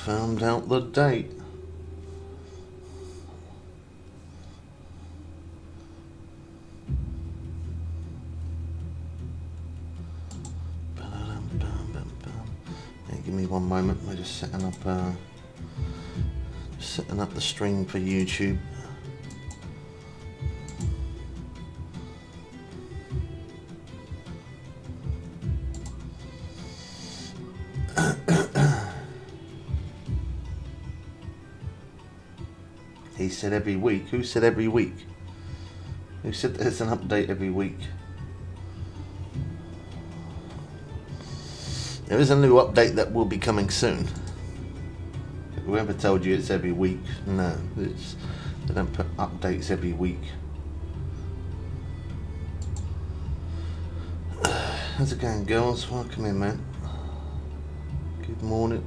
found out the date. Hey, give me one moment. We're just setting up the stream for YouTube. He said every week. Who said every week? Who said there's an update every week? There is a new update that will be coming soon. Whoever told you it's every week, no. They don't put updates every week. How's it going, girls? Welcome in, man. Good morning.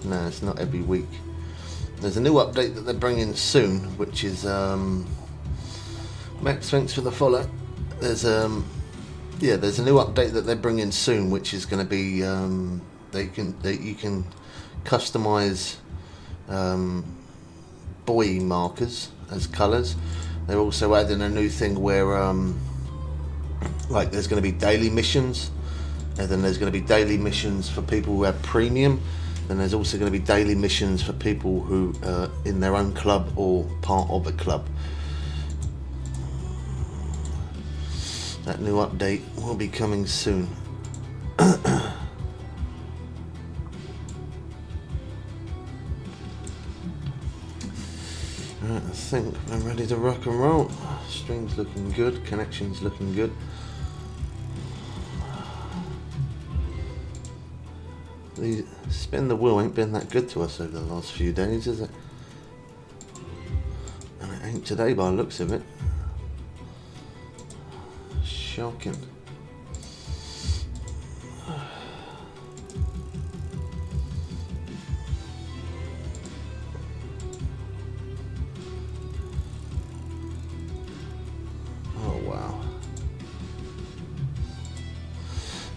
No, it's not every week. There's a new update that they're bringing soon, which is Max, thanks for the follow. There's a new update that they're bringing soon, which is going to be you can customize buoy markers as colors. They're also adding a new thing where like there's going to be daily missions. And then there's going to be daily missions for people who have premium. Then there's also going to be daily missions for people who are in their own club or part of a club. That new update will be coming soon. Right, I think we're ready to rock and roll. Stream's looking good, connection's looking good. The spin the wheel ain't been that good to us over the last few days, is it? And it ain't today by the looks of it. Shocking. Oh wow.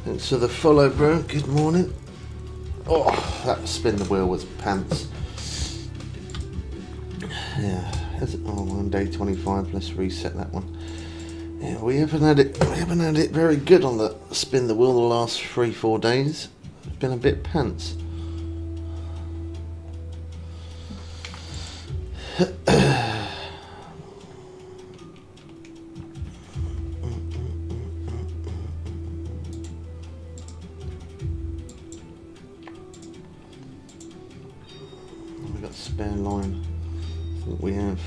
Thanks for the follow, bro. Good morning. Oh, that spin the wheel was pants. Yeah, on day 25. Let's reset that one. Yeah, we haven't had it very good on the spin the wheel the last 3-4 days. It's been a bit pants. Spare line. I think we have.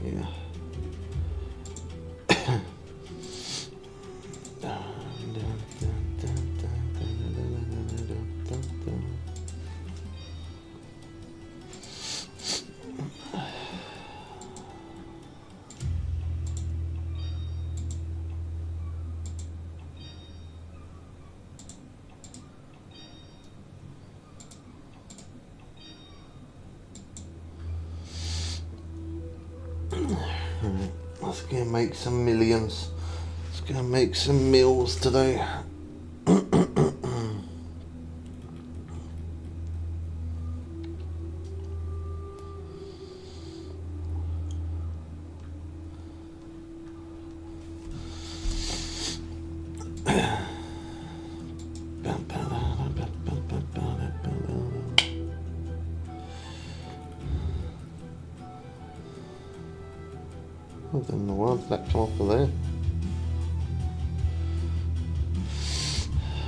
Yeah. Let's go make some millions. Let's go make some meals today. What in the world did that come off of there?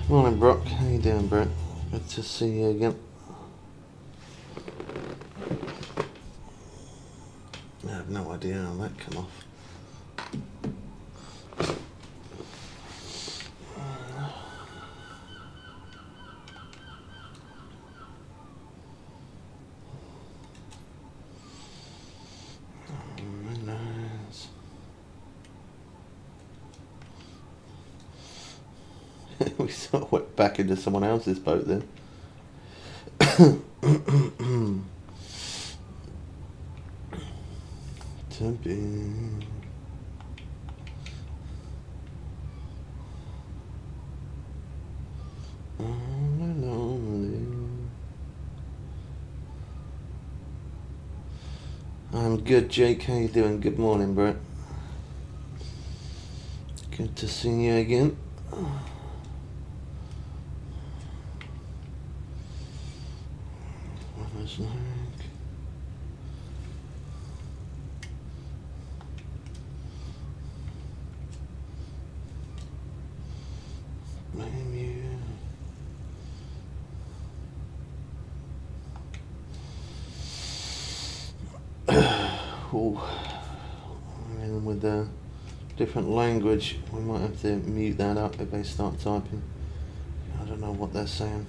Morning, Brock. How you doing, Brett? Good to see you again. I have no idea how that came off. We sort of went back into someone else's boat then. To be. I'm good, Jake. How you doing? Good morning, Brett. Good to see you again. What was like? Blame you. And with a different language, we might have to mute that up if they start typing. I don't know what they're saying.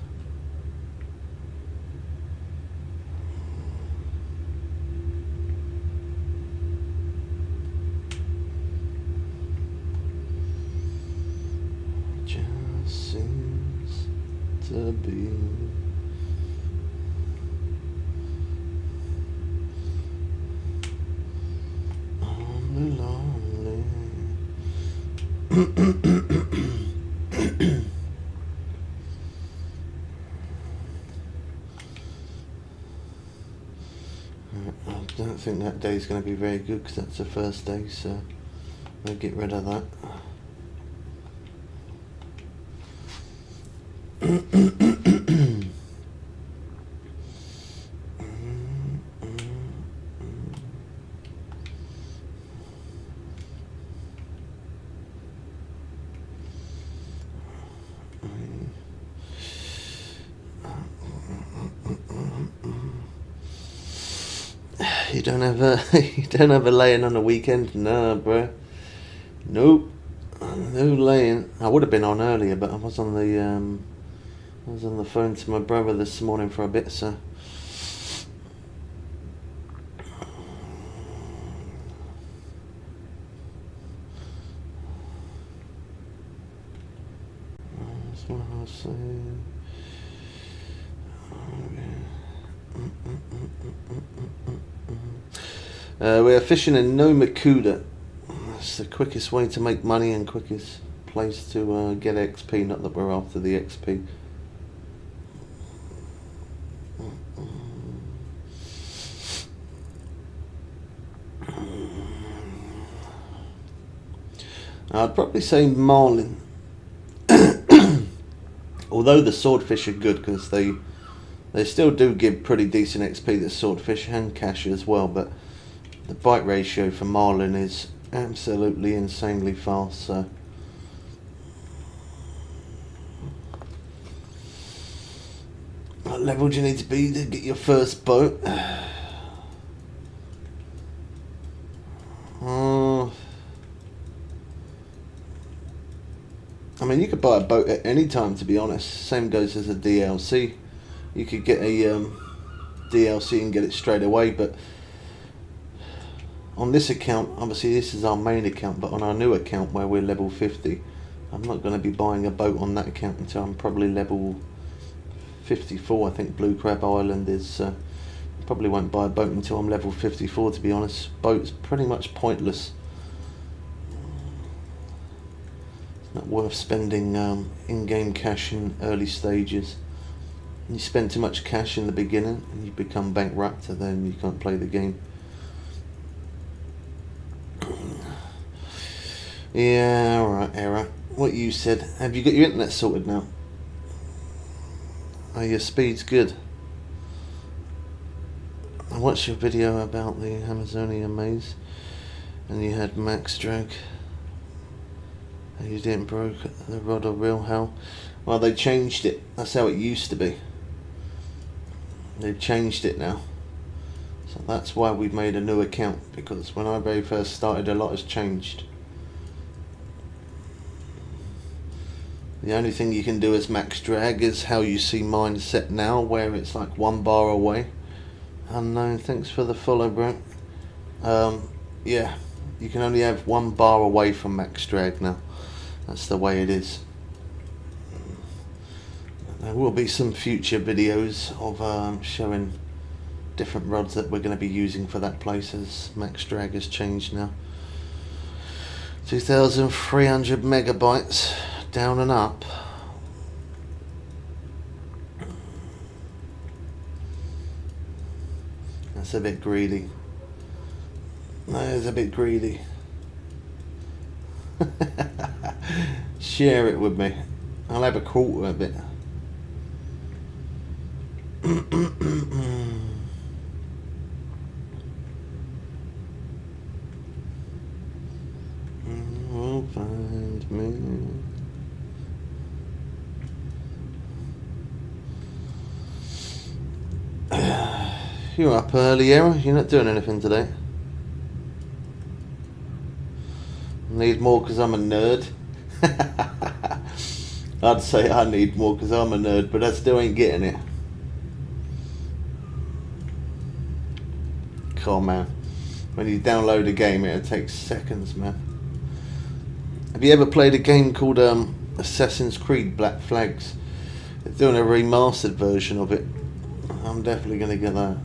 Just seems to be. Lonely. I don't think that day's going to be very good because that's the first day, so we'll get rid of that. You don't have a laying on the weekend? No, bro. Nope. No laying. I would have been on earlier, but I was on the phone to my brother this morning for a bit, so. That's what I was saying. We're fishing in Nomakuda. It's the quickest way to make money and quickest place to get XP. Not that we're after the XP. I'd probably say marlin. Although the swordfish are good because they still do give pretty decent XP, the swordfish and cash as well, but the bite ratio for marlin is absolutely insanely fast, so what level do you need to be to get your first boat? I mean, you could buy a boat at any time, to be honest. Same goes as a DLC. You could get a DLC and get it straight away, but on this account, obviously this is our main account, but on our new account where we're level 50, I'm not going to be buying a boat on that account until I'm probably level 54. I think Blue Crab Island is. Probably won't buy a boat until I'm level 54, to be honest. Boat's pretty much pointless. It's not worth spending in-game cash in early stages. You spend too much cash in the beginning and you become bankrupt, and then you can't play the game. Yeah, alright, Era. What you said. Have you got your internet sorted now? Oh, your speed's good. I watched your video about the Amazonia maze and you had max drag and you didn't broke the rod or reel. How? Well, they changed it. That's how it used to be. They've changed it now. So that's why we've made a new account, because when I very first started, a lot has changed. The only thing you can do as max drag is how you see mine set now, where it's like 1 bar away. Unknown, thanks for the follow, bro. Yeah, you can only have 1 bar away from max drag now. That's the way it is. There will be some future videos of showing different rods that we're going to be using for that place, as max drag has changed now. 2,300 megabytes down and up. That's a bit greedy. That is a bit greedy. Share it with me. I'll have a quarter of it. Will find me. You're up early, Era. You're not doing anything today. Need more because I'm a nerd. I'd say I need more because I'm a nerd, but I still ain't getting it. Come on, man. When you download a game, it takes seconds, man. Have you ever played a game called Assassin's Creed Black Flags? They're doing a remastered version of it. I'm definitely going to get that.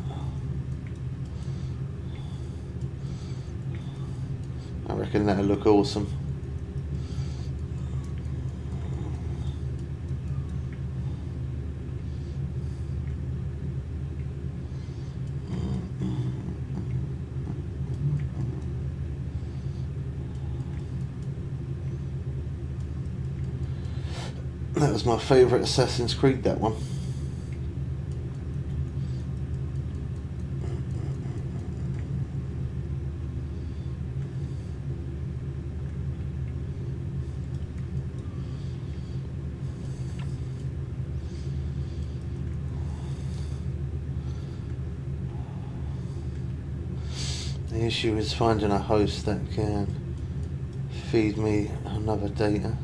I reckon that'll look awesome. That was my favourite Assassin's Creed, that one. The issue is finding a host that can feed me another data.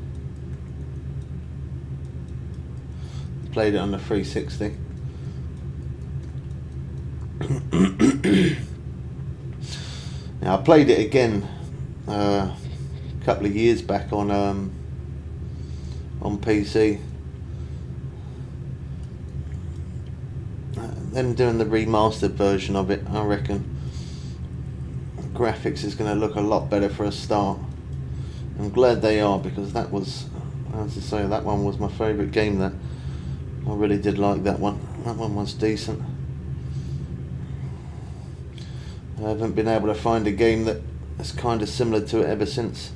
Played it on the 360. Now I played it again a couple of years back on PC. Them doing the remastered version of it, I reckon graphics is going to look a lot better for a start. I'm glad they are, because that was, as I say, that one was my favourite game. That I really did like that one. That one was decent. I haven't been able to find a game that is kind of similar to it ever since.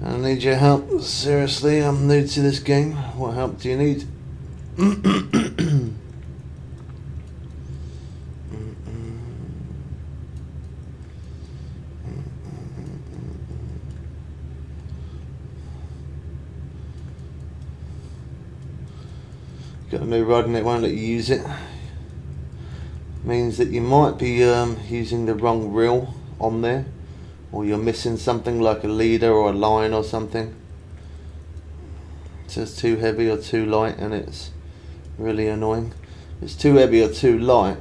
I need your help. Seriously, I'm new to this game. What help do you need? Got a new rod and it won't let you use it. Means that you might be using the wrong reel on there, or you're missing something like a leader or a line or something. It says too heavy or too light, and it's really annoying. It's too heavy or too light,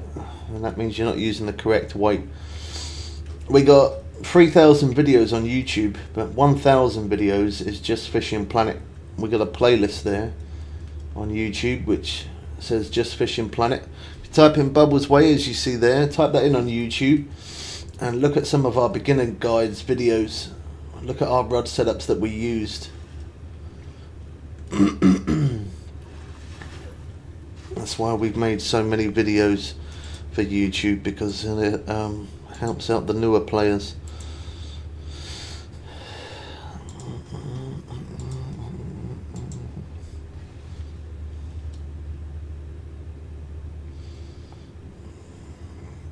and that means you're not using the correct weight. We got 3,000 videos on YouTube, but 1,000 videos is Just Fishing Planet. We got a playlist there on YouTube which says Just Fishing Planet. If you type in Bubbles Way, as you see there, type that in on YouTube and look at some of our beginner guides videos. Look at our rod setups that we used. That's why we've made so many videos for YouTube, because it helps out the newer players.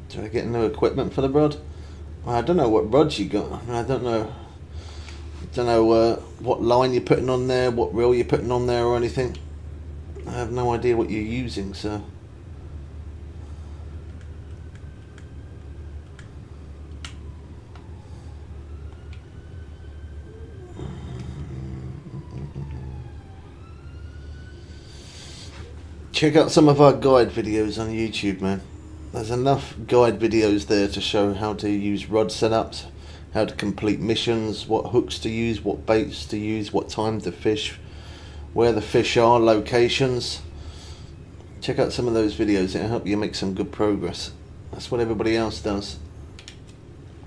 Do I get new equipment for the rod? I don't know what rods you got. I don't know what line you're putting on there, what reel you're putting on there or anything. I have no idea what you're using, so. Check out some of our guide videos on YouTube, man. There's enough guide videos there to show how to use rod setups, how to complete missions, what hooks to use, what baits to use, what time to fish, where the fish are, locations. Check out some of those videos, it'll help you make some good progress. That's what everybody else does.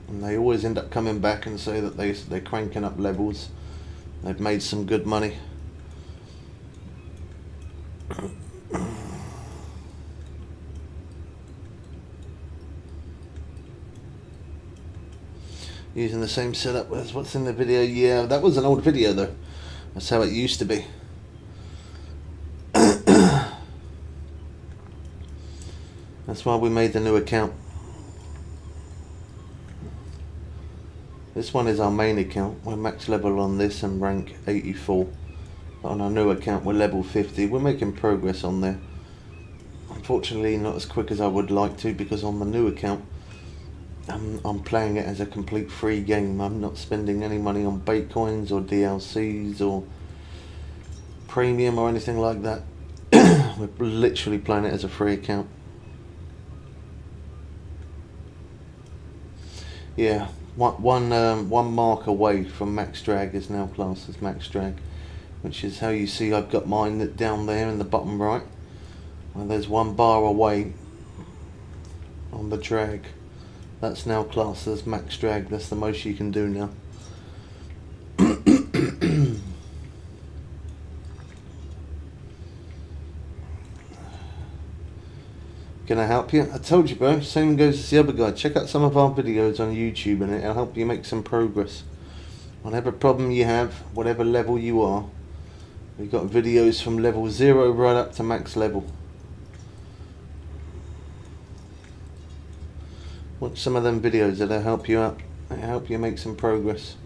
And they always end up coming back and say that they're cranking up levels. They've made some good money. Using the same setup as what's in the video. Yeah, that was an old video though. That's how it used to be. That's why we made the new account. This one is our main account. We're max level on this and rank 84. But on our new account we're level 50. We're making progress on there. Unfortunately not as quick as I would like to, because on the new account I'm playing it as a complete free game. I'm not spending any money on bait coins or DLCs or premium or anything like that. We're literally playing it as a free account. Yeah, one mark away from max drag is now classed as max drag, which is how you see I've got mine down there in the bottom right. And there's 1 bar away on the drag. That's now classed as max drag. That's the most you can do now. Can I help you? I told you, bro. Same goes as the other guy. Check out some of our videos on YouTube and it'll help you make some progress. Whatever problem you have, whatever level you are, we've got videos from level 0 right up to max level. Watch some of them videos, that'll help you out. It'll help you make some progress.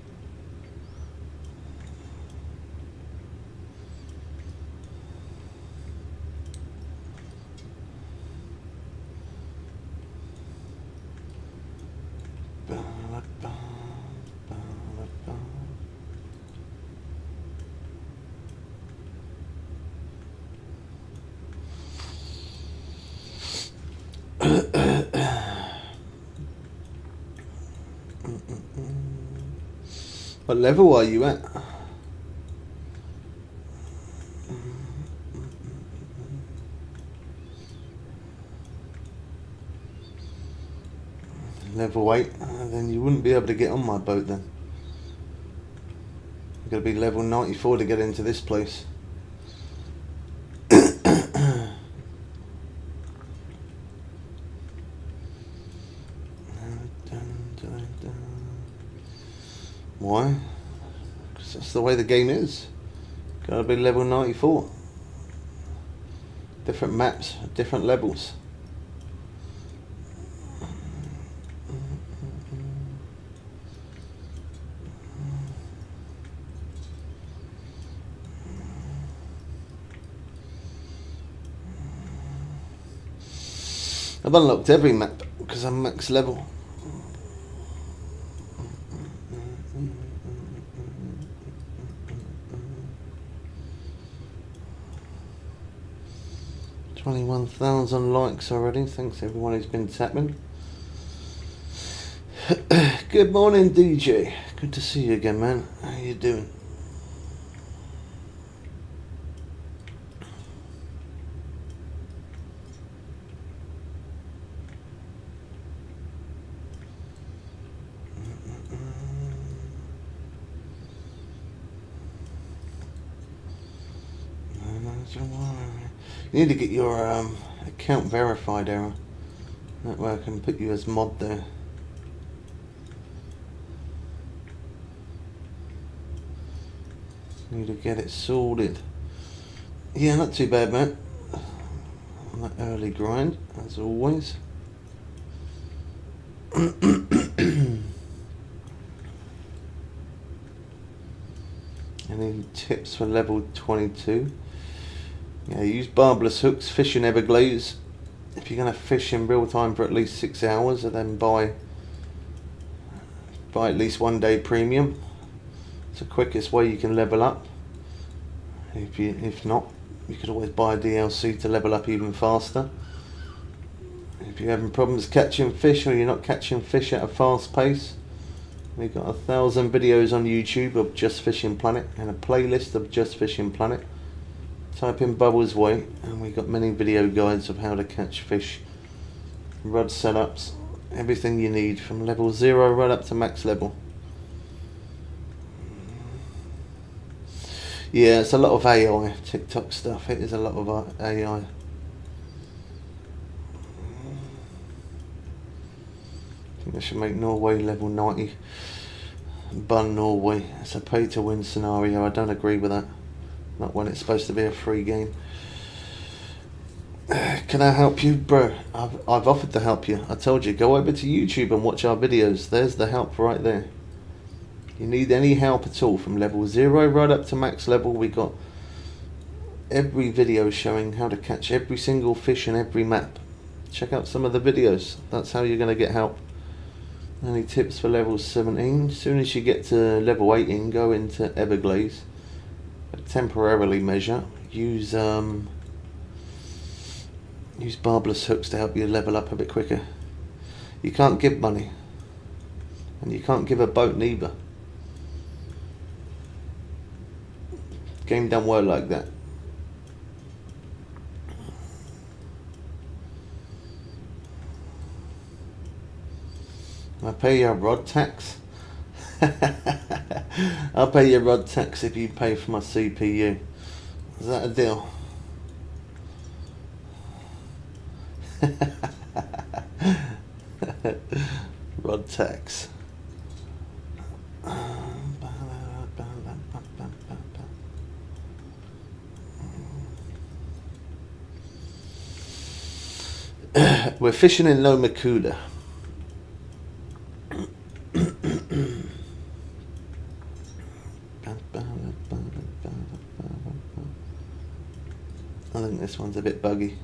What level are you at? Level 8, then you wouldn't be able to get on my boat then. You've got to be level 94 to get into this place. Why? Because that's the way the game is. Gotta be level 94. Different maps, different levels. I've unlocked every map because I'm max level. $21,000 likes already. Thanks everyone who's been tapping. Good morning, DJ. Good to see you again, man. How you doing? You need to get your account verified, Aaron. That way I can put you as mod there. Need to get it sorted. Yeah, not too bad, mate. On that early grind, as always. Any tips for level 22? Yeah, use barbless hooks, fish in Everglades. If you're going to fish in real time for at least 6 hours, and then buy at least 1 day premium. It's the quickest way you can level up. If not, You could always buy a DLC to level up even faster. If you're having problems catching fish, or you're not catching fish at a fast pace, we've got 1,000 videos on YouTube of Just Fishing Planet and a playlist of Just Fishing Planet. Type in Bubbles Way and we've got many video guides of how to catch fish, rod setups, everything you need from level 0 right up to max level. Yeah, it's a lot of AI, TikTok stuff. It is a lot of AI. I think they should make Norway level 90. Bun Norway. It's a pay to win scenario. I don't agree with that. Not when it's supposed to be a free game. Can I help you, bro? I've offered to help you. I told you, go over to YouTube and watch our videos. There's the help right there. You need any help at all from level 0 right up to max level. We got every video showing how to catch every single fish in every map. Check out some of the videos. That's how you're going to get help. Any tips for level 17? As soon as you get to level 18, go into Everglades. Temporarily measure. Use barbless hooks to help you level up a bit quicker. You can't give money. And you can't give a boat neither. Game don't work like that. I pay your rod tax. I'll pay your rod tax if you pay for my CPU. Is that a deal? Rod tax. We're fishing in Lomakuda. I think this one's a bit buggy.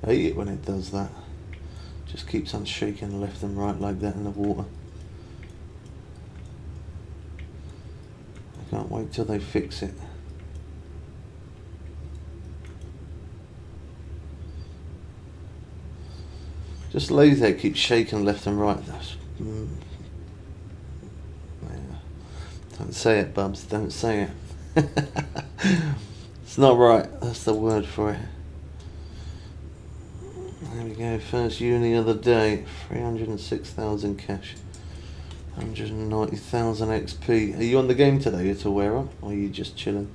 I hate it when it does that. Just keeps on shaking left and right like that in the water. I can't wait till they fix it. Just lazy that it keeps shaking left and right. Yeah. Don't say it, Bubs, don't say it. It's not right, that's the word for it. There we go, first uni of the day, 306,000 cash, 190,000 XP. Are you on the game today at all, or are you just chilling?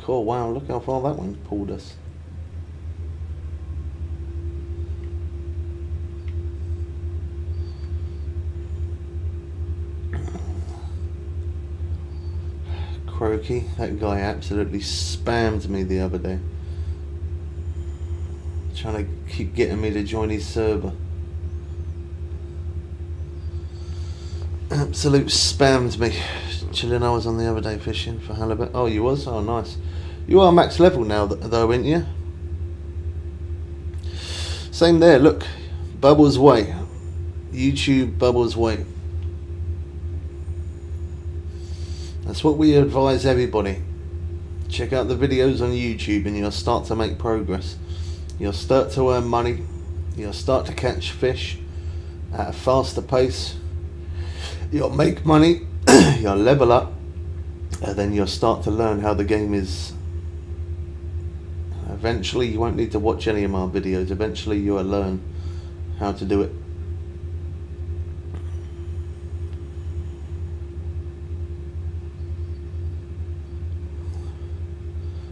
Cool, wow, look how far that one pulled us. Croaky, that guy absolutely spammed me the other day, trying to keep getting me to join his server. Absolute spammed me. Chilling, I was on the other day fishing for halibut. Oh, you was? Oh, nice. You are max level now though, ain't you? Same there, look. Bubbles Way. YouTube Bubbles Way. That's what we advise everybody. Check out the videos on YouTube and you'll start to make progress. You'll start to earn money. You'll start to catch fish at a faster pace. You'll make money. You'll level up. And then you'll start to learn how the game is. Eventually you won't need to watch any of my videos. Eventually you will learn how to do it.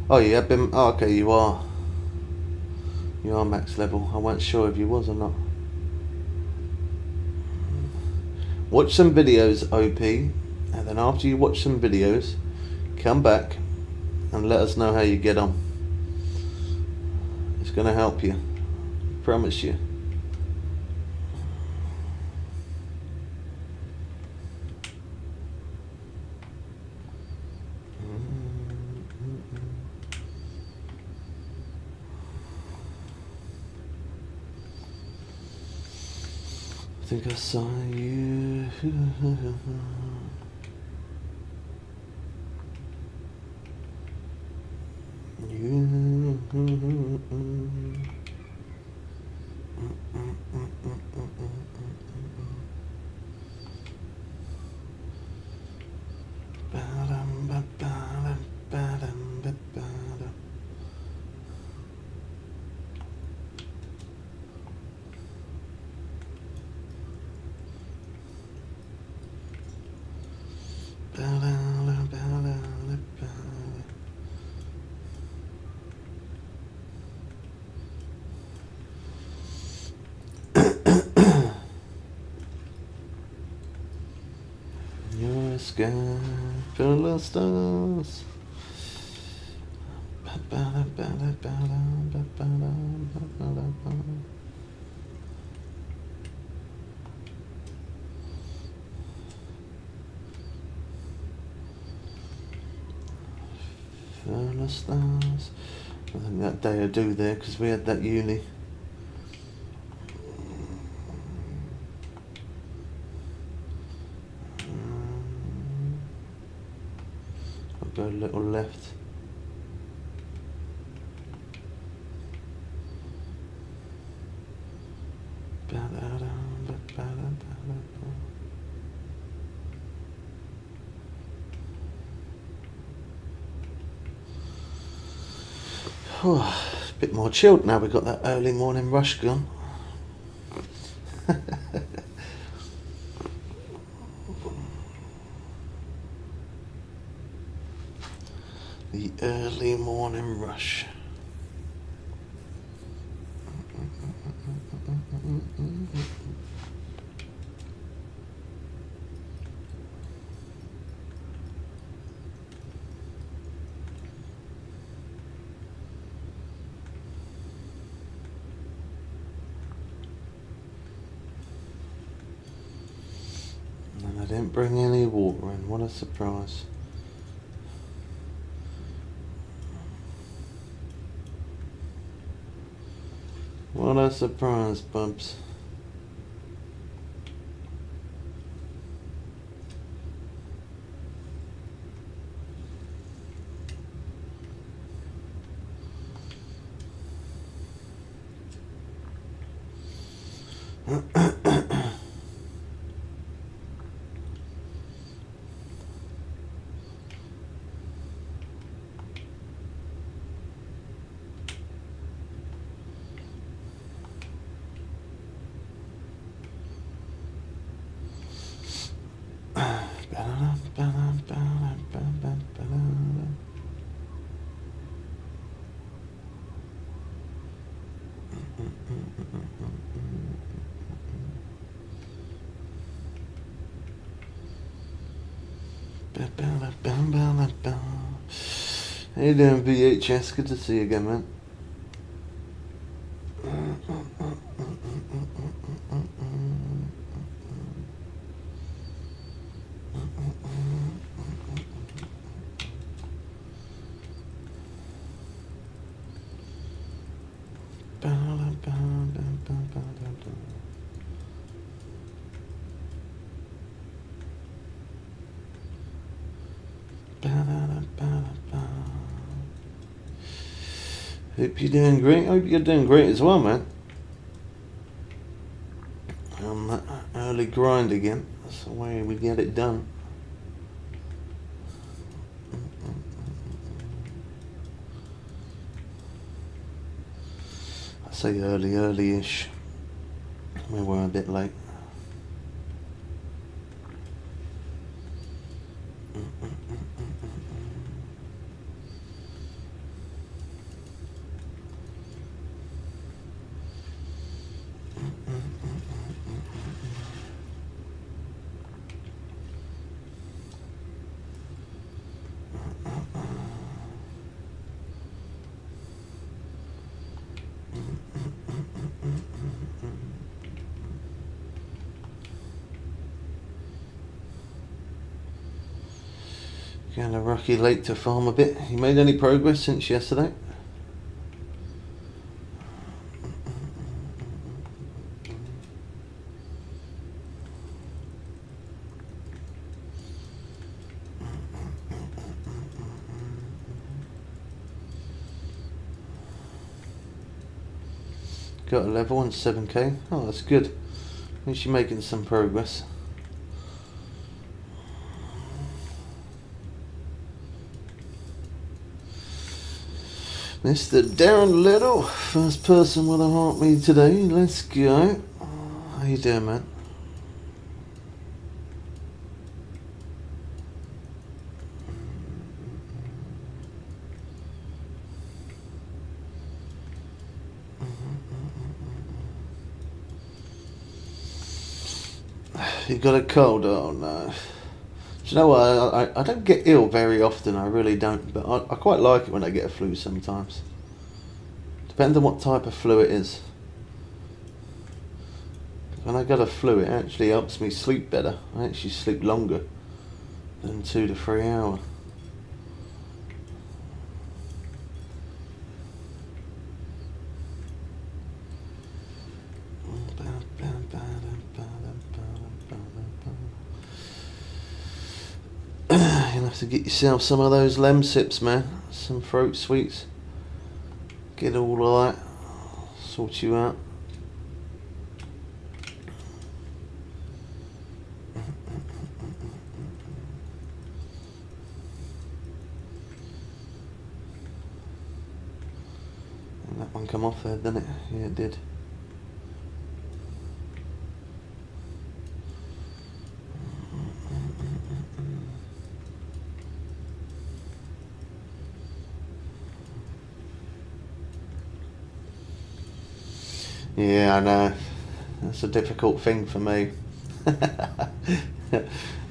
Oh, you have been. Oh, okay, you are. You are max level. I wasn't sure if you was or not. Watch some videos, OP, and then after you watch some videos, come back and let us know how you get on. It's going to help you, promise you. I think I saw you. Your sky full of stars. Full of stars. I think that day I do there because we had that uni. I'll go a little left. Oh, a bit more chilled now we've got that early morning rush gone. The early morning rush. And I didn't bring any water in, what a surprise. What a surprise, bubs. How you doing, VHS? Good to see you again, man. Hope you're doing great. Hope you're doing great as well, man. On that early grind again. That's the way we get it done. I say early-ish. We were a bit late. Going to Rocky Lake to farm a bit. You made any progress since yesterday? Got a level on 7k. Oh, that's good. At least you're making some progress. Mr. Darren Little, first person with a heartbeat today. Let's go. How you doing, man? You got a cold? Oh no. Do you know what? I don't get ill very often, I really don't. But I quite like it when I get a flu sometimes. Depends on what type of flu it is. When I get a flu, it actually helps me sleep better. I actually sleep longer than 2 to 3 hours. You'll have to get yourself some of those Lemsips, man. Some throat sweets. Get all of that. Sort you out. And that one come off there, didn't it? Yeah, it did. Yeah, I know. That's a difficult thing for me.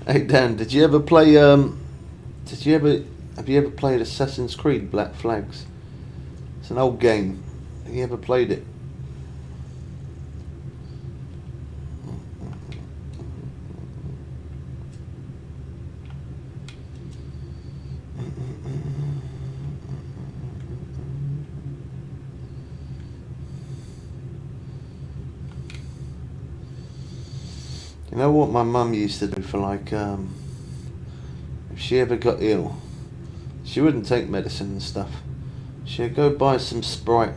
Hey Dan, did you ever play have you ever played Assassin's Creed Black Flags? It's an old game. Have you ever played it? You know what my mum used to do for like, if she ever got ill, she wouldn't take medicine and stuff. She'd go buy some Sprite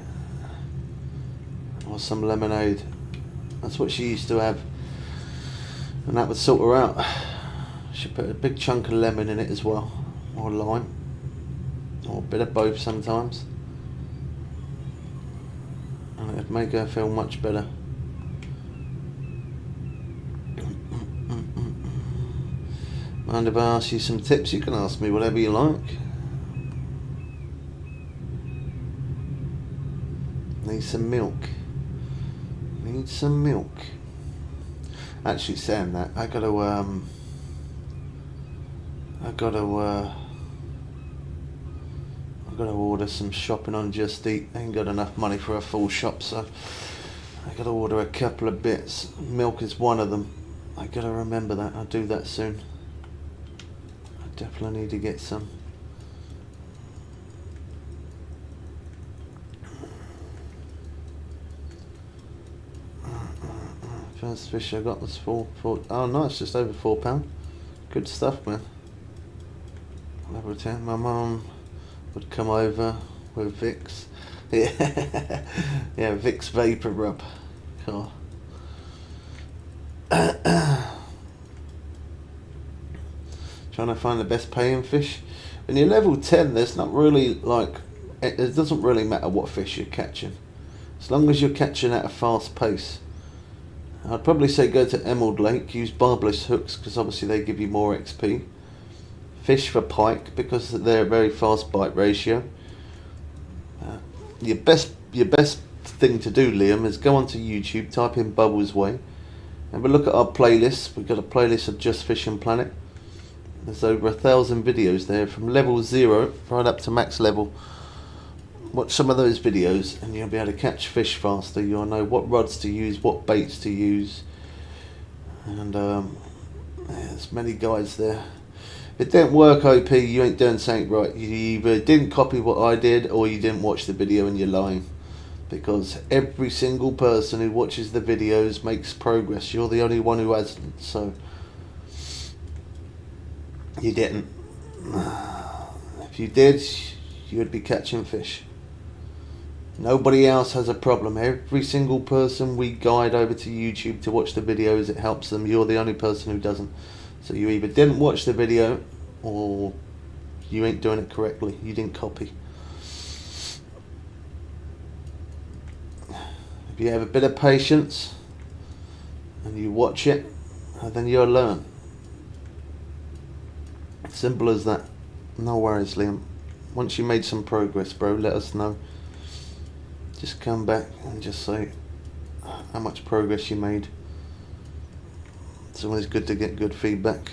or some lemonade. That's what she used to have, and that would sort her out. She put a big chunk of lemon in it as well, or lime, or a bit of both sometimes, and it'd make her feel much better. Mind if I ask you some tips? You can ask me whatever you like. Need some milk. Need some milk. Actually, saying that, I gotta order some shopping on Just Eat. I ain't got enough money for a full shop, so I gotta order a couple of bits. Milk is one of them. I gotta remember that. I'll do that soon. Definitely need to get some. First fish I got was four. Oh nice, just over £4. Good stuff, man. Level 10. My mum would come over with Vicks. Yeah, yeah, Vicks Vapor Rub. Cool. Trying to find the best paying fish. When you're level 10, there's not really like, it doesn't really matter what fish you're catching, as long as you're catching at a fast pace. I'd probably say go to Emerald Lake, use barbless hooks because obviously they give you more XP. Fish for pike because they're a very fast bite ratio. Your best thing to do, Liam, is go onto YouTube, type in Bubbles Way, and we'll look at our playlist. We've got a playlist of Just Fishing Planet. There's over 1,000 videos there from level 0 right up to max level. Watch some of those videos and you'll be able to catch fish faster. You'll know what rods to use, what baits to use, and there's many guides there. If it didn't work, OP, you ain't doing something right. You either didn't copy what I did, or you didn't watch the video and you're lying. Because every single person who watches the videos makes progress. You're the only one who hasn't, so you didn't. If you did, you would be catching fish. Nobody else has a problem. Every single person we guide over to YouTube to watch the videos, it helps them. You're the only person who doesn't. So you either didn't watch the video, or you ain't doing it correctly. You didn't copy. If you have a bit of patience and you watch it, then you'll learn. Simple as that. No worries, Liam. Once you made some progress, bro, let us know. Just come back and just say how much progress you made. It's always good to get good feedback.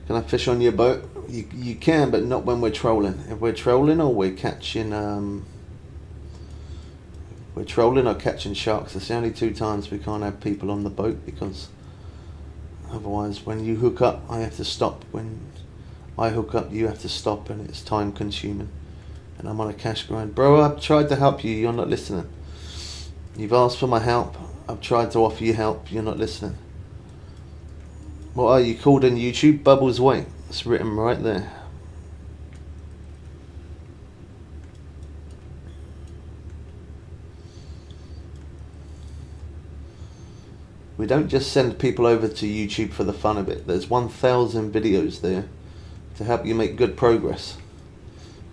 Can I fish on your boat? You can, but not when we're trolling. If we're trolling or we're catching sharks, that's the only two times we can't have people on the boat, because otherwise when you hook up, I have to stop. When I hook up, you have to stop, and it's time consuming. And I'm on a cash grind. Bro, I've tried to help you, you're not listening. You've asked for my help, I've tried to offer you help, you're not listening. What are you called on YouTube? Bubbles Way. It's written right there. We don't just send people over to YouTube for the fun of it. There's 1,000 videos there to help you make good progress.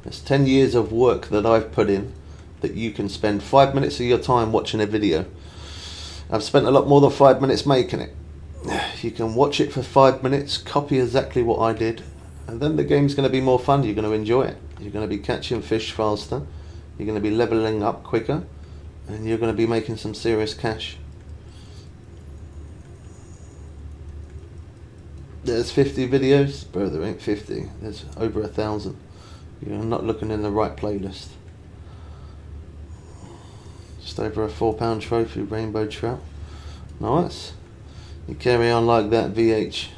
There's 10 years of work that I've put in that you can spend 5 minutes of your time watching a video. I've spent a lot more than 5 minutes making it. You can watch it for 5 minutes, copy exactly what I did, and then the game's going to be more fun. You're going to enjoy it. You're going to be catching fish faster. You're going to be leveling up quicker, and you're going to be making some serious cash. There's 50 videos. Bro, there ain't 50. There's over 1,000. You're not looking in the right playlist. Just over a £4 trophy rainbow trout. Nice. You carry on like that, VH.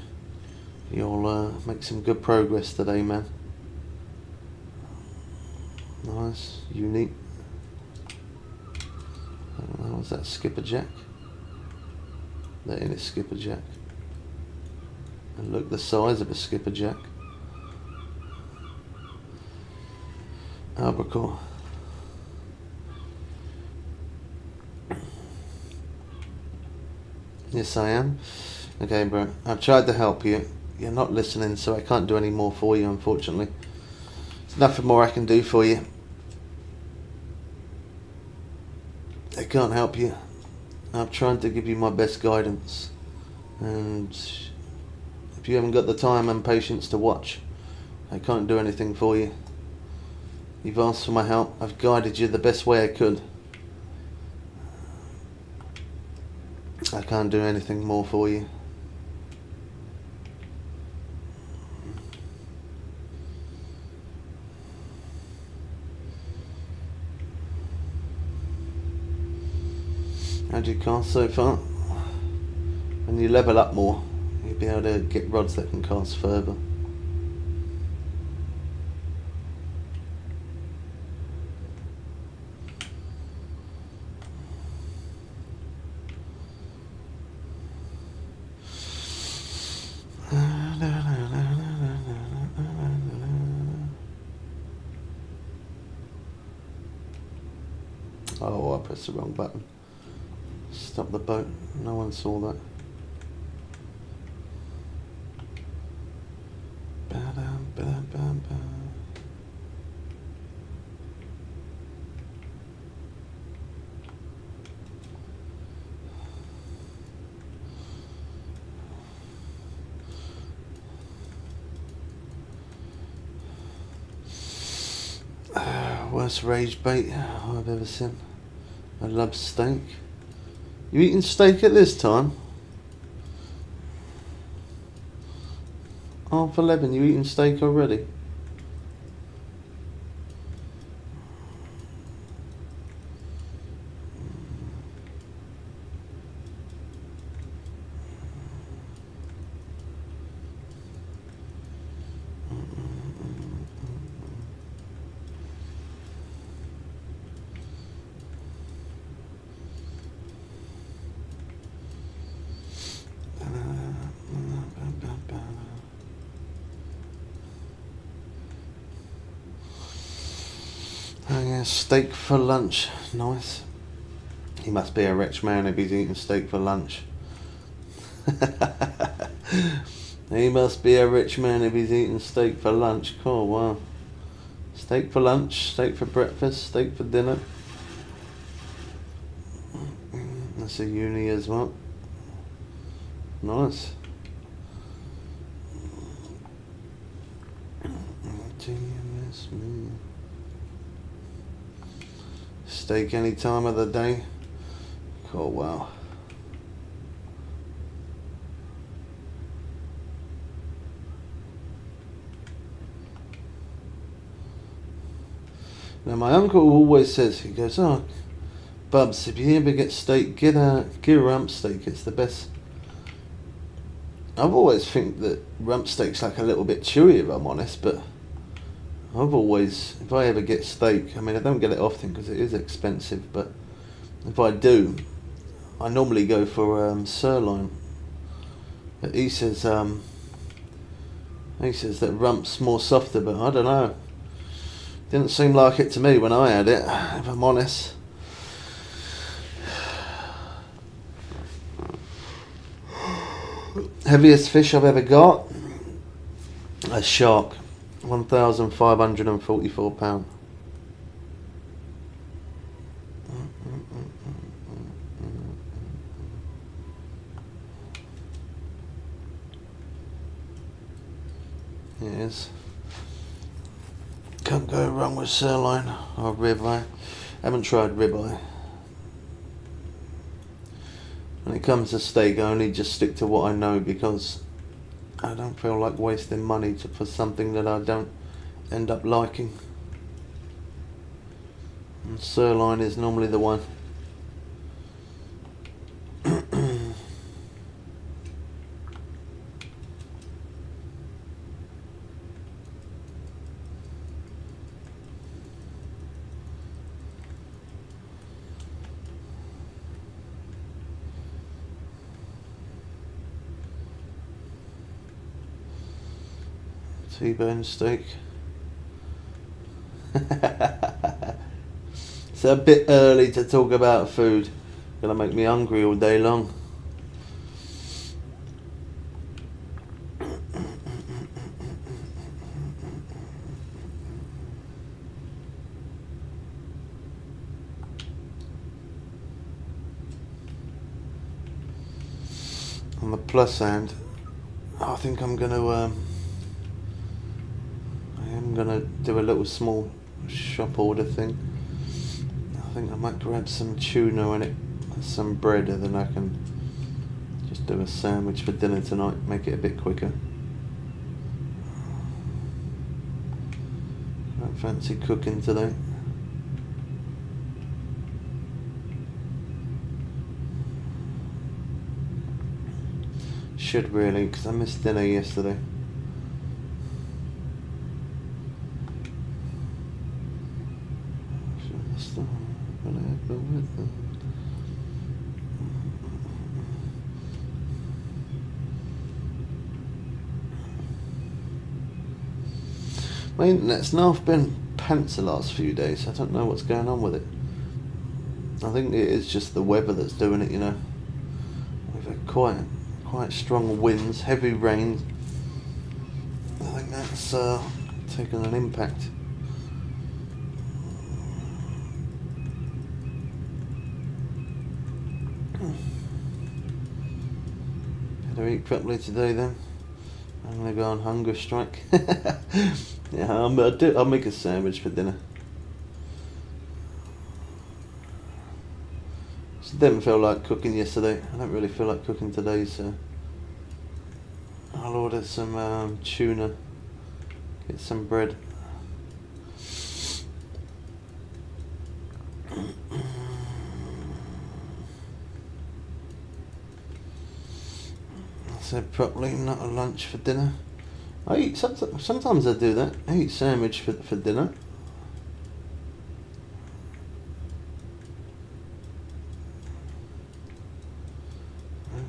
You'll make some good progress today, man. Nice. Unique. I don't know, was that skipperjack? That ain't a skipperjack. And look the size of a skipperjack. Albacore. Yes, I am. Okay, bro. I've tried to help you. You're not listening, so I can't do any more for you, unfortunately. There's nothing more I can do for you. I can't help you. I've tried to give you my best guidance. And if you haven't got the time and patience to watch, I can't do anything for you. You've asked for my help. I've guided you the best way I could. I can't do anything more for you. How'd you cast so far? When you level up more, you'll be able to get rods that can cast further. Oh, I pressed the wrong button. Stop the boat. No one saw that. Ba-dum, ba-dum, bam, bam. Worst rage bait I've ever seen. I love steak. You eating steak at this time? 11:30, you eating steak already? Oh yeah, steak for lunch. Nice. He must be a rich man if he's eating steak for lunch. He must be a rich man if he's eating steak for lunch. Cool, wow. Steak for lunch, steak for breakfast, steak for dinner. That's a uni as well. Nice. Do you miss me? Steak any time of the day. Cool, wow. Now my uncle always says, he goes, oh, Bubs, if you ever get steak, get a rump steak. It's the best. I've always think that rump steak's like a little bit chewy, if I'm honest, but I've always, if I ever get steak, I mean I don't get it often because it is expensive, but if I do, I normally go for sirloin. But he says that rump's more softer, but I don't know. Didn't seem like it to me when I had it, if I'm honest. Heaviest fish I've ever got? A shark. 1,544 pounds. Yes. Can't go wrong with sirloin or ribeye. Haven't tried ribeye. When it comes to steak, I only just stick to what I know because I don't feel like wasting money for something that I don't end up liking. And sirloin is normally the one. T-bone steak. It's a bit early to talk about food. Gonna make me hungry all day long. On the plus hand, I think I'm gonna do a little small shop order thing. I think I might grab some tuna in it, some bread, and then I can just do a sandwich for dinner tonight, make it a bit quicker. I don't fancy cooking today. Should really, because I missed dinner yesterday. My internet's now been pants the last few days. I don't know what's going on with it. I think it is just the weather that's doing it, you know. We've had quite strong winds, heavy rain. I think that's taken an impact. Better eat properly today then. I'm gonna go on hunger strike. Yeah, I'll make a sandwich for dinner. Just didn't feel like cooking yesterday. I don't really feel like cooking today, so I'll order some tuna, get some bread. I said properly, not a lunch for dinner. I eat sometimes I do that. I eat sandwich for dinner.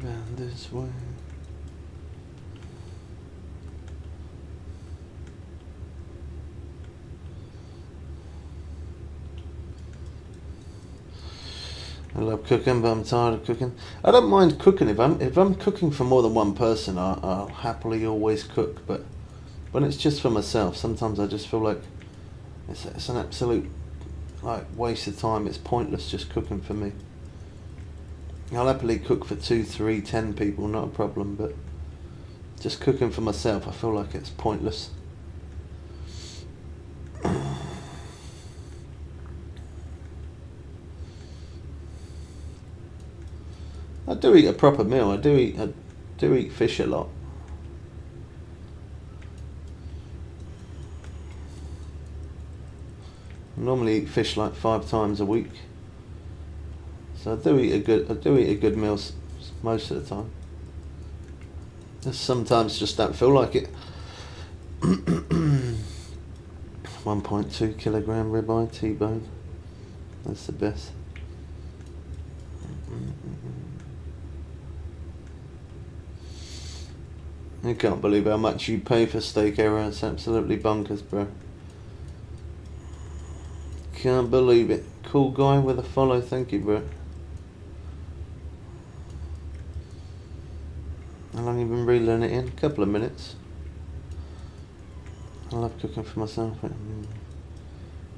Around this way. I love cooking, but I'm tired of cooking. I don't mind cooking if I'm cooking for more than one person. I'll happily always cook, but when it's just for myself, sometimes I just feel like it's an absolute like waste of time. It's pointless just cooking for me. I'll happily cook for 2, 3, 10 people, not a problem, but just cooking for myself, I feel like it's pointless. I do eat a proper meal. I do eat fish a lot. I normally eat fish like 5 times a week. So I do eat a good meal most of the time. Just sometimes just don't feel like it. 1.2 kilogram ribeye T-bone. That's the best. I can't believe how much you pay for steak error. It's absolutely bonkers, bro. Can't believe it. Cool guy with a follow. Thank you, bro. How long have you been reeling it in? A couple of minutes. I love cooking for myself. I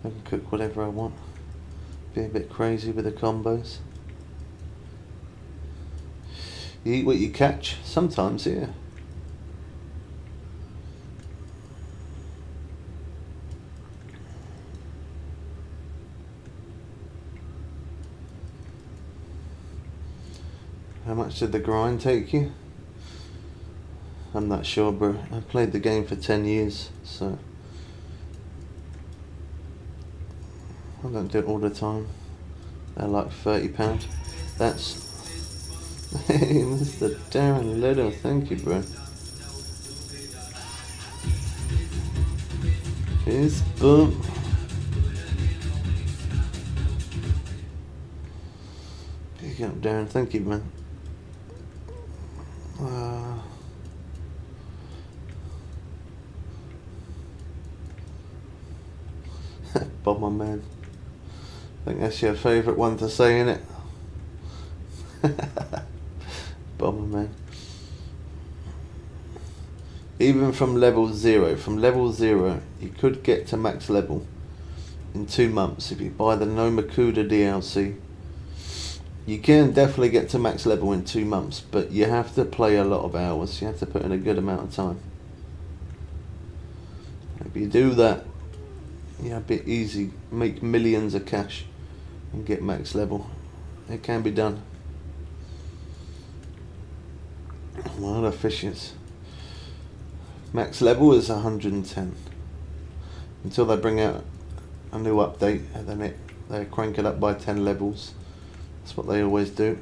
can cook whatever I want. Be a bit crazy with the combos. You eat what you catch? Sometimes, yeah. How much did the grind take you? I'm not sure, bro. I played the game for 10 years, so I don't do it all the time. They're like £30. That's hey, Mr. Darren Little, thank you, bro. Here's boom. Pick up, Darren. Thank you, man. Bob, my man. I think that's your favourite one to say, innit? Bob, my man. Even from level 0, you could get to max level in 2 months if you buy the No Makuda DLC. You can definitely get to max level in 2 months, but you have to play a lot of hours. You have to put in a good amount of time. If you do that, yeah, a bit easy, make millions of cash and get max level. It can be done. What other fishes? Max level is 110 until they bring out a new update, and then they crank it up by 10 levels. That's what they always do.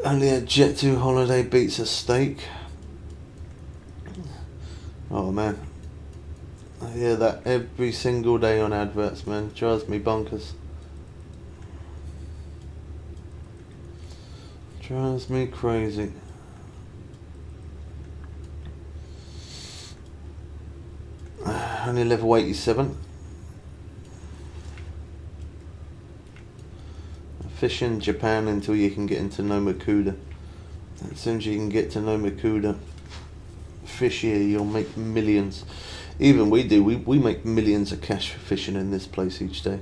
Only a Jet 2 holiday beats a steak. Oh man, I hear that every single day on adverts, man. It drives me bonkers. Drives me crazy. Only level 87. Fish in Japan until you can get into No Makuda. As soon as you can get to No Makuda, fish here, you'll make millions. Even we do. We make millions of cash for fishing in this place each day.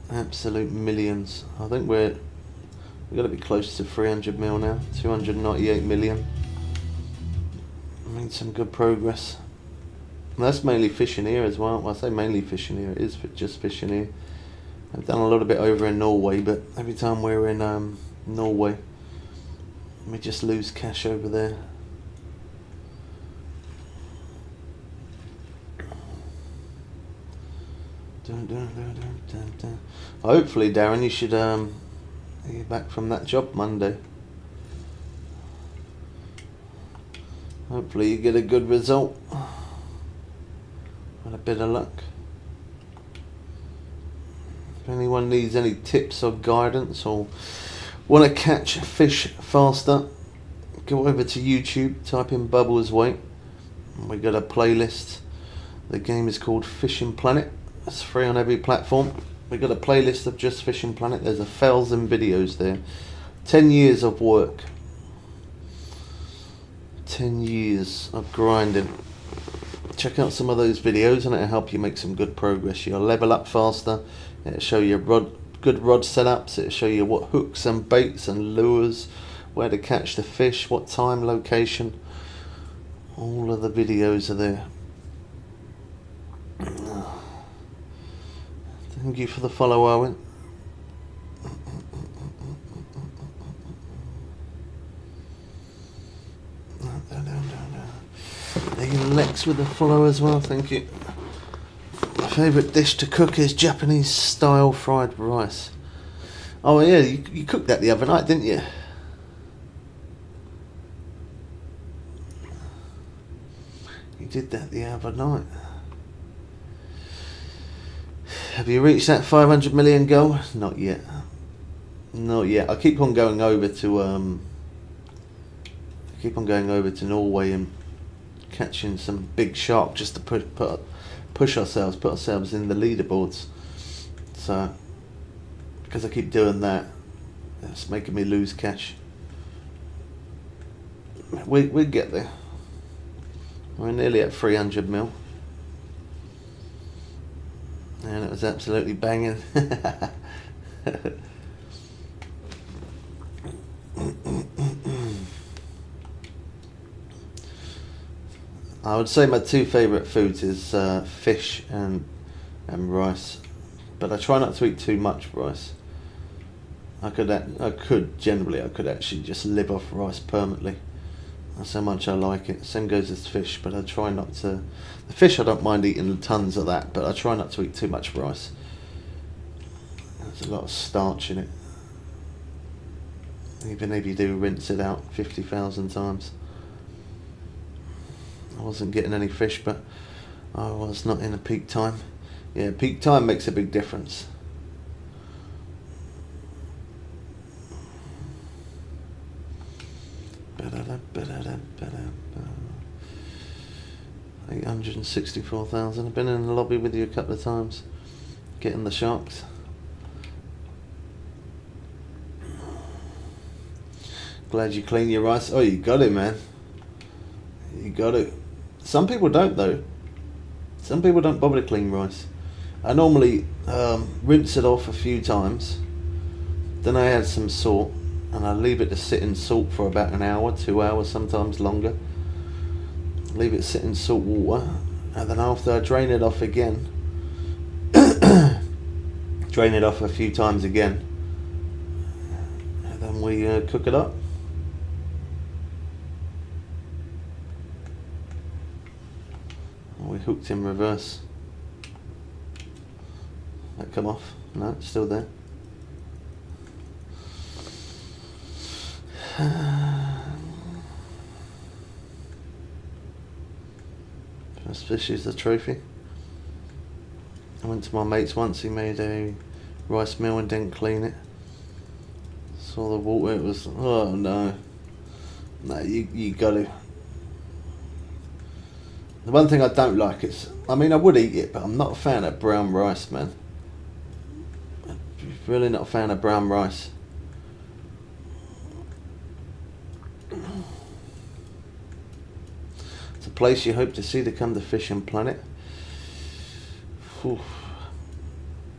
Absolute millions. I think we've got to be close to 300 mil now. 298 million. Made some good progress. And that's mainly fishing here as well. Well, I say mainly fishing here. It is just fishing here. I've done a little bit over in Norway, but every time we're in Norway, we just lose cash over there. Hopefully, Darren, you should get back from that job Monday. Hopefully you get a good result and a bit of luck. If anyone needs any tips or guidance or want to catch fish faster, go over to YouTube, type in Bubbles Weight. We got a playlist The game is called Fishing Planet. It's free on every platform. We've got a playlist of just Fishing Planet. There's 1,000 videos there. 10 years of work. 10 years of grinding. Check out some of those videos and it'll help you make some good progress. You'll level up faster. It'll show you good rod setups. It'll show you what hooks and baits and lures, where to catch the fish, what time, location. All of the videos are there. Thank you for the follow, Owen. Thank you, Lex, with the follow as well. Thank you. My favourite dish to cook is Japanese style fried rice. Oh yeah, you cooked that the other night, didn't you? You did that the other night. Have you reached that 500 million goal? Not yet. Not yet. I keep on going over to Norway and catching some big shark just to push ourselves, put ourselves in the leaderboards. So, because I keep doing that, it's making me lose cash. We get there. We're nearly at 300 mil. And it was absolutely banging. I would say my two favourite foods is fish and rice, but I try not to eat too much rice. I could actually just live off rice permanently. That's how much I like it. Same goes as fish, but I try not to. The fish I don't mind eating tons of that, but I try not to eat too much rice. There's a lot of starch in it. Even if you do rinse it out 50,000 times. I wasn't getting any fish, but I was not in a peak time. Yeah, peak time makes a big difference. $864,000. I've been in the lobby with you a couple of times, getting the sharks. Glad you clean your rice. Oh, you got it, man. You got it. Some people don't, though. Some people don't bother to clean rice. I normally rinse it off a few times. Then I add some salt, and I leave it to sit in salt for about an hour, 2 hours, sometimes longer. Leave it sit in salt water, and then after I drain it off again, drain it off a few times again, and then we cook it up. We hooked in reverse. That come off? No, it's still there. First fish is the trophy. I went to my mate's once. He made a rice meal and didn't clean it. Saw the water. It was, oh no. No, you got to. The one thing I don't like is, I mean, I would eat it, but I'm not a fan of brown rice, man. I'm really not a fan of brown rice. It's a place you hope to see to come to Fishing Planet. Oof.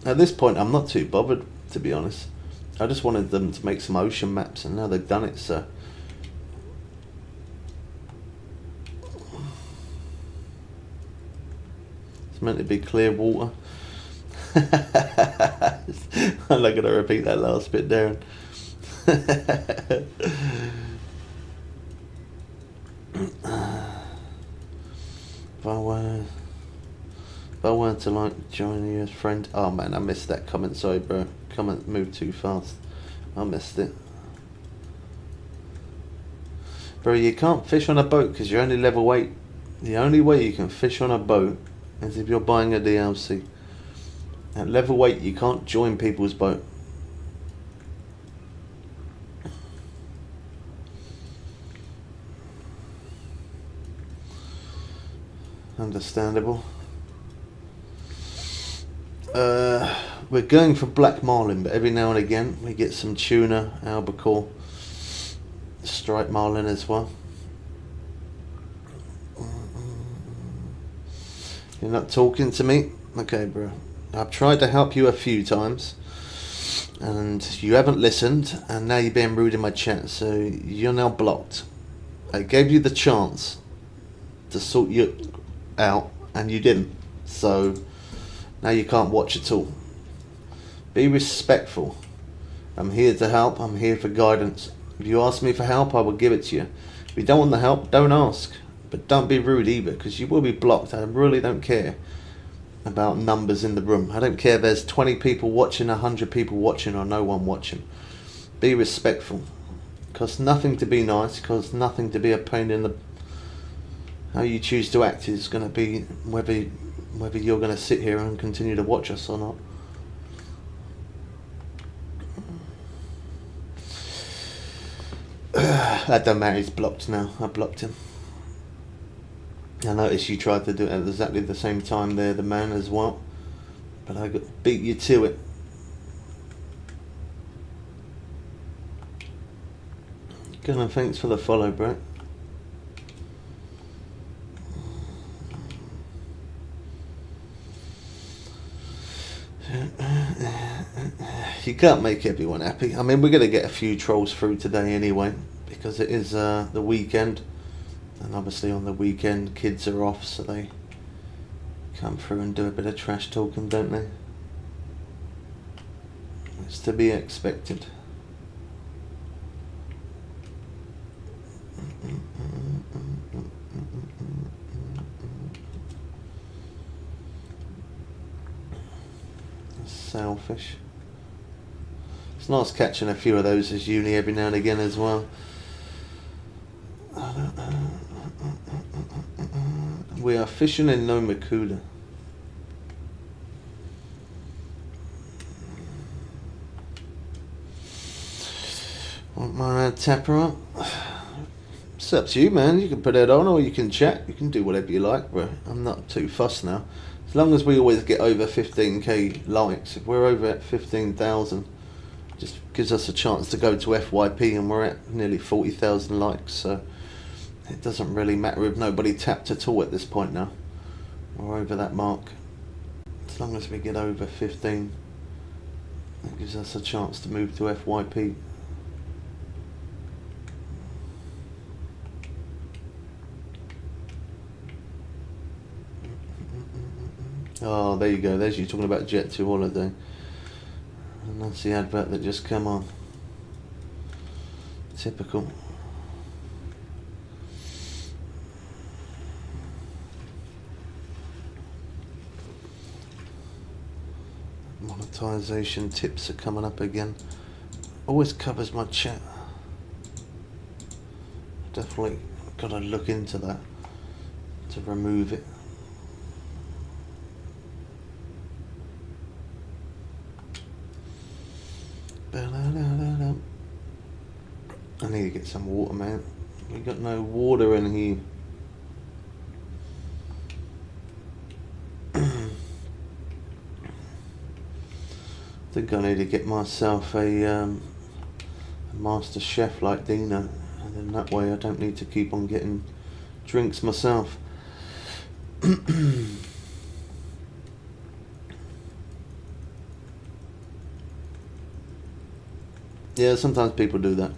At this point, I'm not too bothered, to be honest. I just wanted them to make some ocean maps, and now they've done it, so. It's meant to be clear water. I'm not going to repeat that last bit, Darren. If I weren't to like join you as friend. Oh man, I missed that comment. Sorry, bro. Comment moved too fast. I missed it. Bro, you can't fish on a boat because you're only level 8. The only way you can fish on a boat is if you're buying a DLC. At level 8, you can't join people's boat. Understandable. We're going for black marlin, but every now and again we get some tuna, albacore, striped marlin as well. You're not talking to me? Okay, bro. I've tried to help you a few times, and you haven't listened, and now you're being rude in my chat, so you're now blocked. I gave you the chance to sort you out, and you didn't. So now you can't watch at all. Be respectful. I'm here to help. I'm here for guidance. If you ask me for help, I will give it to you. If you don't want the help, don't ask. But don't be rude either, because you will be blocked. I really don't care about numbers in the room. I don't care if there's 20 people watching, 100 people watching, or no one watching. Be respectful. Costs nothing to be nice. Costs nothing to be a pain in the... How you choose to act is going to be whether you're going to sit here and continue to watch us or not. That don't matter, he's blocked now. I blocked him. I noticed you tried to do it at exactly the same time there, the man as well. But I beat you to it. Good, and thanks for the follow, bro. You can't make everyone happy. I mean, we're going to get a few trolls through today anyway, because it is the weekend, and obviously on the weekend kids are off, so they come through and do a bit of trash talking, don't they? It's to be expected. Sailfish. It's nice catching a few of those as uni every now and again as well. We are fishing in Nomakula. Want my tapper on? It's up to you, man. You can put it on or you can chat. You can do whatever you like, bro. I'm not too fussed now. As long as we always get over 15k likes. If we're over at 15,000, just gives us a chance to go to FYP, and we're at nearly 40,000 likes, so it doesn't really matter if nobody tapped at all at this point now. We're over that mark. As long as we get over 15, that gives us a chance to move to FYP. Oh, there you go. There's you talking about Jet 2 holiday. And that's the advert that just come on. Typical. Monetization tips are coming up again. Always covers my chat. Definitely got to look into that to remove it. I need to get some water, man. We got no water in here. I think I need to get myself a master chef like Dina, and then that way I don't need to keep on getting drinks myself. Yeah, sometimes people do that.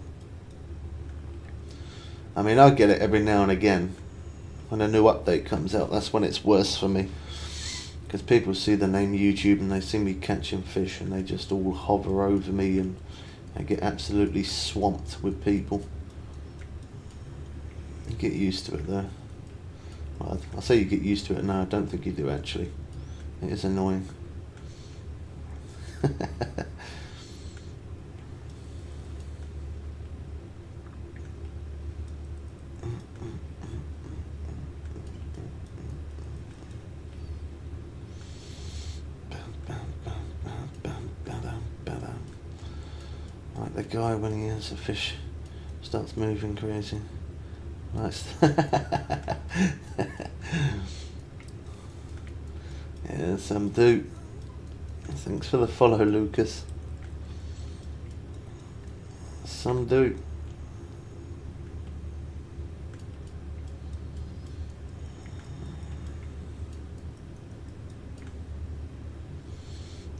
I mean, I get it every now and again. When a new update comes out, that's when it's worse for me. Because people see the name YouTube and they see me catching fish and they just all hover over me and I get absolutely swamped with people. You get used to it though. Well, I say you get used to it now, I don't think you do actually. It is annoying. Like the guy when he has a fish starts moving crazy. Nice. Yeah, some do. Thanks for the follow, Lucas. Some do.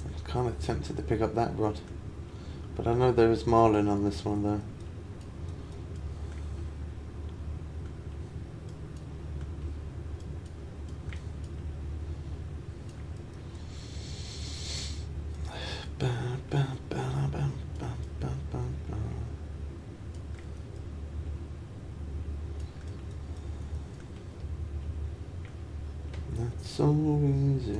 I'm kind of tempted to pick up that rod, but I know there is marlin on this one though. That's so easy.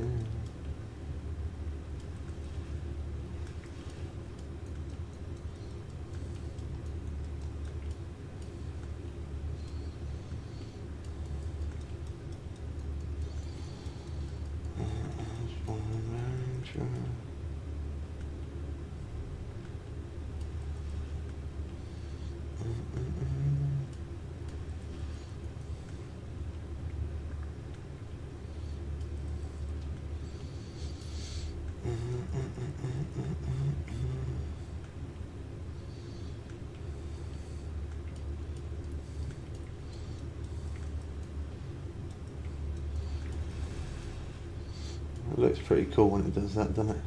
It looks pretty cool when it does that, doesn't it?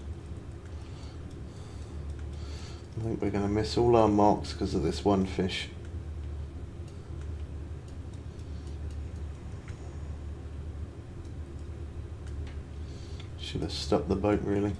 I think we're going to miss all our marks because of this one fish. Should have stopped the boat really.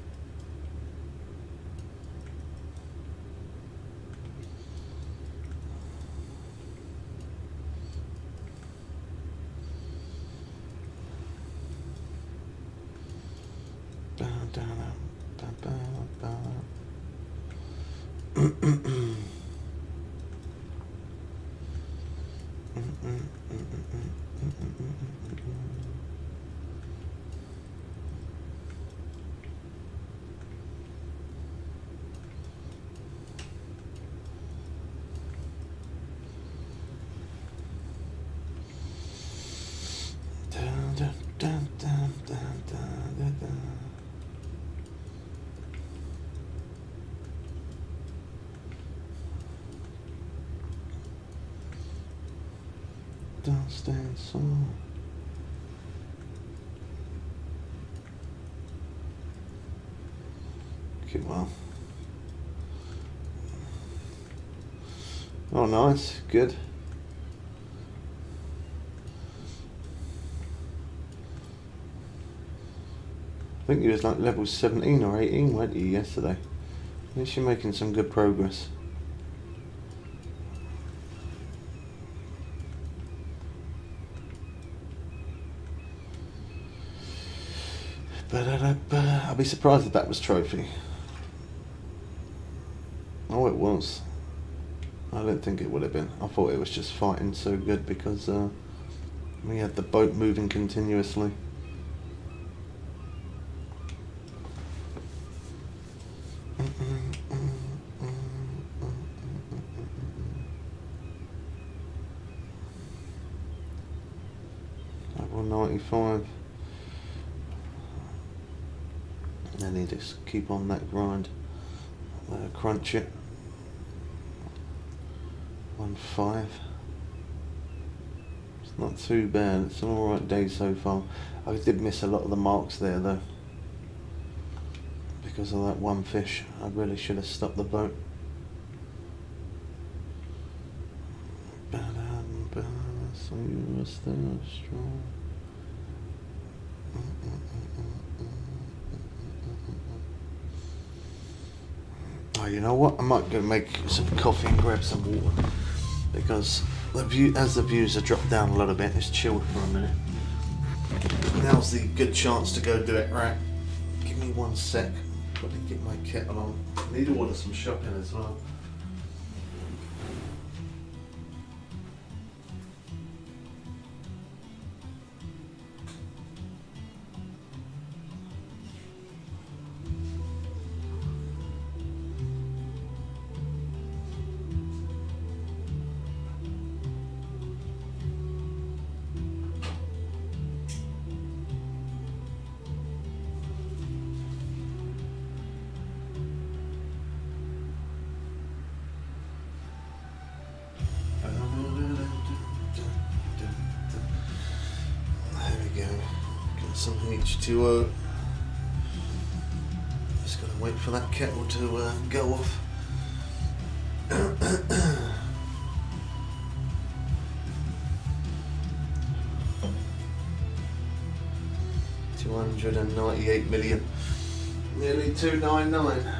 Don't stand so. Okay, well. Oh, nice, good. I think you was like level 17 or 18, weren't you, yesterday? At least you're making some good progress. I'll be surprised if that was trophy. Oh, it was. I didn't think it would have been. I thought it was just fighting so good because we had the boat moving continuously. Level 95. And you just keep on that grind. Crunch it. 1.5. It's not too bad. It's an alright day so far. I did miss a lot of the marks there though. Because of that one fish. I really should have stopped the boat. So you are still strong. Oh, you know what? I might go make some coffee and grab some water because as the views have dropped down a little bit, it's chilled for a minute. Now's the good chance to go do it. Right, give me 1 sec. Probably get my kettle on. I need to order some shopping as well. some H2O. Just gotta wait for that kettle to go off. 298 million, nearly 299.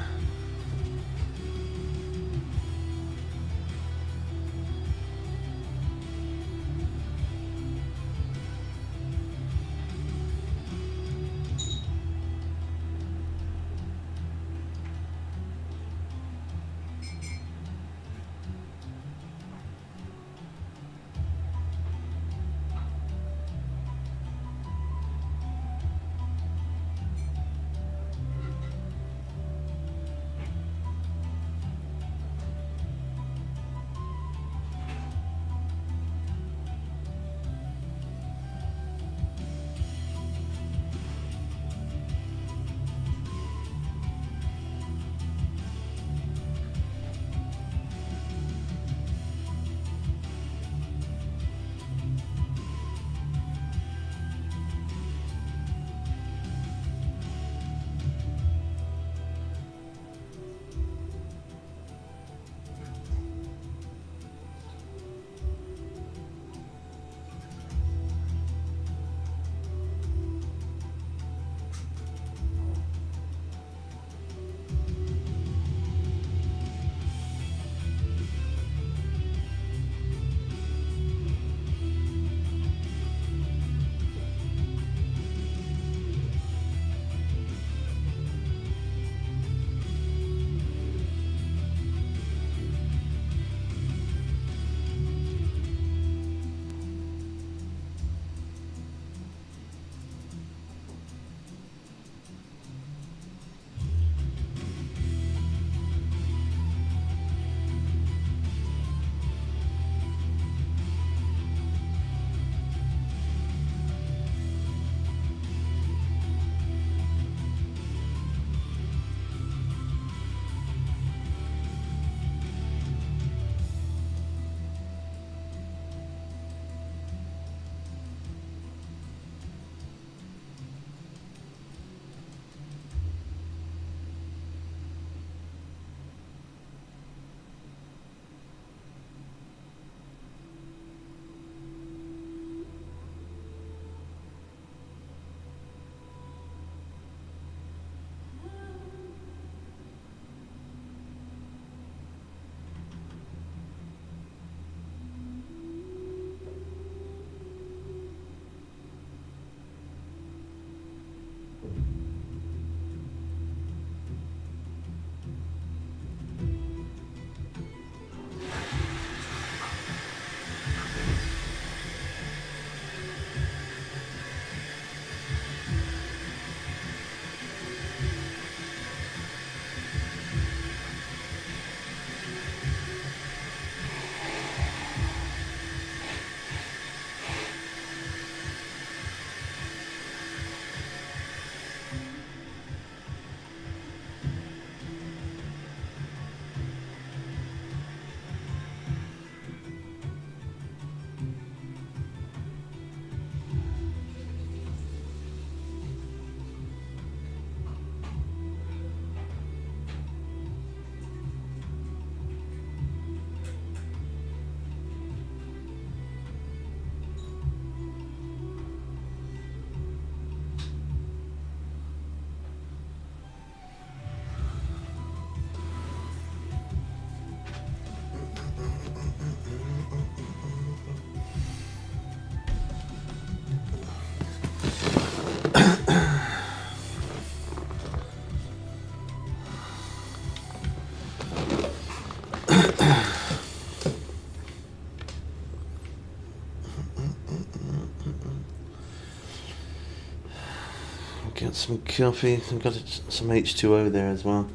Get some coffee. I've got some H2O there as well.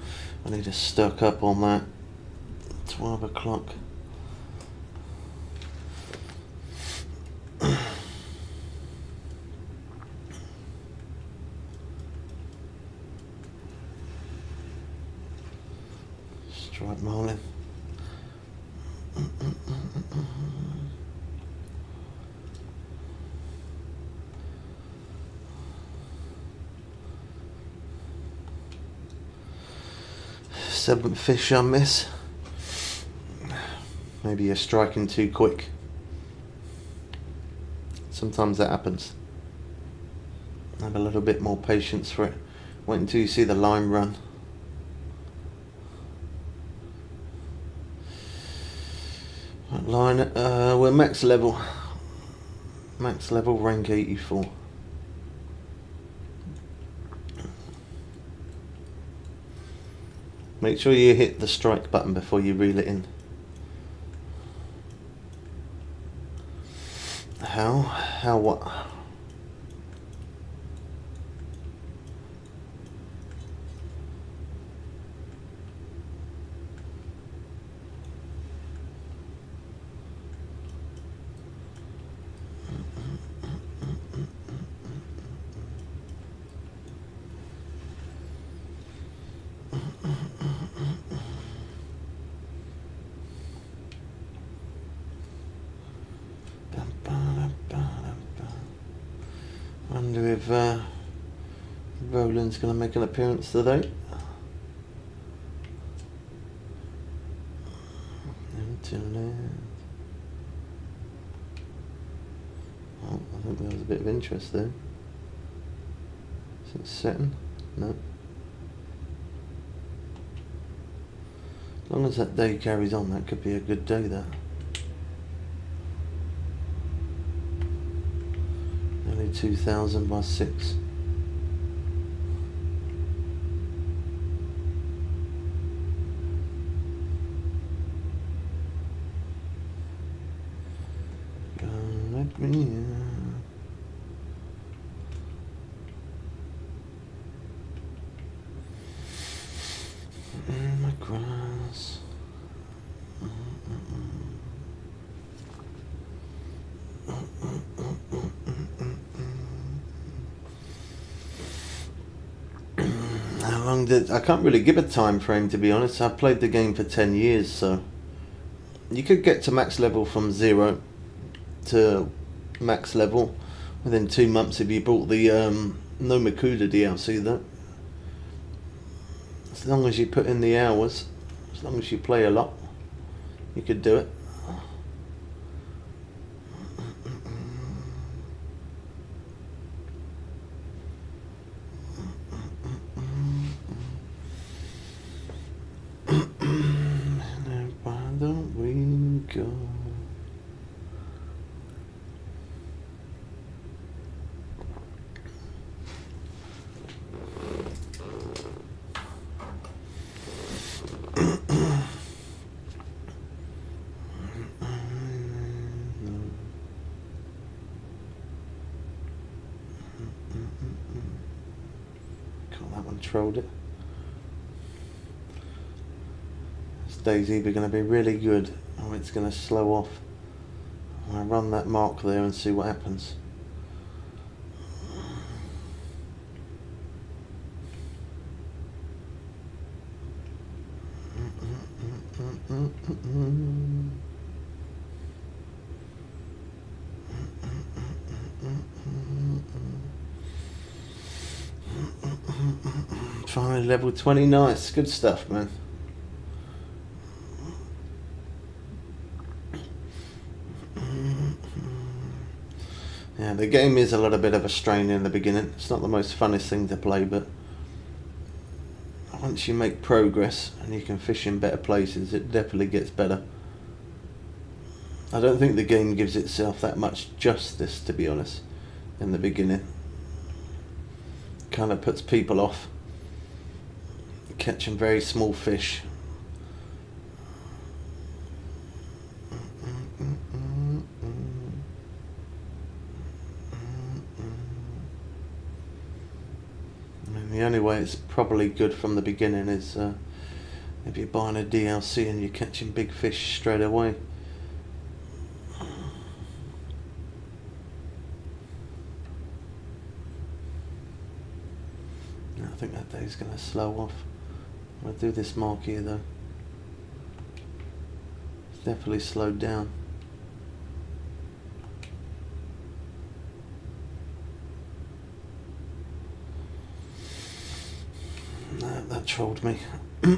I need to stock up on that. 12 o'clock. Stride Marlin. 7th fish I miss. Maybe you're striking too quick. Sometimes that happens. Have a little bit more patience for it. Wait until you see the line run. What line? We're max level. Max level, rank 84. Make sure you hit the strike button before you reel it in. How what? Wonder if Roland's going to make an appearance today. Oh, I think there was a bit of interest there. Is it setting? No. As long as that day carries on, that could be a good day, that. Nearly 2,000 by 6. Let me in my grass. How long did I can't really give a time frame, to be honest. I've played the game for 10 years, so you could get to max level from 0 to max level within 2 months if you bought the No Makuda DLC, though. As long as you put in the hours, as long as you play a lot, you could do it. Why don't we go? That one trolled it. This day's either going to be really good or it's going to slow off. I'll run that mark there and see what happens. Finally level 20, nice, good stuff, man. Yeah, the game is a little bit of a strain in the beginning. It's not the most funnest thing to play, but once you make progress and you can fish in better places, it definitely gets better. I don't think the game gives itself that much justice, to be honest, in the beginning. Kind of puts people off catching very small fish. I mean, the only way it's probably good from the beginning is if you're buying a DLC and you're catching big fish straight away. I think that day's going to slow off. I'm going to do this mark here, though. It's definitely slowed down. No, that trolled me. Oh,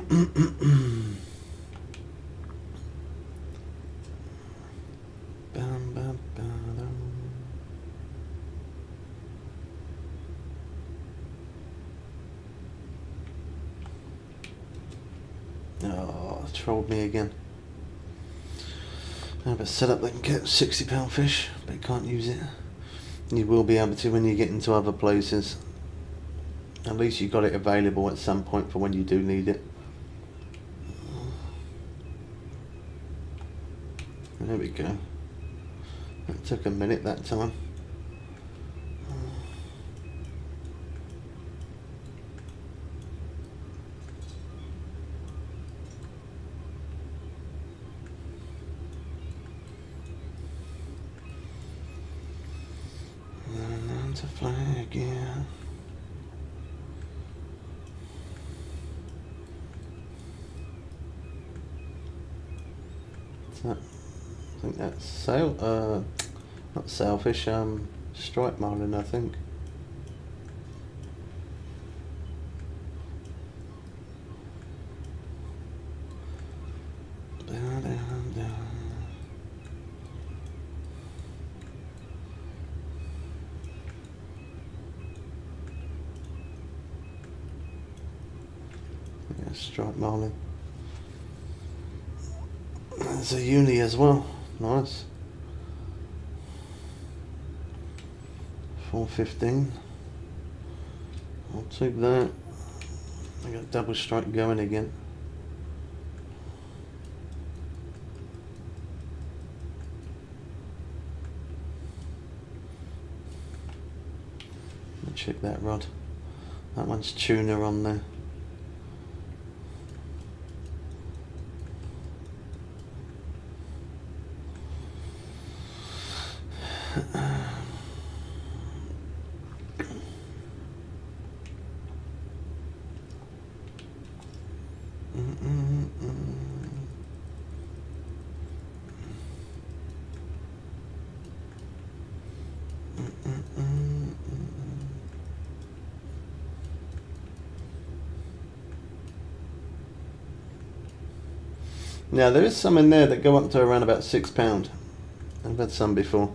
trolled me again. I have a setup that can get £60 fish, but you can't use it. You will be able to when you get into other places. At least you got it available at some point for when you do need it. There we go. That took a minute that time. And to fly again. I think that's not sailfish, striped marlin, I think. Yeah, striped marlin. There's a uni as well. Nice. 415. I'll take that. I got double strike going again. Check that rod. That one's tuna on there. Now there is some in there that go up to around about £6. I've had some before.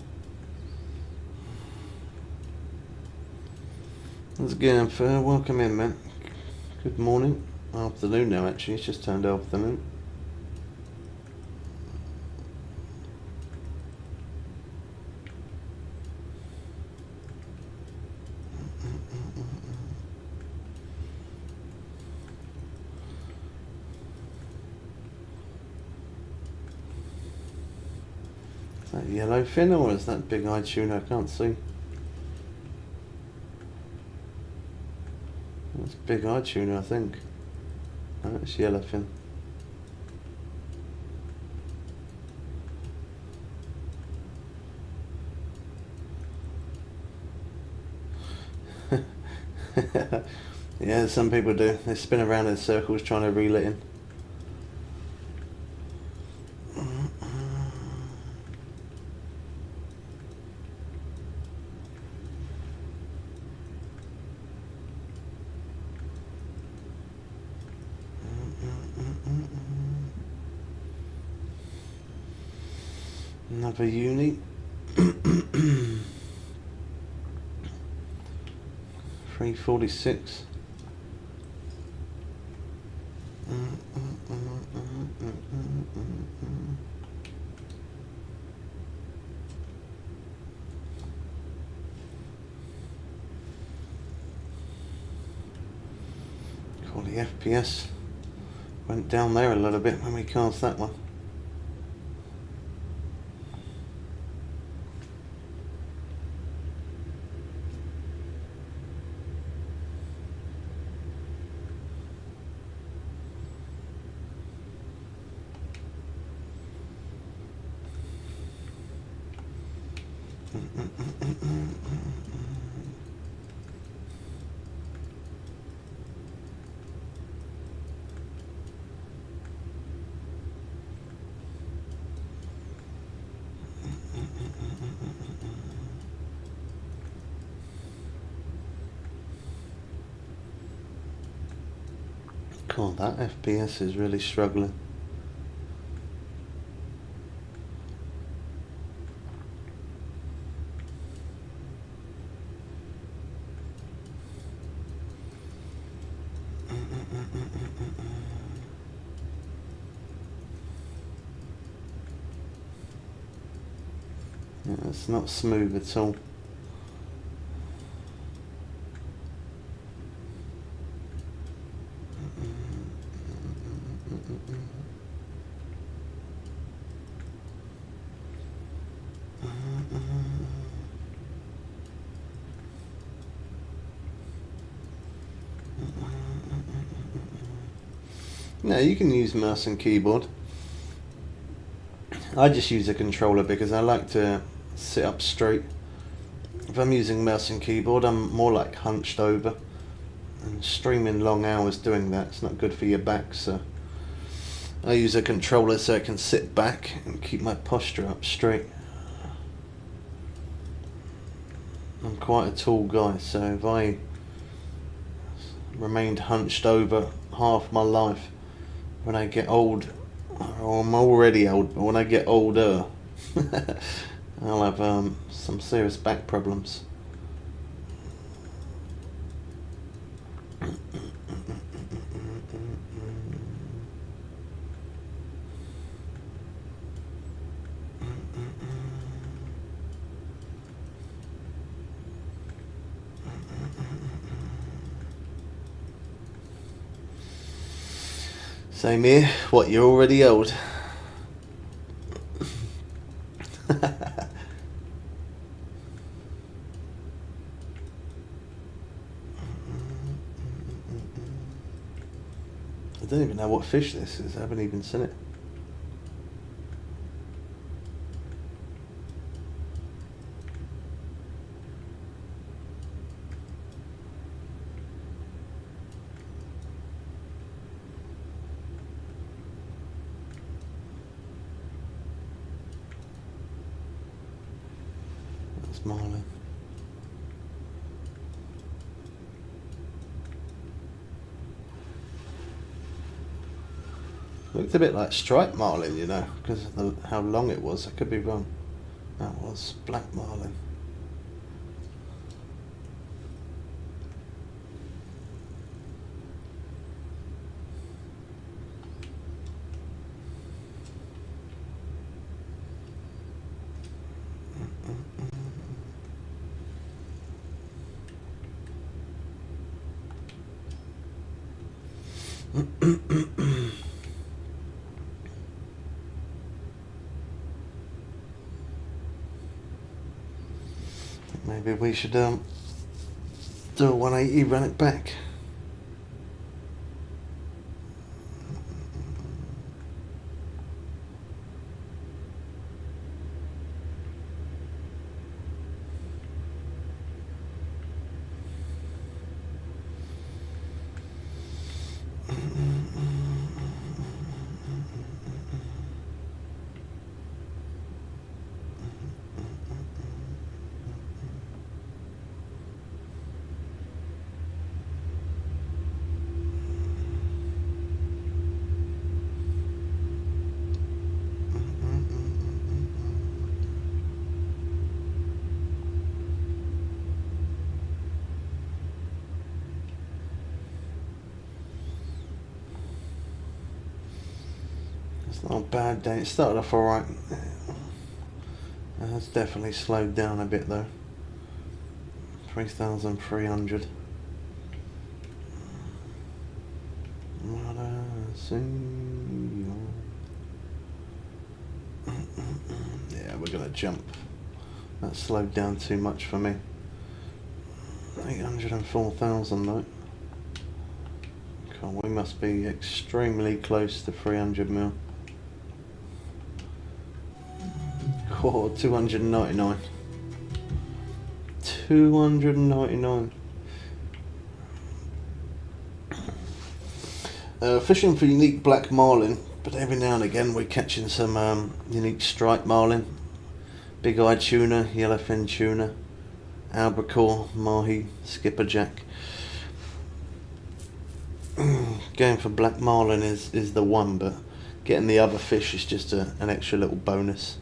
Once again, welcome in, man. Good morning. Afternoon now, actually. It's just turned afternoon. Is that yellowfin or is that big-eyed tuna? I can't see. That's big-eyed tuna, I think. No, it's yellowfin. Yeah, some people do. They spin around in circles trying to reel it in. Another uni. 346. Call the FPS. Went down there a little bit when we cast that one. God, that FPS is really struggling. Yeah, it's not smooth at all. No, you can use mouse and keyboard. I just use a controller because I like to sit up straight. If I'm using mouse and keyboard, I'm more like hunched over. And streaming long hours doing that, it's not good for your back, so I use a controller so I can sit back and keep my posture up straight. I'm quite a tall guy, so if I remained hunched over half my life, when I get old, or I'm already old, but when I get older, I'll have some serious back problems. Same here. What, you're already old? I don't even know what fish this is. I haven't even seen it. That's marlin. Looked a bit like striped marlin, you know, because of how long it was. I could be wrong. That was black marlin. Maybe we should do a 180, run it back. It's not a bad day. It started off alright. It's definitely slowed down a bit though. 3,300. What I see you. Yeah, we're gonna jump. That slowed down too much for me. 804,000 though. God, we must be extremely close to 300 mil. Oh, 299. 299. Fishing for unique black marlin, but every now and again we're catching some unique striped marlin, big-eyed tuna, yellowfin tuna, albacore, mahi, skipperjack. Going for black marlin is the one, but getting the other fish is just an extra little bonus.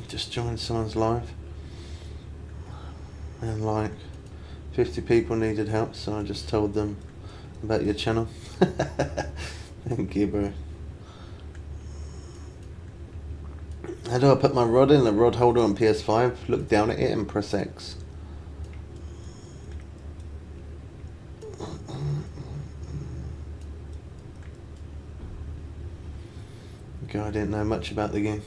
Just joined someone's live, and like 50 people needed help, so I just told them about your channel. Thank you, bro. How do I put my rod in the rod holder on PS5? Look down at it and press X. God, I didn't know much about the game.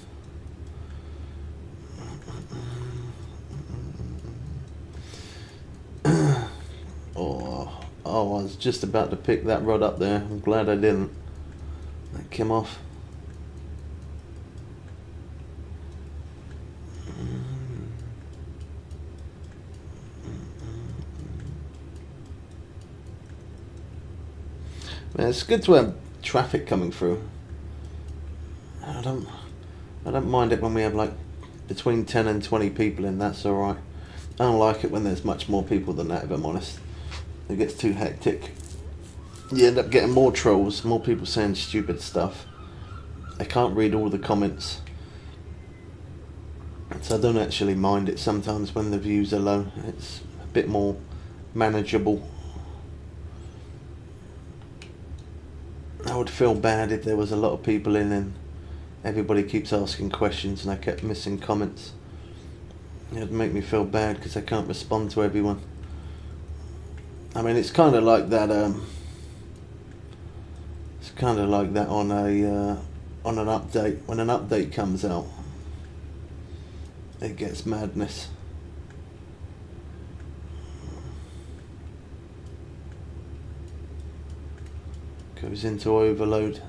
Oh, I was just about to pick that rod up there. I'm glad I didn't. That came off. Man, it's good to have traffic coming through. I don't mind it when we have like between 10 and 20 people in. That's alright. I don't like it when there's much more people than that, if I'm honest. It gets too hectic. You end up getting more trolls, more people saying stupid stuff. I can't read all the comments, so I don't actually mind it sometimes when the views are low. It's a bit more manageable. I would feel bad if there was a lot of people in and everybody keeps asking questions and I kept missing comments. It'd make me feel bad because I can't respond to everyone. I mean, it's kind of like that. It's kind of like that on an update. When an update comes out, it gets madness. Goes into overload.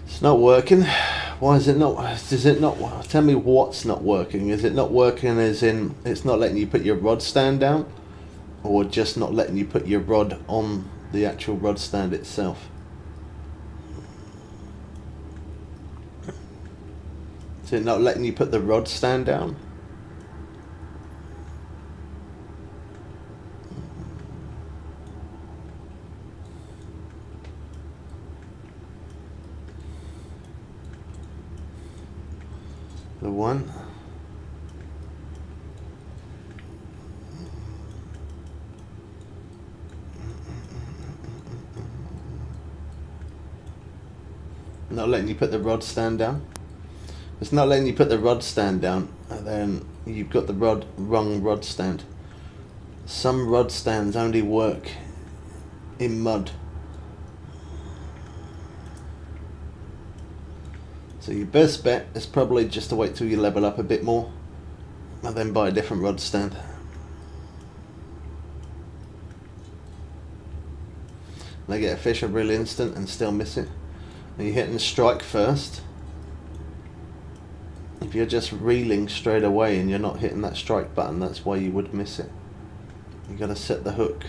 It's not working. Why is it not? Does it not? Tell me what's not working. Is it not working as in it's not letting you put your rod stand down, or just not letting you put your rod on the actual rod stand itself? Is it not letting you put the rod stand down? The one. Not letting you put the rod stand down. It's not letting you put the rod stand down, and then you've got the wrong rod stand. Some rod stands only work in mud. So your best bet is probably just to wait till you level up a bit more and then buy a different rod stand. And I get a fish a real instant and still miss it. And you're hitting strike first. If you're just reeling straight away and you're not hitting that strike button, that's why you would miss it. You gotta set the hook.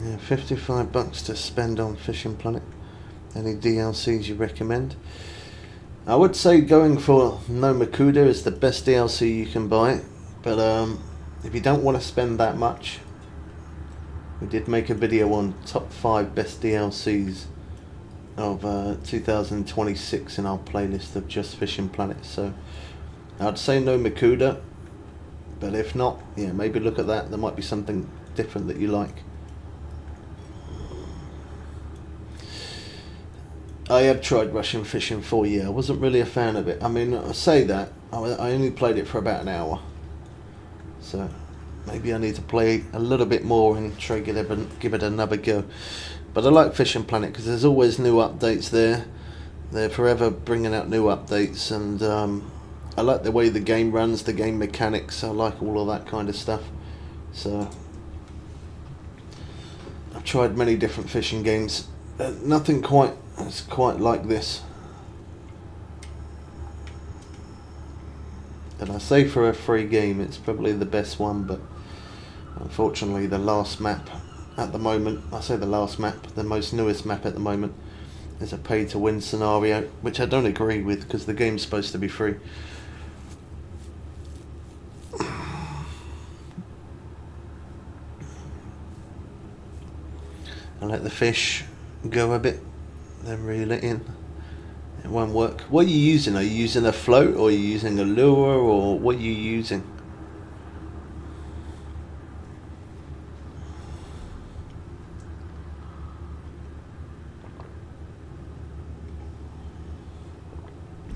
Yeah, $55 to spend on Fishing Planet. Any DLCs you recommend? I would say going for No Makuda is the best DLC you can buy, but if you don't want to spend that much, we did make a video on top 5 best DLCs of 2026 in our playlist of just Fishing Planet. So I'd say No Makuda, but if not, yeah, maybe look at that. There might be something different that you like. I have tried Russian Fishing 4, yeah. I wasn't really a fan of it. I mean, I say that, I only played it for about an hour. So maybe I need to play a little bit more and try give it another go. But I like Fishing Planet because there's always new updates there. They're forever bringing out new updates, and I like the way the game runs, the game mechanics. I like all of that kind of stuff. So I've tried many different fishing games, nothing quite like this. And I say for a free game, it's probably the best one, but unfortunately the last map at the moment, I say the last map, the most newest map at the moment, is a pay to win scenario, which I don't agree with because the game's supposed to be free. I let the fish go a bit, then reel it in. It won't work. What are you using? Are you using a float, or are you using a lure, or what are you using?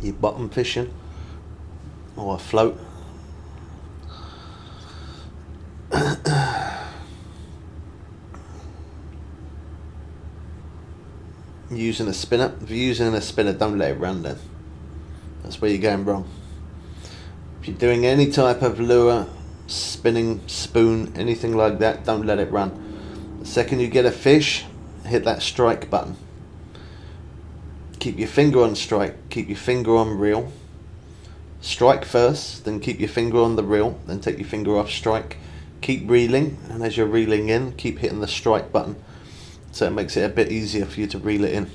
You bottom fishing or a float? Using a spinner? If you're using a spinner, don't let it run then. That's where you're going wrong. If you're doing any type of lure, spinning, spoon, anything like that, don't let it run. The second you get a fish, hit that strike button. Keep your finger on strike, keep your finger on reel. Strike first, then keep your finger on the reel, then take your finger off strike. Keep reeling, and as you're reeling in, keep hitting the strike button. So it makes it a bit easier for you to reel it in.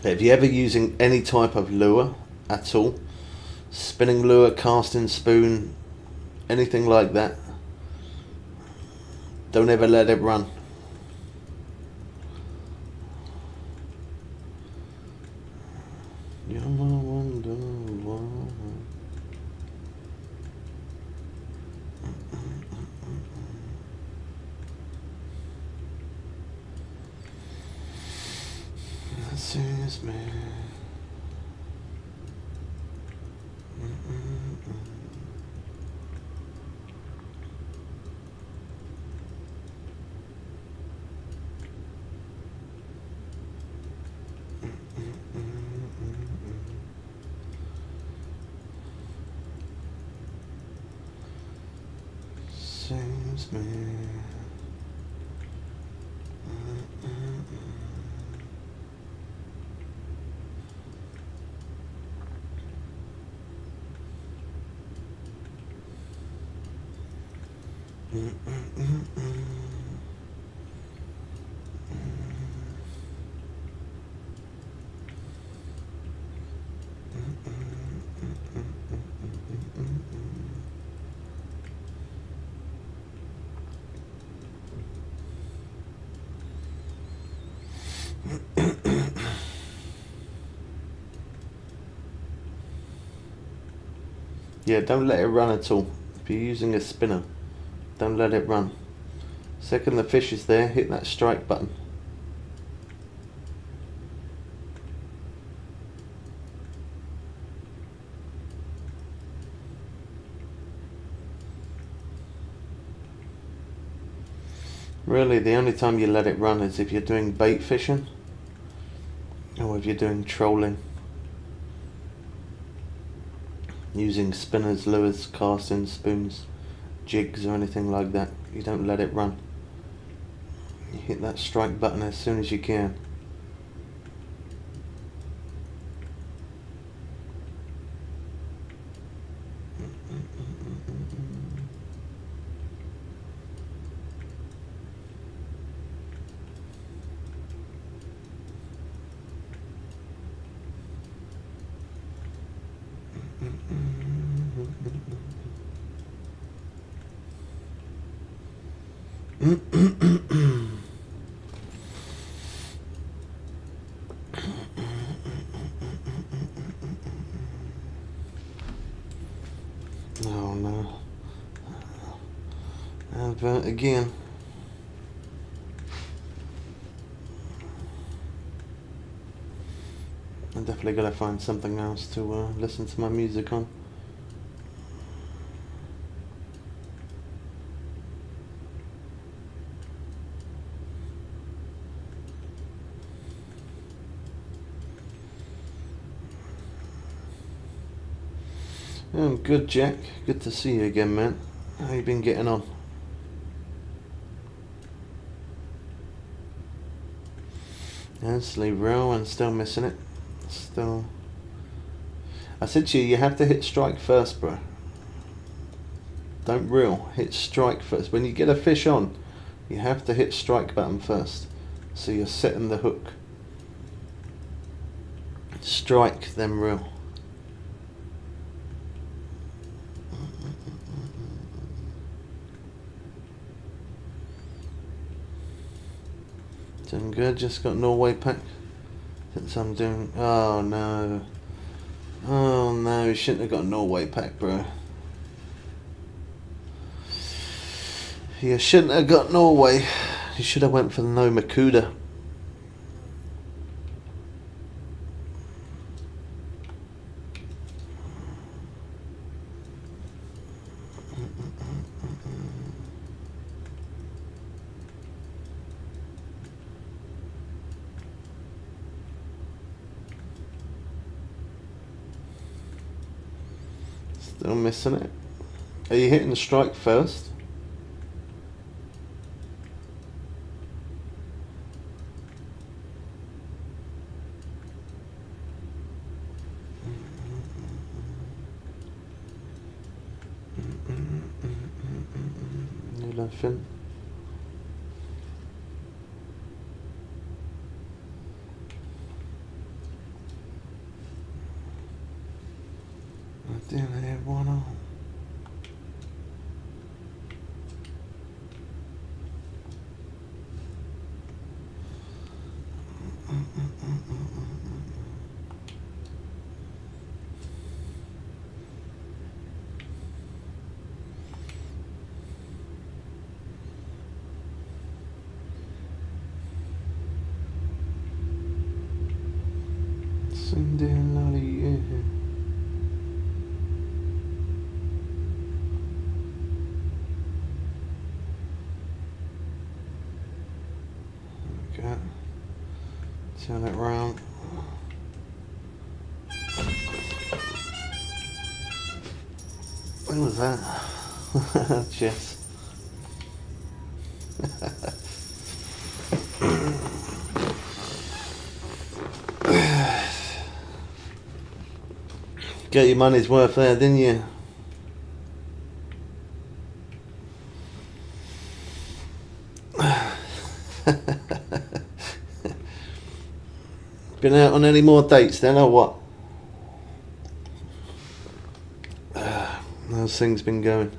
If you're ever using any type of lure at all, spinning lure, casting spoon, anything like that, don't ever let it run. You're my wonder woman. This is me. Seems me. Yeah, don't let it run at all. If you're using a spinner, don't let it run. Second the fish is there, hit that strike button. Really, the only time you let it run is if you're doing bait fishing or if you're doing trolling. Using spinners, lures, casting, spoons, jigs or anything like that. You don't let it run. You hit that strike button as soon as you can. Oh no. Advert again. I'm definitely gotta find something else to listen to my music on. Oh, good, Jack. Good to see you again, man. How you been getting on? Yes, leave real and still missing it. Still. I said to you, you have to hit strike first, bro. Don't reel, hit strike first. When you get a fish on, you have to hit strike button first. So you're setting the hook. Strike, then reel. Doing good, just got Norway pack. Since I'm doing, oh no. Oh no, you shouldn't have got Norway pack, bro. You shouldn't have got Norway. You should have went for the no Makuda. Still missing it. Are you hitting the strike first? Nothing. I didn't have one on. Okay. Turn it round. What was that? Chess. Get your money's worth there, didn't you? Been out on any more dates then, or what? How's things been going?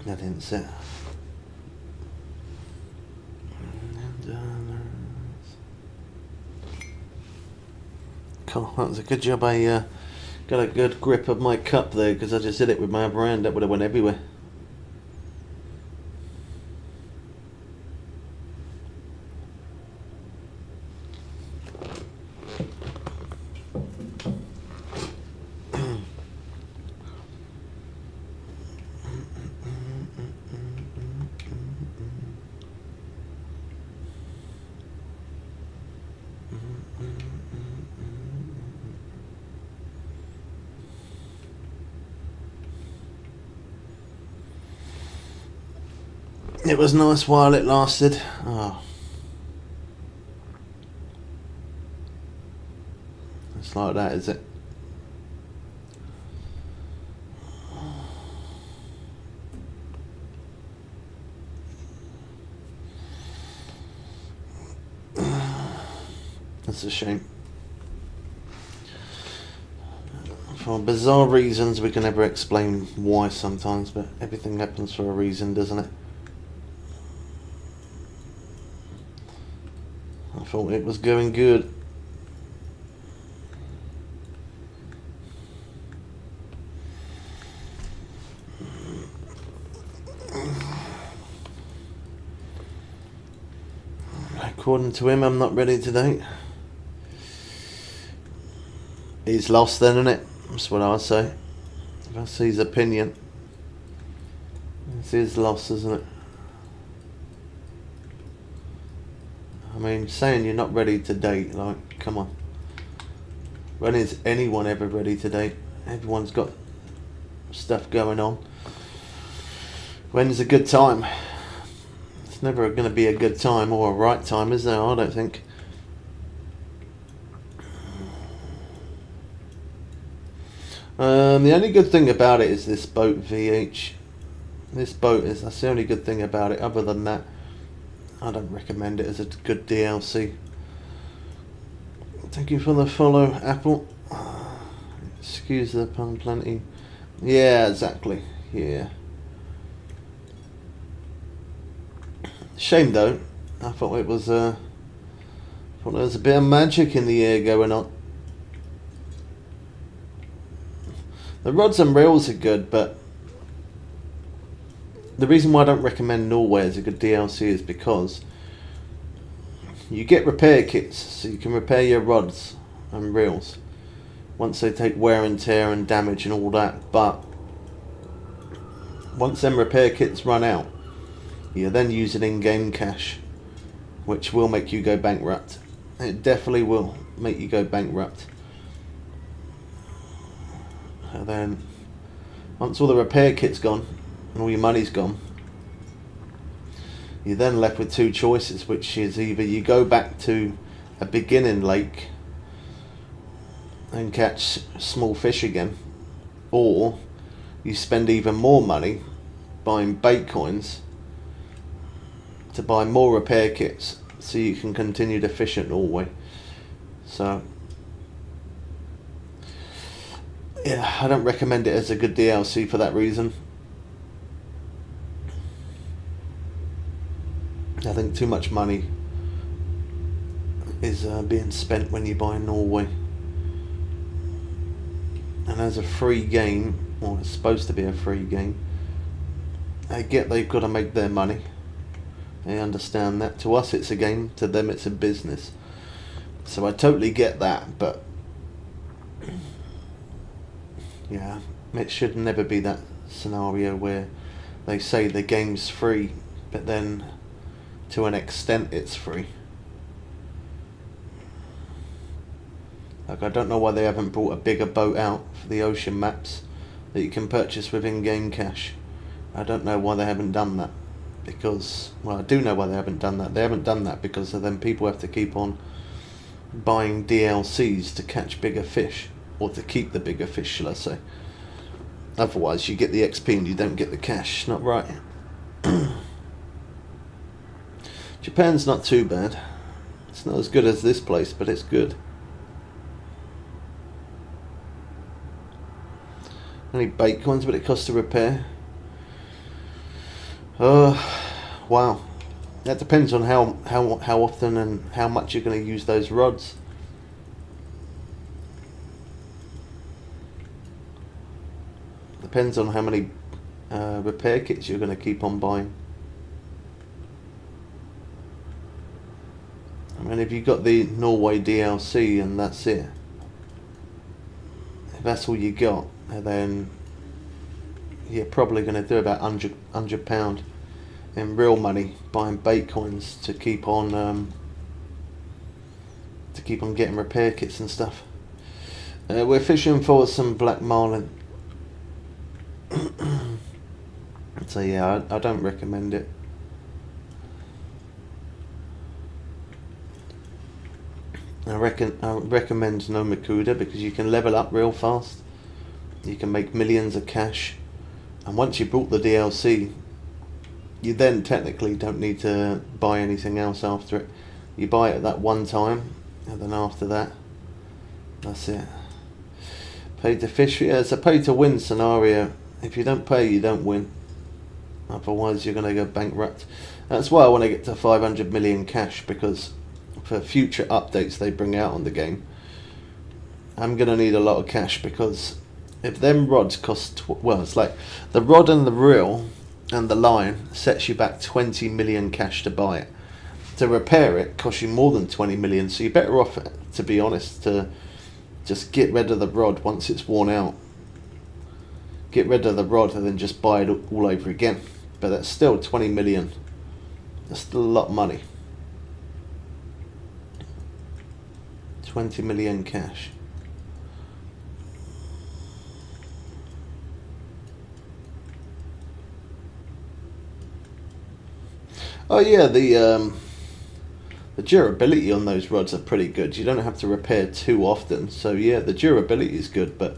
I didn't sit. Cool, that was a good job. I got a good grip of my cup there because I just did it with my other hand. That would have went everywhere. It was nice while it lasted. Oh. It's like that, is it? That's a shame. For bizarre reasons we can never explain why sometimes, but everything happens for a reason, doesn't it? I thought it was going good. According to him, I'm not ready today. He's lost then, isn't it? That's what I say. That's his opinion. It's his loss, isn't it? I mean, saying you're not ready to date, like, come on. When is anyone ever ready to date? Everyone's got stuff going on. When's a good time? It's never going to be a good time or a right time, is there? I don't think. The only good thing about it is this boat VH. This boat is, that's the only good thing about it. Other than that, I don't recommend it as a good DLC. Thank you for the follow, Apple. Excuse the pun plenty. Yeah, exactly. Yeah. Shame though. I thought it was there was a bit of magic in the air going on. The rods and reels are good, but the reason why I don't recommend Norway as a good DLC is because you get repair kits, so you can repair your rods and reels once they take wear and tear and damage and all that. But once them repair kits run out, you're then using in-game cash, which will make you go bankrupt. It definitely will make you go bankrupt. And then once all the repair kit's gone and all your money's gone, you're then left with two choices, which is either you go back to a beginning lake and catch small fish again, or you spend even more money buying bait coins to buy more repair kits so you can continue to fish at Norway. So yeah, I don't recommend it as a good DLC for that reason. I think too much money is being spent when you buy Norway. And as a free game, or it's supposed to be a free game, I get they've got to make their money. I understand that. To us it's a game, to them it's a business. So I totally get that, but yeah, it should never be that scenario where they say the game's free, but then to an extent it's free. Like, I don't know why they haven't brought a bigger boat out for the ocean maps that you can purchase with in-game cash. I don't know why they haven't done that. Because, well, I do know why they haven't done that. They haven't done that because then people have to keep on buying DLCs to catch bigger fish, or to keep the bigger fish, shall I say. Otherwise you get the XP and you don't get the cash. Not right. Japan's not too bad. It's not as good as this place, but it's good. Only bait coins, but it costs to repair. Wow. That depends on how often and how much you're going to use those rods. Depends on how many repair kits you're going to keep on buying. I mean, if you've got the Norway DLC and that's it, if that's all you got, then you're probably going to do about £100 in real money buying bait coins to keep on getting repair kits and stuff. We're fishing for some black marlin. So yeah, I don't recommend it. I recommend no Makuda because you can level up real fast. You can make millions of cash, and once you bought the DLC, you then technically don't need to buy anything else after it. You buy it at that one time, and then after that, that's it. Pay to fish. Yeah, it's a pay to win scenario. If you don't pay, you don't win. Otherwise you're going to go bankrupt. That's why I want to get to 500 million cash, because for future updates they bring out on the game, I'm going to need a lot of cash, because if them rods cost, well, it's like the rod and the reel and the line sets you back 20 million cash to buy it. To repair it costs you more than 20 million, so you're better off, to be honest, to just get rid of the rod once it's worn out. Get rid of the rod and then just buy it all over again. but that's still 20 million. That's still a lot of money. 20 million cash. Oh yeah, the durability on those rods are pretty good. You don't have to repair too often, so yeah, the durability is good, but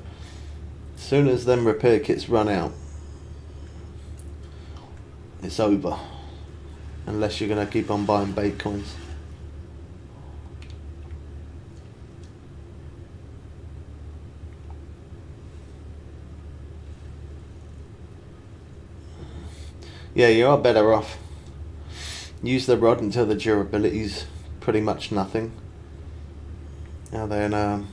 as soon as them repair kits run out, it's over. Unless you're going to keep on buying bait coins. Yeah, you are better off. Use the rod until the durability's pretty much nothing. And then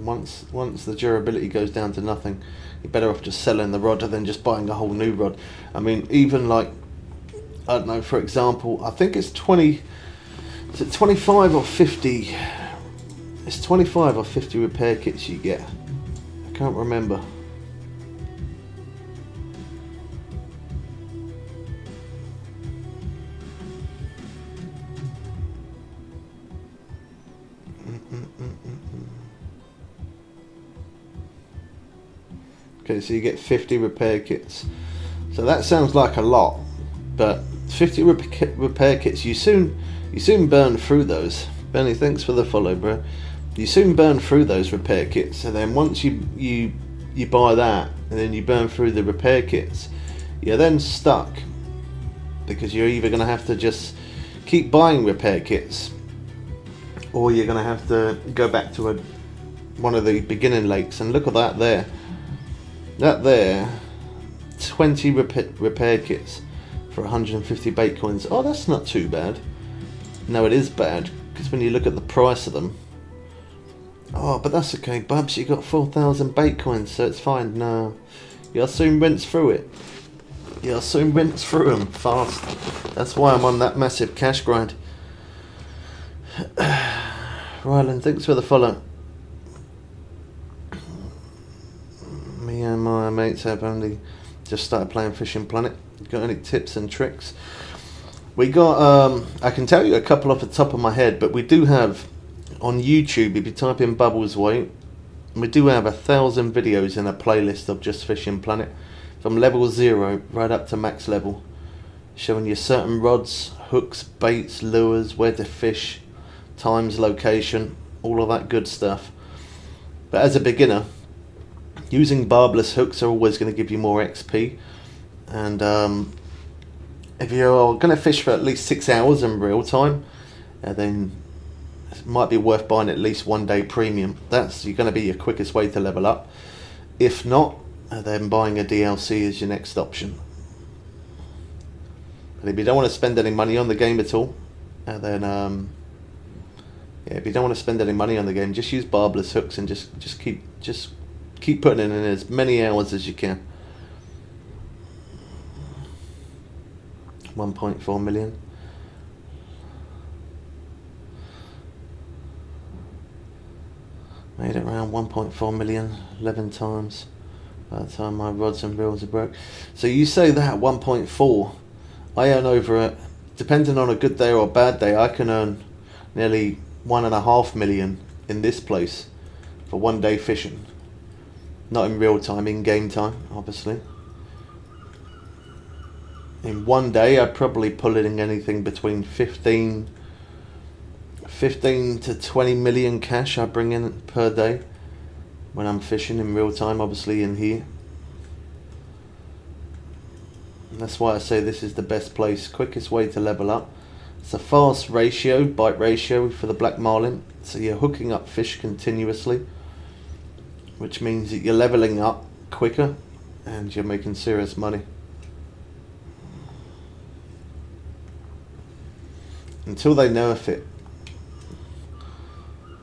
once the durability goes down to nothing, you're better off just selling the rod than just buying a whole new rod. I mean, even like, I don't know, for example, I think it's 20, is it 25 or 50? It's 25 or 50 repair kits you get. I can't remember. Okay, so you get 50 repair kits. So that sounds like a lot, but 50 repair kits, you soon burn through those. Benny, thanks for the follow, bro. You soon burn through those repair kits, and then once you buy that, and then you burn through the repair kits, you're then stuck, because you're either going to have to just keep buying repair kits, or you're going to have to go back to one of the beginning lakes. And look at that there. That there, 20 repair kits for 150 bait coins. Oh, that's not too bad. No, it is bad, because when you look at the price of them. Oh, but that's okay, Bubs, you got 4,000 bait coins, so it's fine. No, you'll soon rinse through it. You'll soon rinse through them fast. That's why I'm on that massive cash grind. Ryland, thanks for the follow. Me and my mates have only just started playing Fishing Planet. Got any tips and tricks? We got, I can tell you a couple off the top of my head, but we do have on YouTube, if you type in Bubbles Weight, we do have 1,000 videos in a playlist of just Fishing Planet, from level 0 right up to max level, showing you certain rods, hooks, baits, lures, where to fish, times, location, all of that good stuff. But as a beginner, using barbless hooks are always going to give you more XP, and if you're going to fish for at least 6 hours in real time, then it might be worth buying at least 1 day premium. That's going to be your quickest way to level up. If not, then buying a DLC is your next option. But if you don't want to spend any money on the game at all, then yeah, if you don't want to spend any money on the game, just use barbless hooks and just keep putting in as many hours as you can. 1.4 million. Made it around 1.4 million 11 times by the time my rods and reels are broke. So you say that 1.4, I earn over it, depending on a good day or a bad day, I can earn nearly 1.5 million in this place for 1 day fishing. Not in real time, in game time, obviously. In 1 day, I'd probably pull in anything between 15 to 20 million cash I bring in per day when I'm fishing in real time, obviously in here. And that's why I say this is the best place, quickest way to level up. It's a fast ratio, bite ratio for the black marlin, so you're hooking up fish continuously, which means that you're leveling up quicker and you're making serious money. Until they nerf it,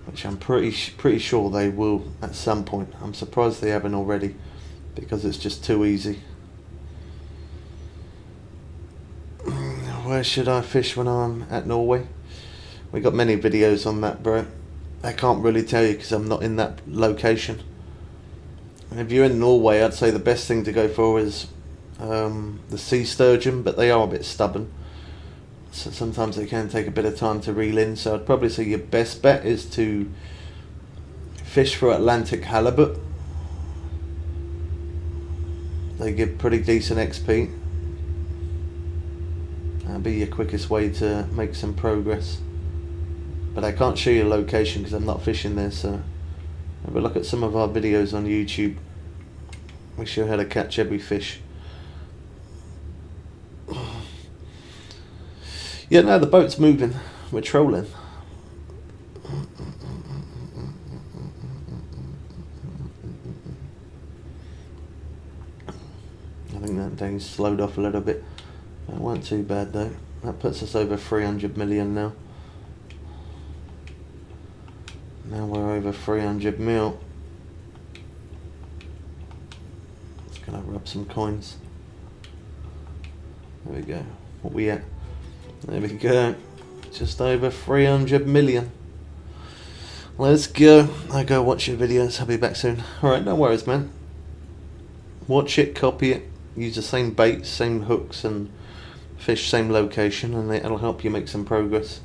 which I'm pretty sure they will at some point. I'm surprised they haven't already, because it's just too easy. Where should I fish when I'm at Norway? We got many videos on that, bro. I can't really tell you because I'm not in that location. If you're in Norway, I'd say the best thing to go for is the sea sturgeon, but they are a bit stubborn. So sometimes they can take a bit of time to reel in. So I'd probably say your best bet is to fish for Atlantic halibut. They give pretty decent XP. That'll be your quickest way to make some progress. But I can't show you a location because I'm not fishing there, so have a look at some of our videos on YouTube. We show how to catch every fish. Yeah, no, the boat's moving. We're trolling. I think that day's slowed off a little bit. That weren't too bad though. That puts us over 300 million now. Now we're over 300 mil. Just gonna rub some coins. There we go. What we at? There we go. Just over 300 million. Let's go. I go watch your videos. I'll be back soon. Alright, no worries, man. Watch it, copy it, use the same bait, same hooks, and fish same location, and it'll help you make some progress.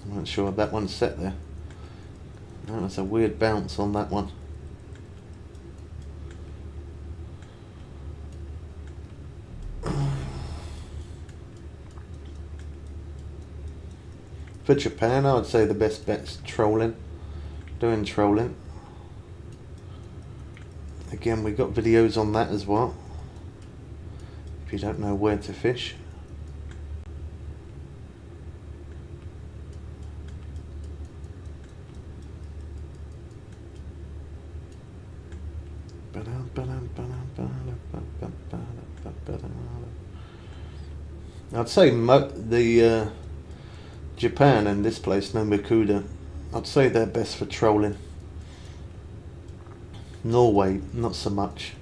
I'm not sure if that one's set there. No, that's a weird bounce on that one. For Japan, I would say the best bet's trolling. Doing trolling. Again, we've got videos on that as well. If you don't know where to fish. I'd say the Japan and this place, no Makuda, I'd say they're best for trolling. Norway, not so much.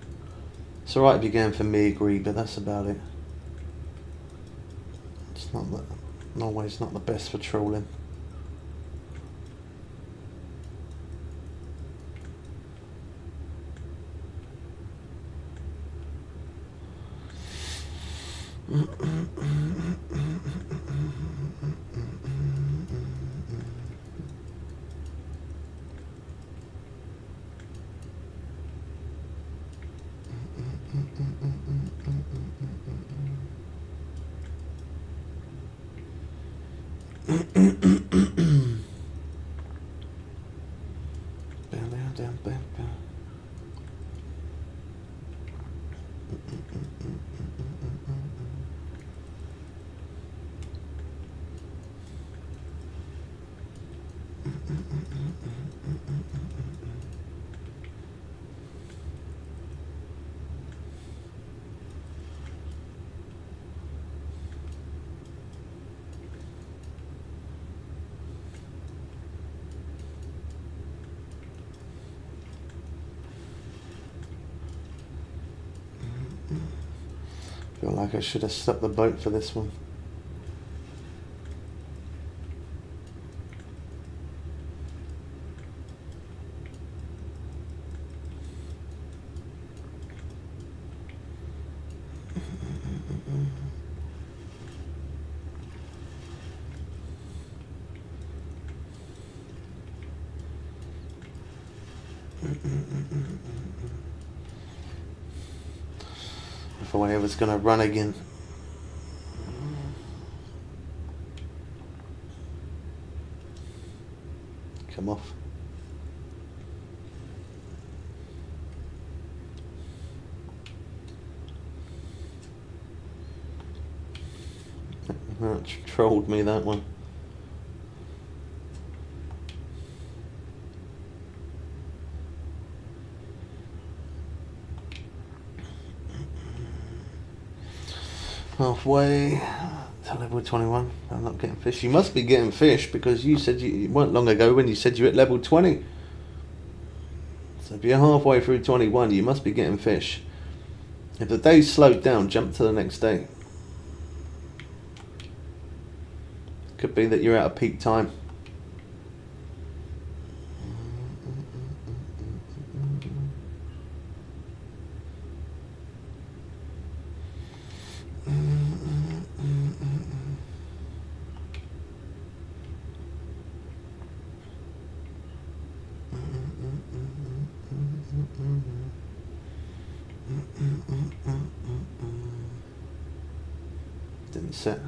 It's alright if you're going for Meagri, but that's about it. It's not that. Norway's not the best for trolling. Feel like I should have stopped the boat for this one. If I was going to run again. Come off. That trolled me, that one. Halfway to level 21. I'm not getting fish. You must be getting fish because you said you weren't long ago when you said you're at level 20. So if you're halfway through 21, you must be getting fish. If the day's slowed down, jump to the next day. Could be that you're out of peak time. Didn't set.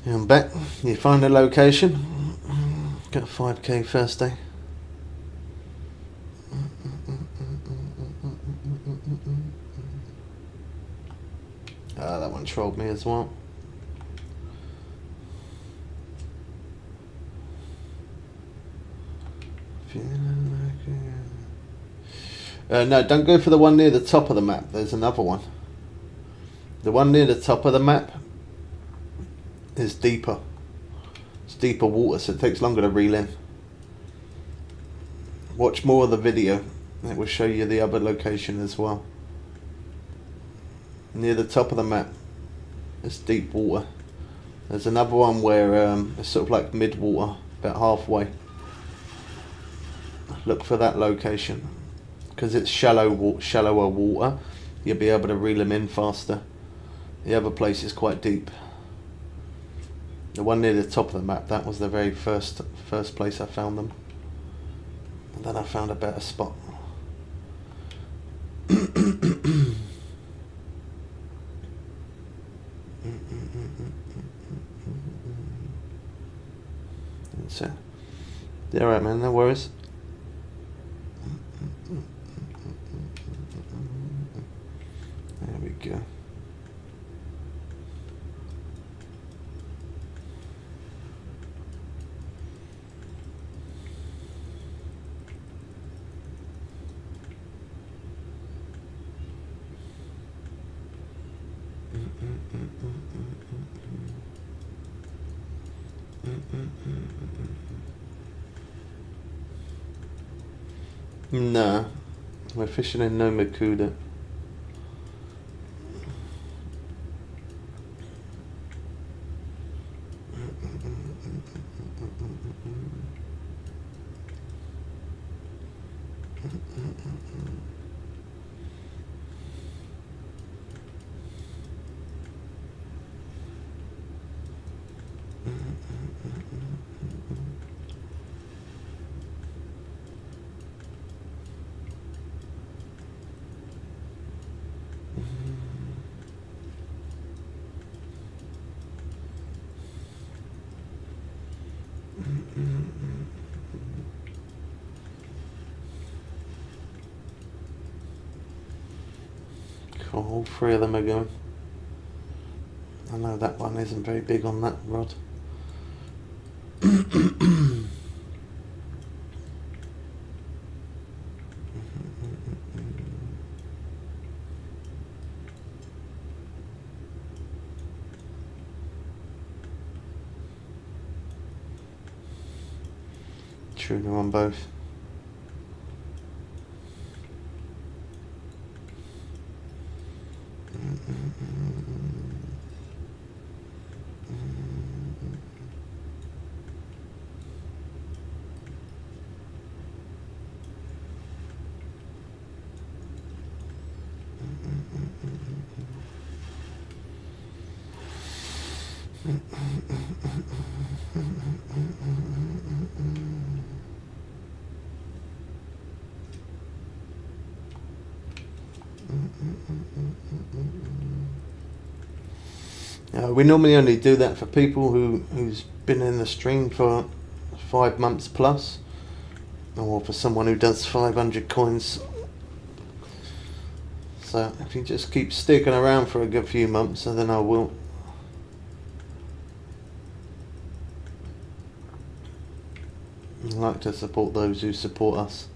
And I'm back. You find the location. Got a 5k first day. That one trolled me as well. No, don't go for the one near the top of the map. There's another one. The one near the top of the map is deeper. It's deeper water, so it takes longer to reel in. Watch more of the video. It will show you the other location as well. Near the top of the map, it's deep water. There's another one where it's sort of like mid-water, about halfway. Look for that location. Because it's shallower water, you'll be able to reel them in faster. The other place is quite deep. The one near the top of the map, that was the very first place I found them. And then I found a better spot. That's it. Yeah, alright man, no worries. There we go. Nah, we're fishing in no Makuda. Cool, all three of them are going. I know that one isn't very big on that rod. Tuna on both. We normally only do that for people who's been in the stream for 5 months plus, or for someone who does 500 coins. So if you just keep sticking around for a good few months, and then I will. I like to support those who support us.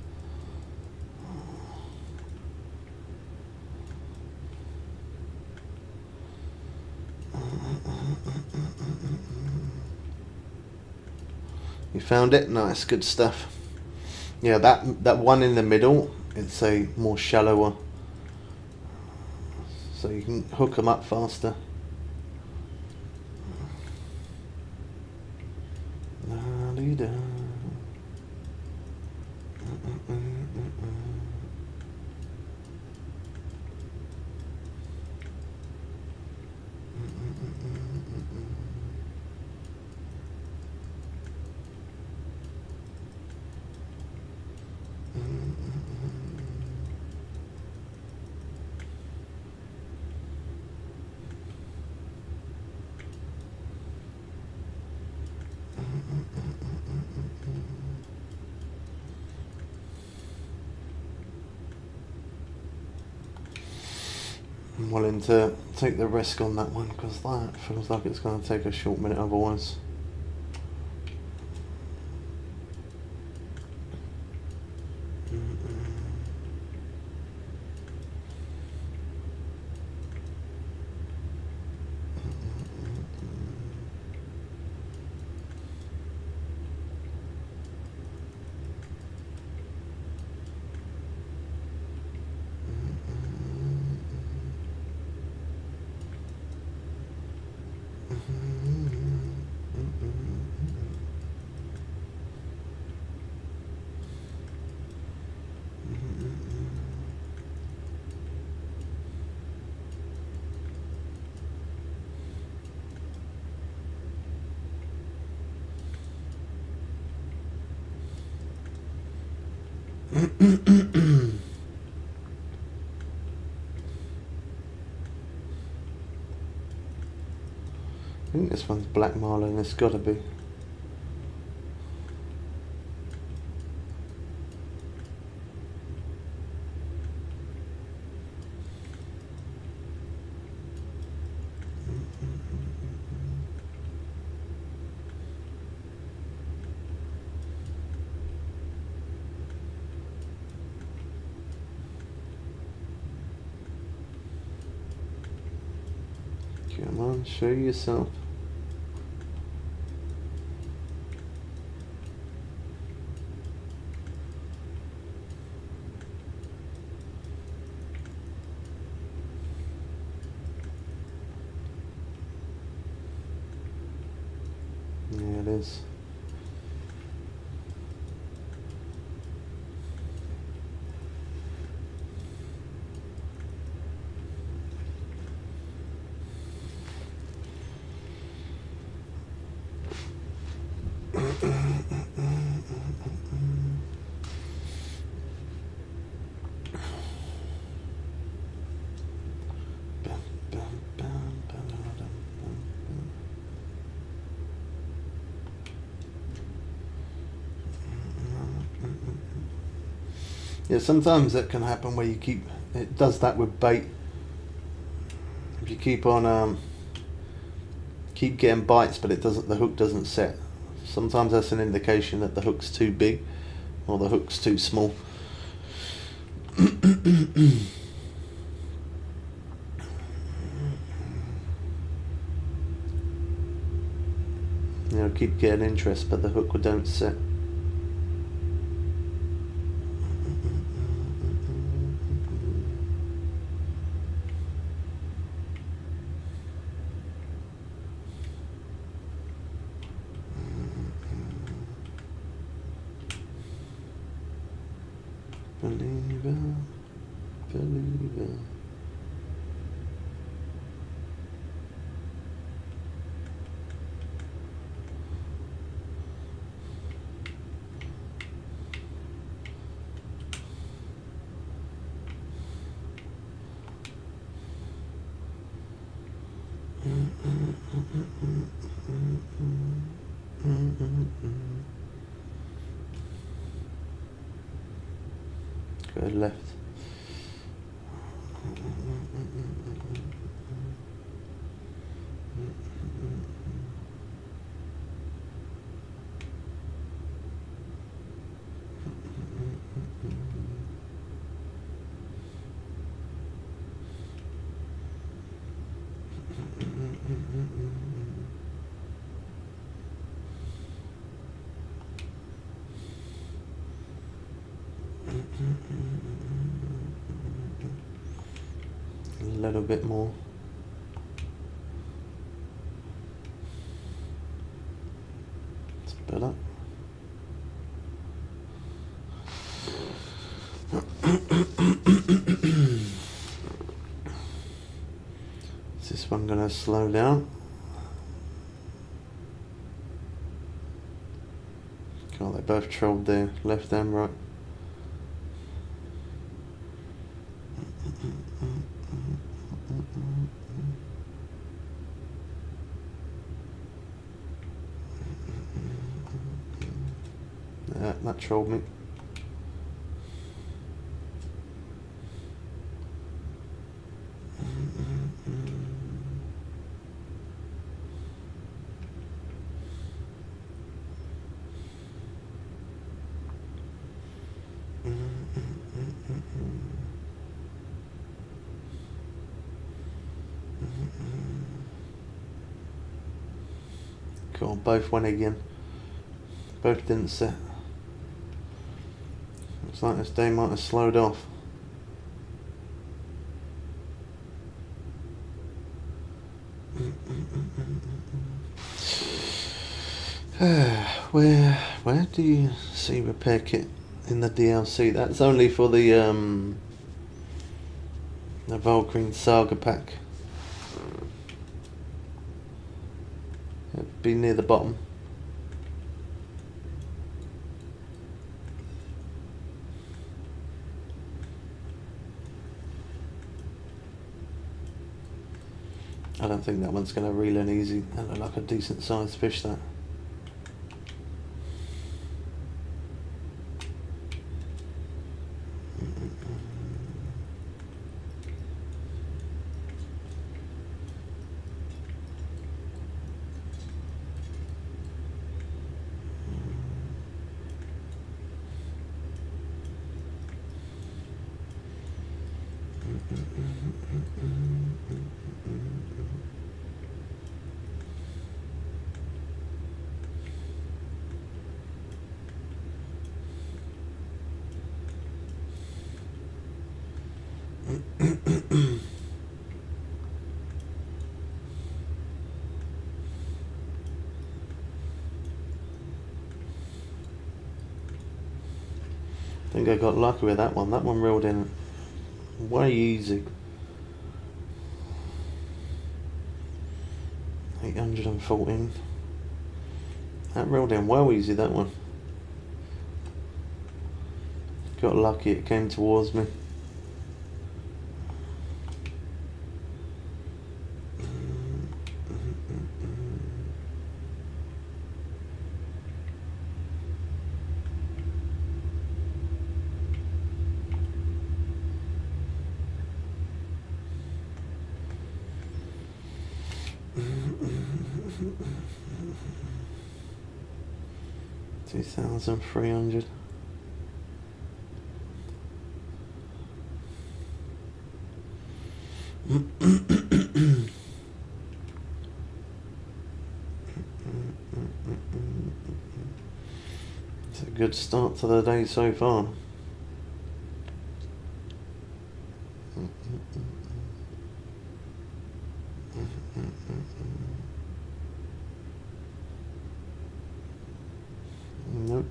You found it? Nice, good stuff. Yeah, that one in the middle, it's a more shallower, so you can hook them up faster. La-dee-da. willing to take the risk on that one because that feels like it's going to take a short minute otherwise. I think this one's black marlin, it's got to be. Come on, show yourself. Yeah, it is. Yeah, sometimes that can happen where it does that with bait. If you keep on keep getting bites, but the hook doesn't set. Sometimes that's an indication that the hook's too big or the hook's too small. Keep getting interest, but the hook don't set. Believer, believer. Go left. A little bit more. It's better. Is this one going to slow down? God, they both trolled there, left and right. Yeah, that trolled me. God, both went again. Both didn't set. Looks like this day might have slowed off. Where do you see repair kit in the DLC? That's only for the Valkyrie Saga pack. It'd be near the bottom. I don't think that one's going to reel in easy. That look like a decent sized fish, that. I think I got lucky with that one. That one reeled in way easy. 814. That reeled in well easy, that one. Got lucky, it came towards me. $2,300. It's a good start to the day so far. Nope.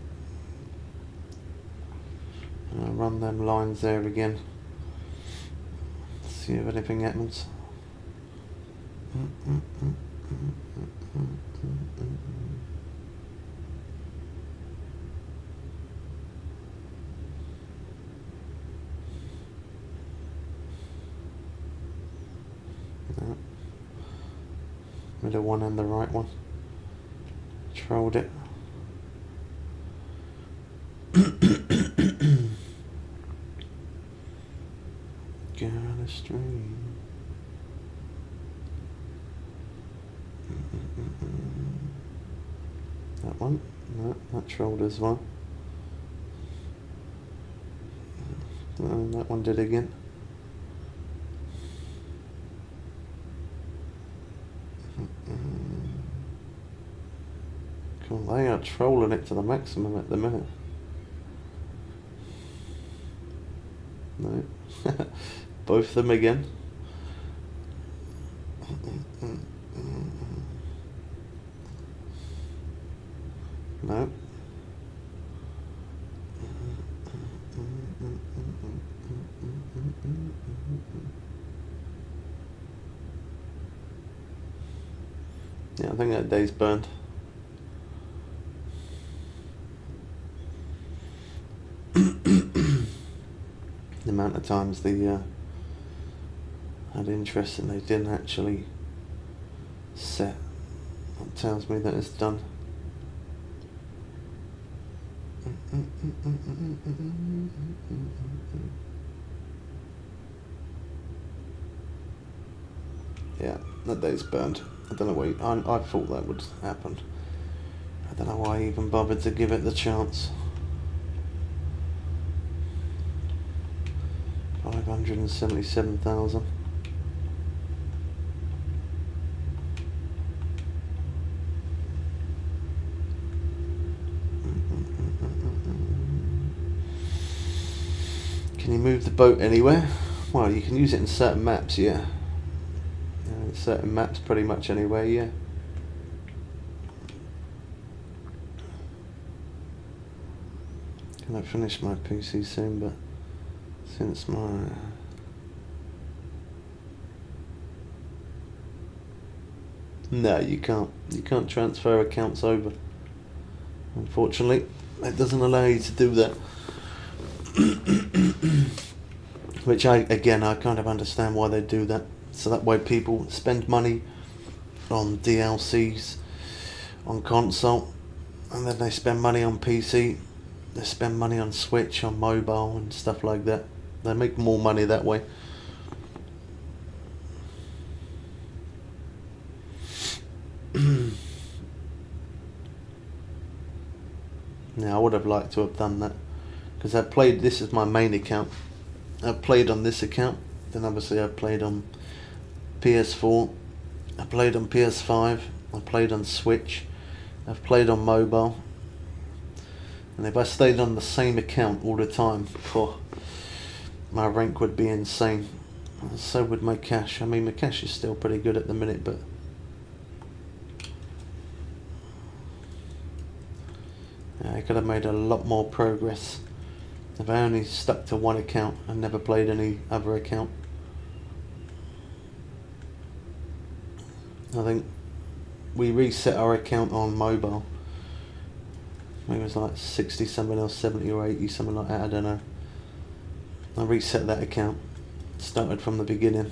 I'll run them lines there again. See if anything happens. No. Middle one and the right one. Trolled it. Down the stream. That one? No, that trolled as well. And that one did again. Cool, they are trolling it to the maximum at the minute. No. Both of them again. No. Yeah, I think that day's burned. The amount of times they had interest and they didn't actually set, that tells me that it's done. Yeah, that day's burned. I don't know why, I thought that would happen. I don't know why I even bothered to give it the chance. 577,000. Can you move the boat anywhere? Well, you can use it in certain maps, yeah. In certain maps, pretty much anywhere, yeah. Can I finish my PC soon? But since my... No, you can't. You can't transfer accounts over. Unfortunately, it doesn't allow you to do that. Which I kind of understand why they do that. So that way people spend money on DLCs, on console, and then they spend money on PC, they spend money on Switch, on mobile and stuff like that. They make more money that way. Now I would have liked to have done that, because I played, this is my main account. I've played on this account, then obviously I've played on PS4, I played on PS5, I played on Switch, I've played on mobile, and if I stayed on the same account all the time, my rank would be insane. So would my cash. I mean, my cash is still pretty good at the minute, but I could have made a lot more progress if I only stuck to one account and never played any other account. I think we reset our account on mobile. It was like 60 something or 70 or 80, something like that, I don't know. I reset that account, started from the beginning,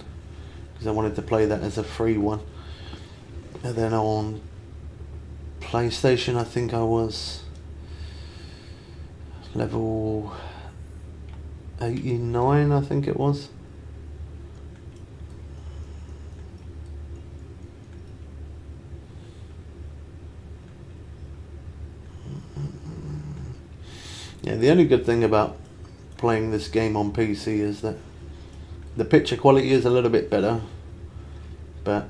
because I wanted to play that as a free one. And then on PlayStation, I think I was level 89, I think it was. Yeah, the only good thing about playing this game on PC is that the picture quality is a little bit better, but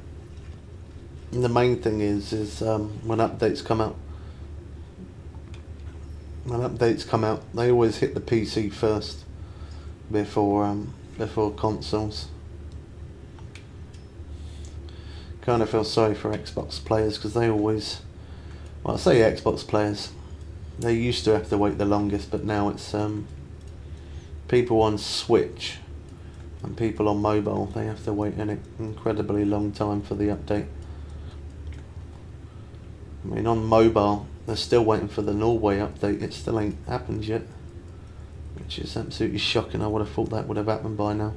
the main thing is when updates come out, they always hit the PC first before consoles. Kind of feel sorry for Xbox players, because they always, well, I say Xbox players, they used to have to wait the longest, but now it's people on Switch and people on mobile, they have to wait an incredibly long time for the update. I mean, on mobile, they're still waiting for the Norway update. It still ain't happened yet, which is absolutely shocking. I would have thought that would have happened by now.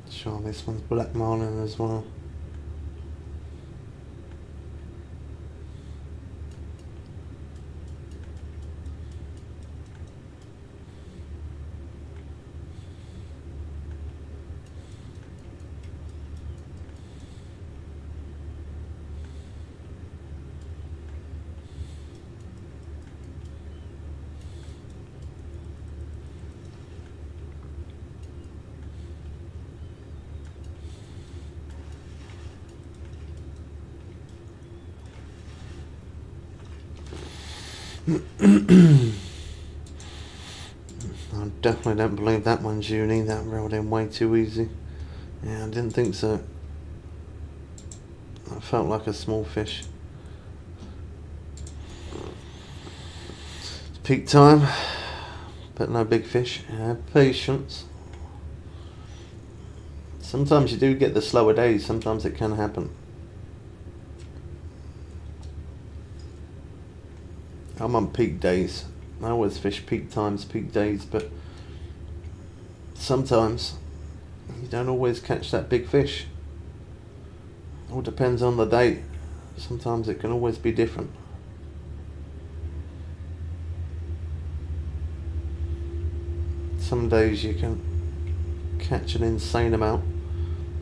Sure, this one's blackmailing as well. I definitely don't believe that one's uni. That reeled in way too easy. Yeah, I didn't think so. I felt like a small fish. It's peak time, but no big fish. Have patience. Sometimes you do get the slower days. Sometimes it can happen. I'm on peak days. I always fish peak times, peak days, but sometimes you don't always catch that big fish. It all depends on the day. Sometimes it can always be different. Some days you can catch an insane amount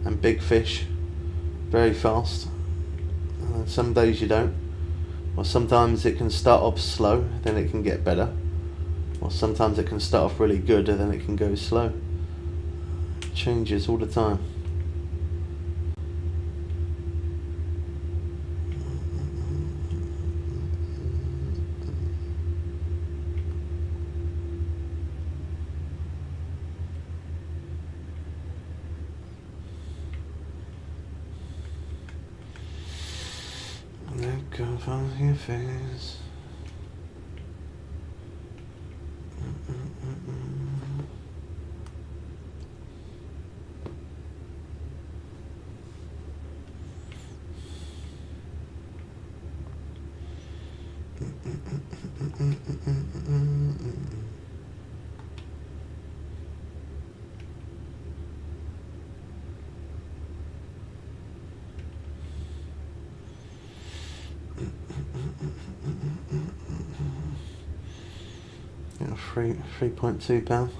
and big fish very fast. And some days you don't. Or sometimes it can start off slow, then it can get better. Or sometimes it can start off really good and then it can go slow. It changes all the time. Let go of your face. Yeah, 3.2 pound.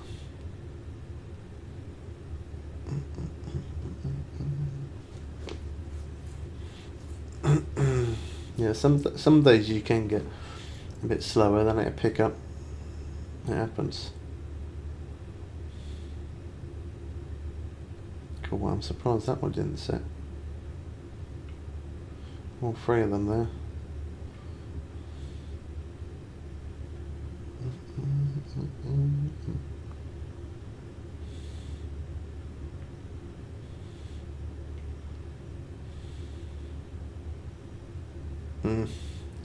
Yeah, some days you can get a bit slower, then it'll pick up. It happens. Cool, well, I'm surprised that one didn't set. All three of them there.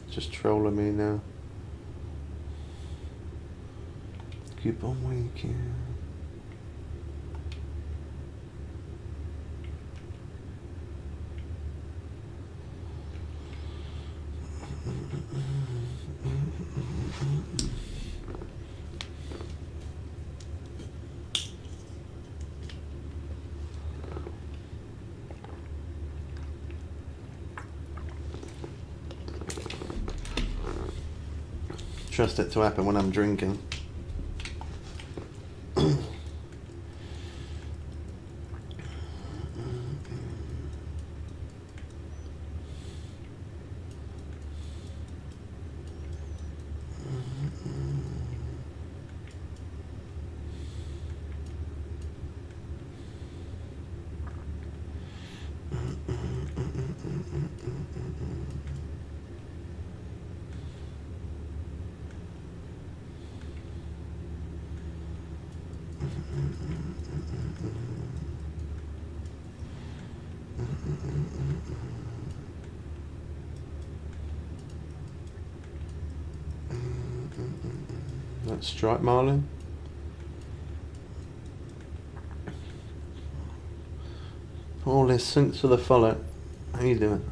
Just trolling me now. Keep on waking. Trust it to happen when I'm drinking. That striped marlin. All this, thanks for the follow. How you doing?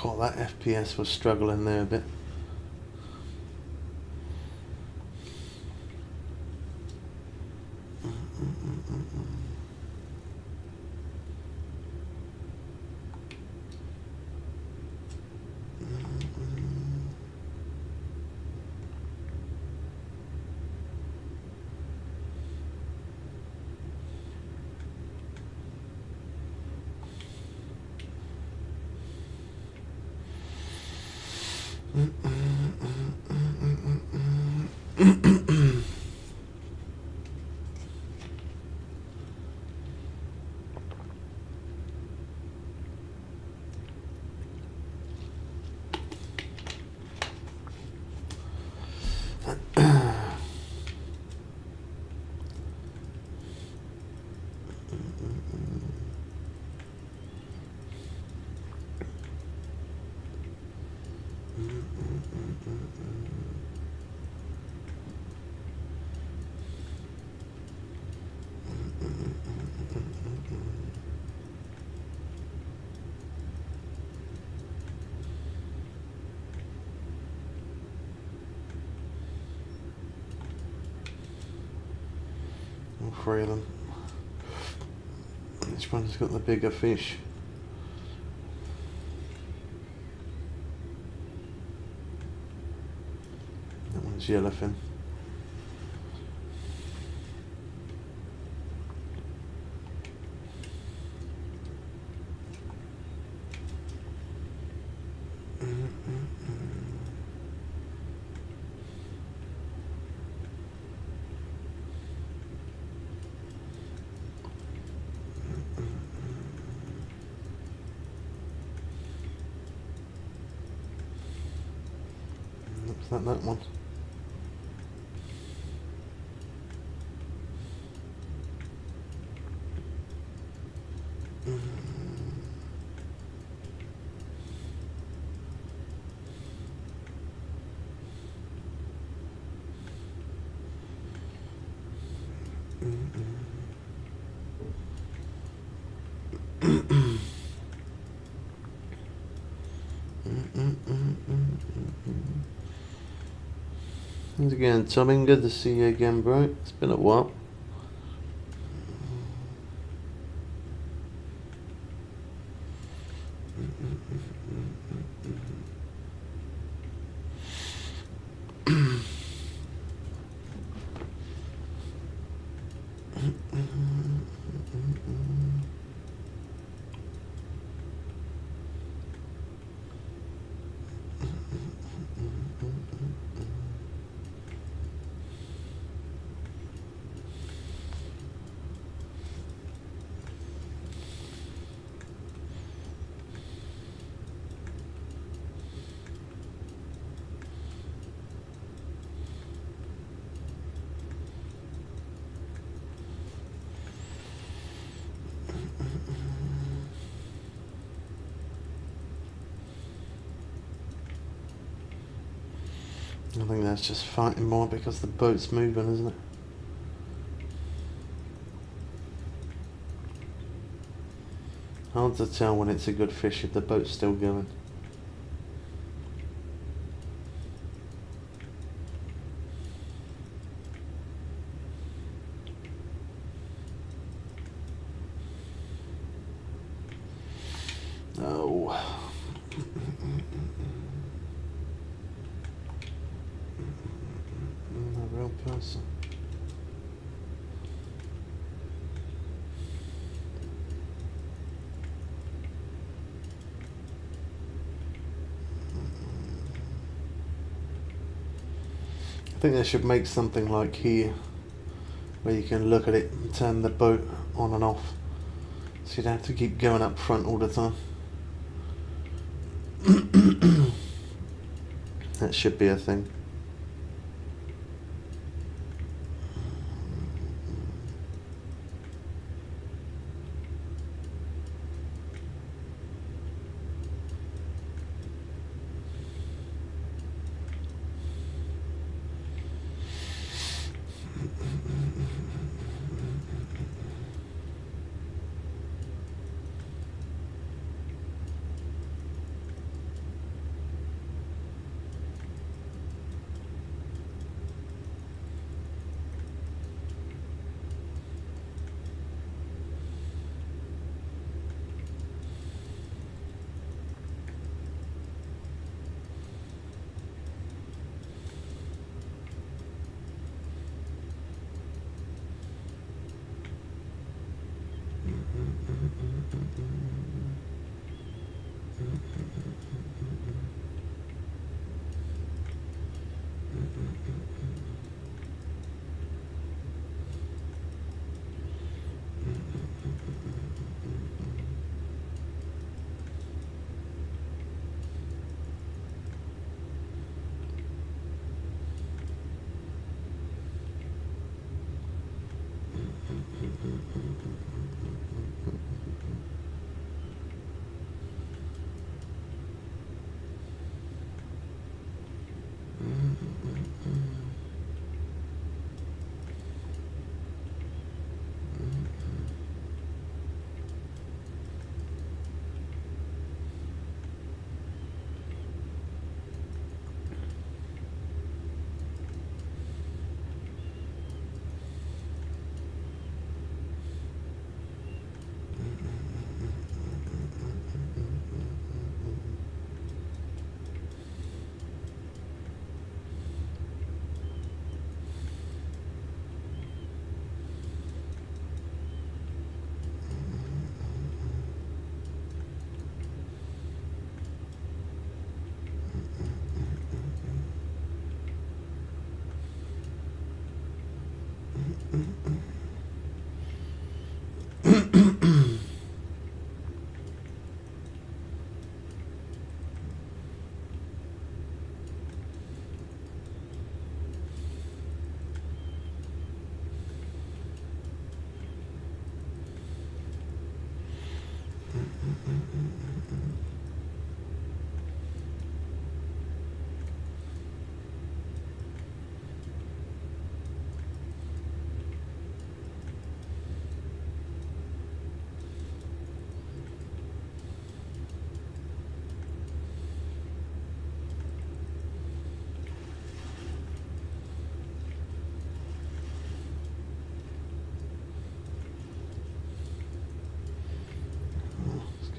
God, that FPS was struggling there a bit. 3 of them. Which one's got the bigger fish? That one's yellowfin. Looks like that one. Once again, Tommy, good to see you again, bro. It's been a while. I think that's just fighting more because the boat's moving, isn't it? Hard to tell when it's a good fish if the boat's still going. Oh. A real person. I think they should make something like here where you can look at it and turn the boat on and off, so you don't have to keep going up front all the time. That should be a thing.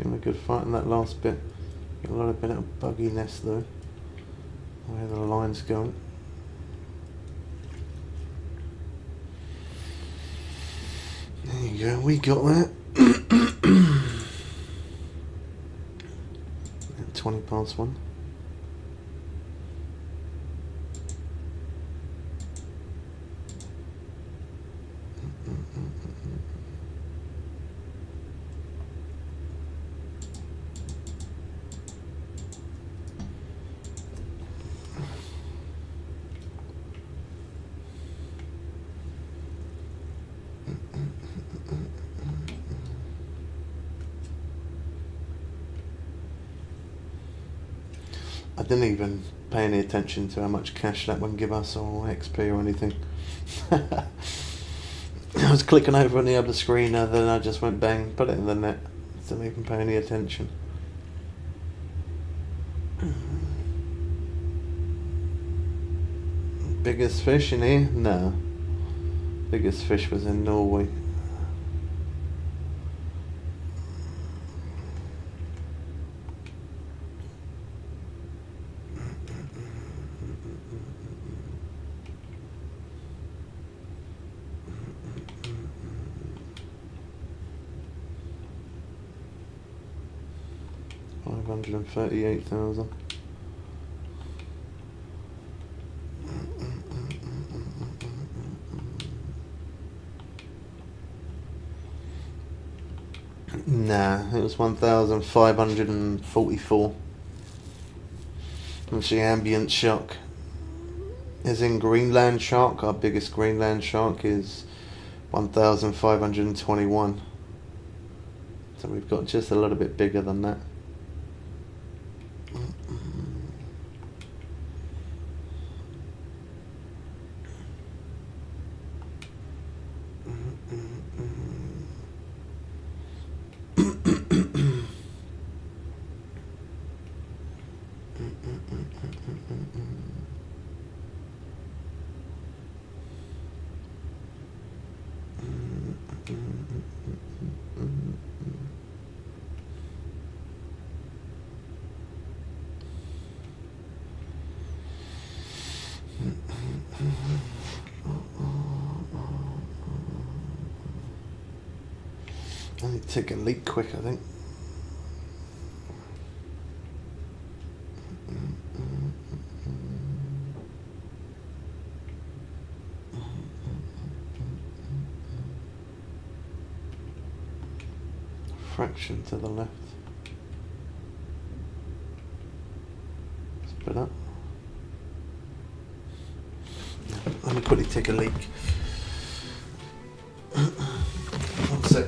Give him a good fight in that last bit. Got a lot of bit of bugginess though. Where the line's going. There you go, we got that. 20 past 1. I didn't even pay any attention to how much cash that would give us or XP or anything. I was clicking over on the other screen and then I just went bang, put it in the net. Didn't even pay any attention. Biggest fish in here? No. Biggest fish was in Norway. $538,000. Nah, it was 1,544. Which the ambient shark is in Greenland shark. Our biggest Greenland shark is 1,521. So we've got just a little bit bigger than that. I need to take a leak quick, I think. Fraction to the left. Split up. Let me quickly take a leak. One sec.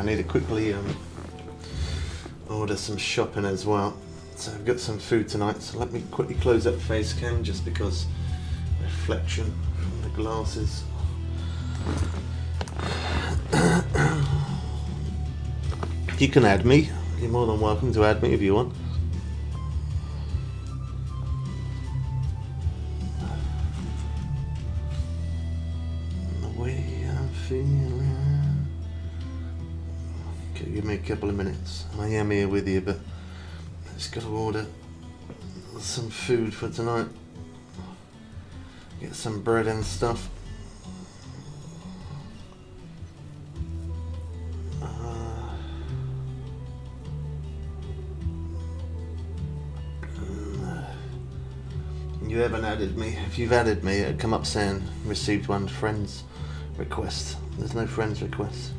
I need to quickly order some shopping as well. So I've got some food tonight, so let me quickly close that face cam just because reflection from the glasses. You can add me. You're more than welcome to add me if you want. The way I'm feeling. Okay, give me a couple of minutes. I am here with you, but I just got to order some food for tonight. Get some bread and stuff. You haven't added me. If you've added me, it'll come up saying received one friends request. There's no friends request.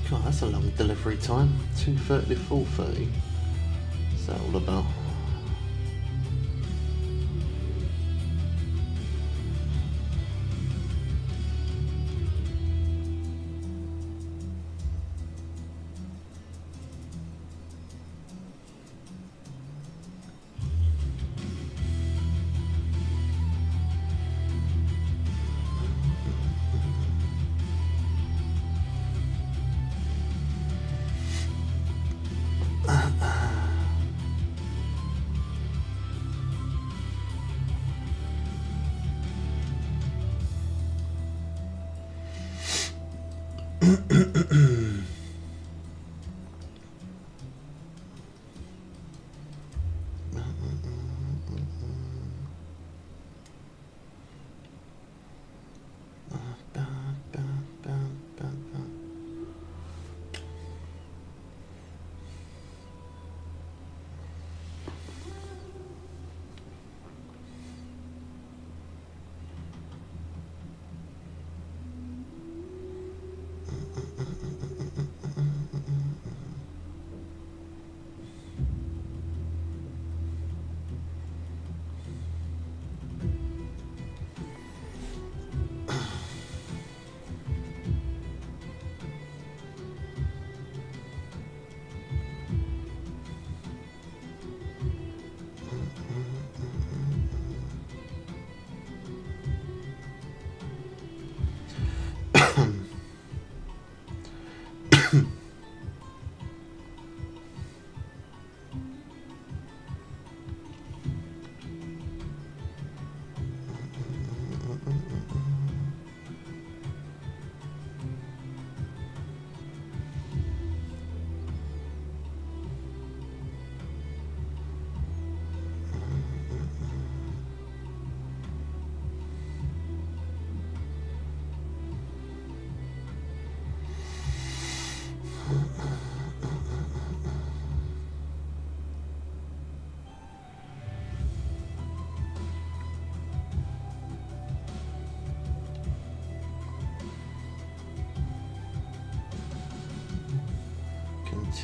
God, that's a long delivery time. 2:30 to 4:30. What's that all about?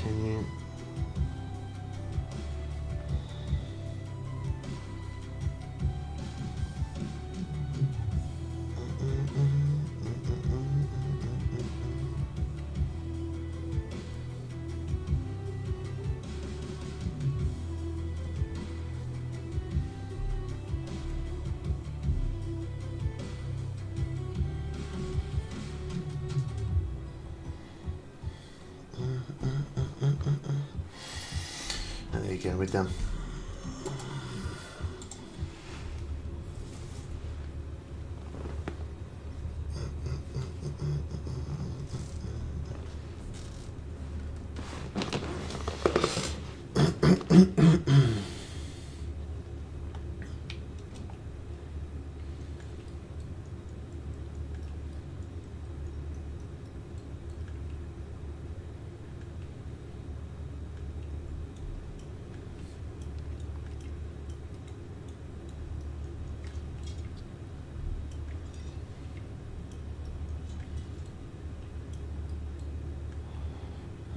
Continue. And there you go, we're done.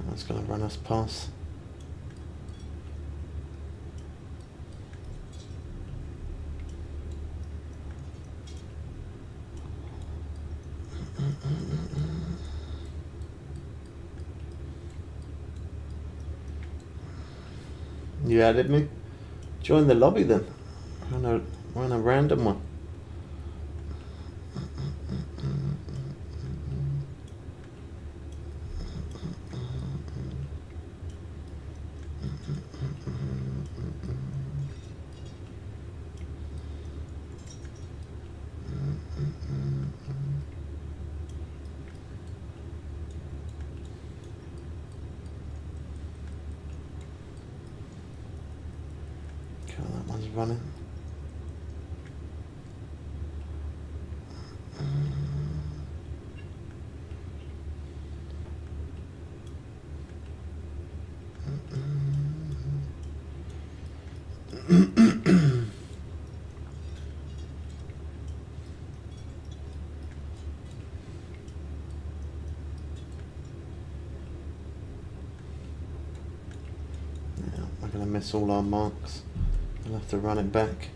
That's going to run us past. You added me? Join the lobby then. We're on a random one. Okay, that one's running. Yeah, we're going to miss all our marks. We'll have to run it back.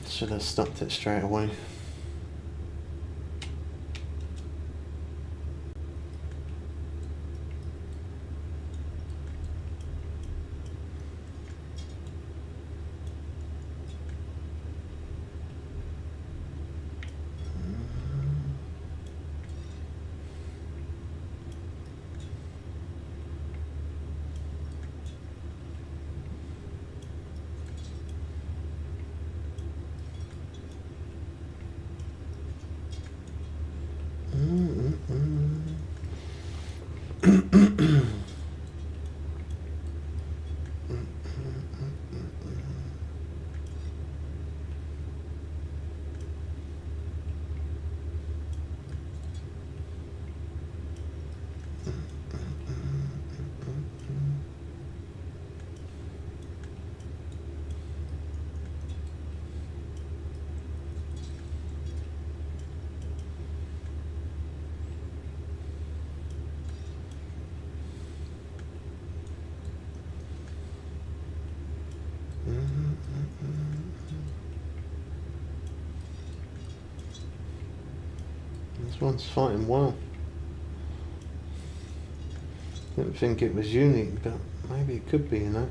Should have stopped it straight away. This one's fighting well. Didn't think it was unique, but maybe it could be, you know.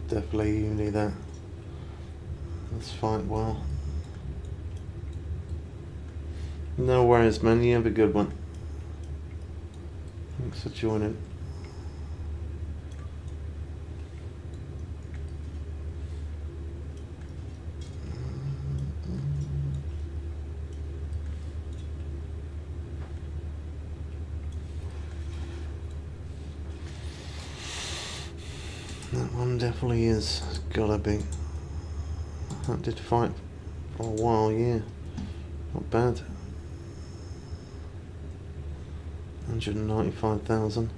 Definitely you need that. That's fine. Well, no worries, man. You have a good one. Thanks for joining. That one definitely is. It's gotta be. That did fight for a while, yeah. Not bad. 195,000.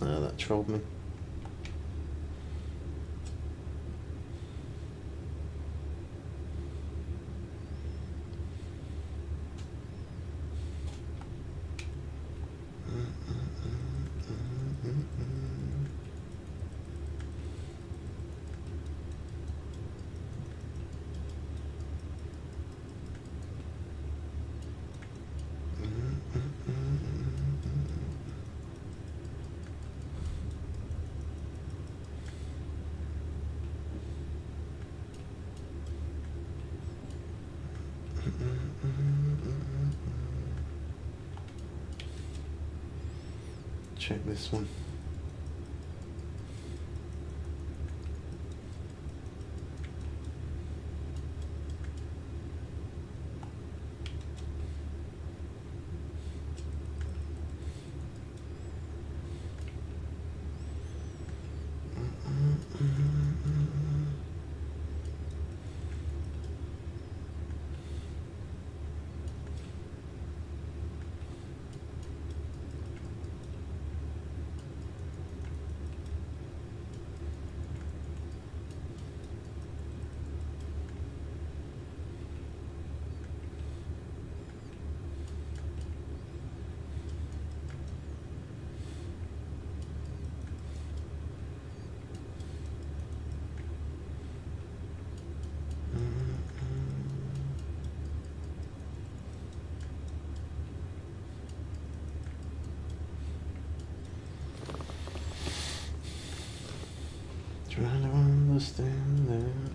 That trolled me. Check this one. Trying to understand that.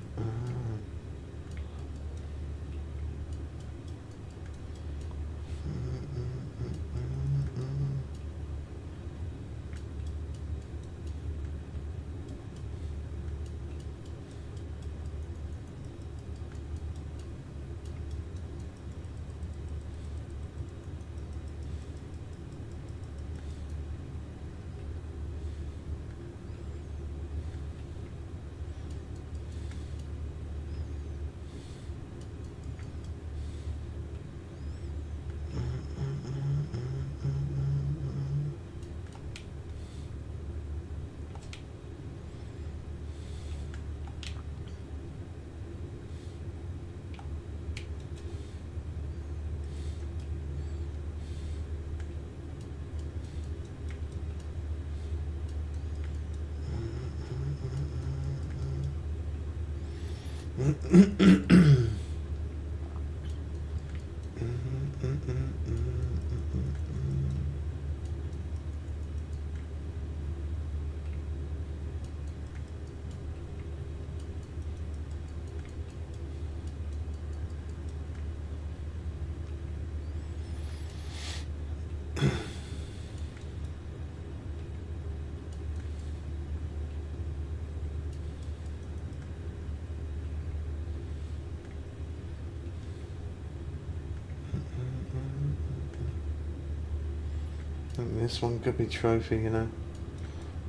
I think this one could be trophy, you know.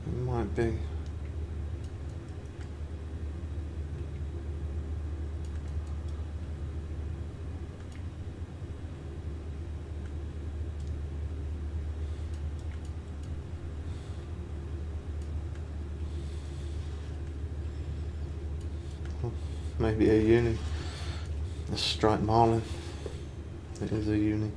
It might be. Maybe a uni. A striped marlin. It is a uni.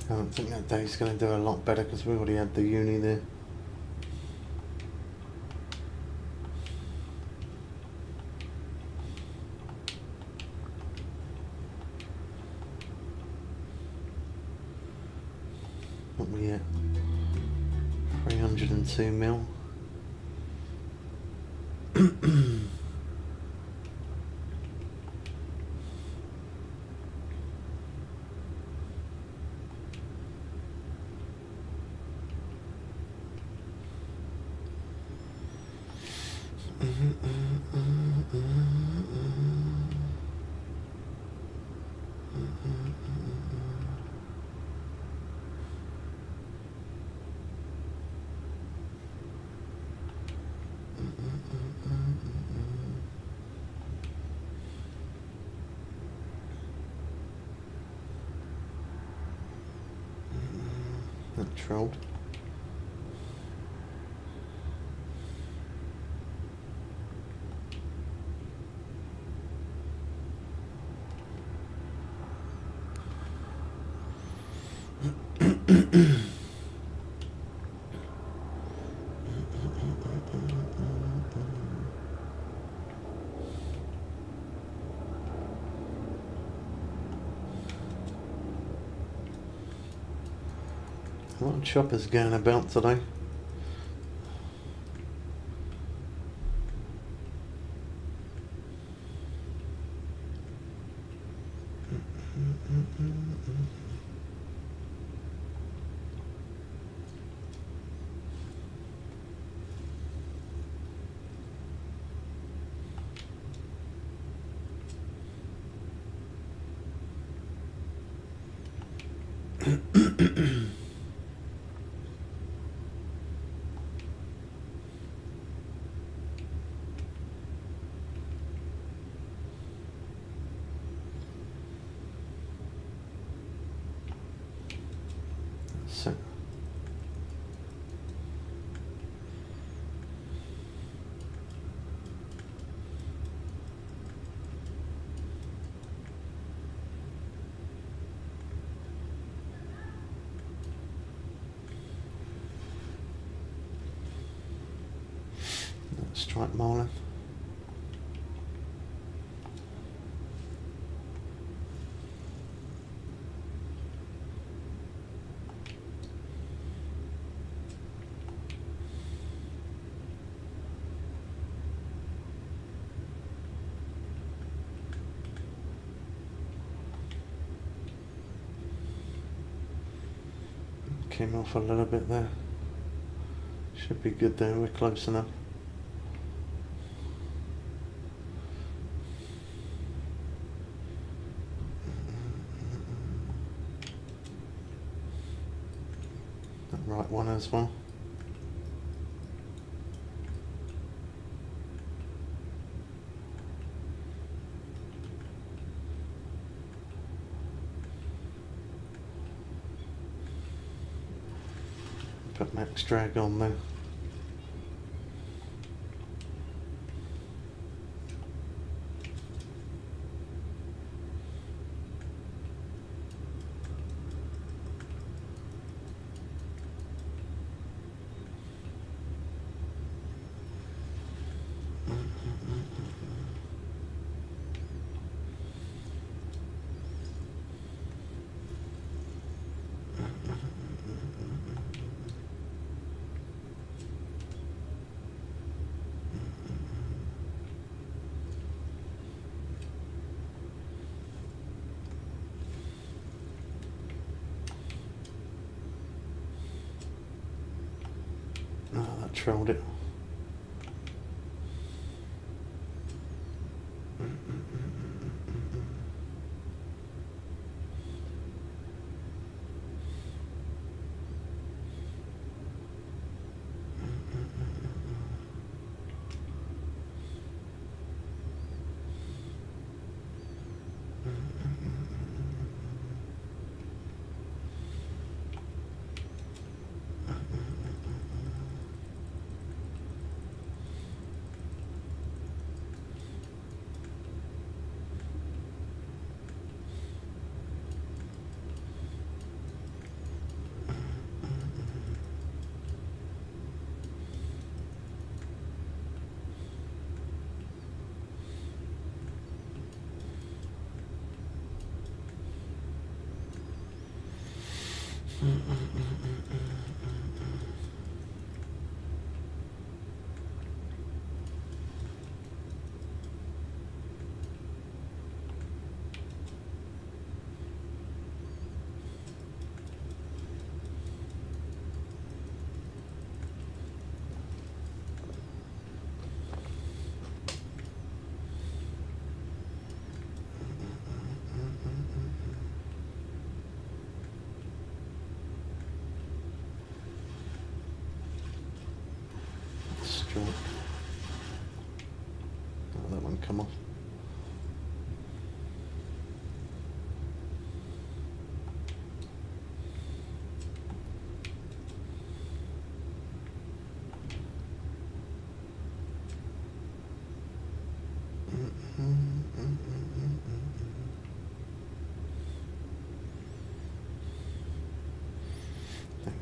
I don't think that day's going to do a lot better because we already had the uni there. What we at? 302 mil. That trolled. A lot of choppers going about today. So stripe marlin. Came off a little bit there. Should be good there, we're close enough. That right one as well. Put max drag on there. Oh, that trailed it. Straight. Oh, that one come off.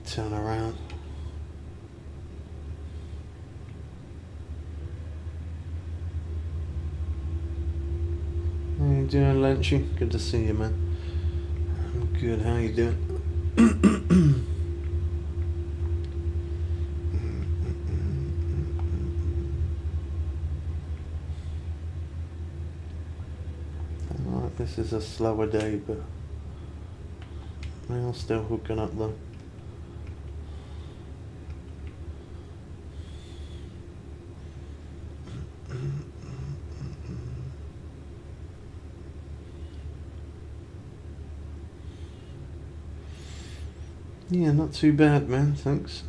Turn around. How you doing, Lenchy? Good to see you, man. I'm good. How you doing? Alright, This is a slower day, but we are still hooking up though. Yeah, not too bad, man, thanks.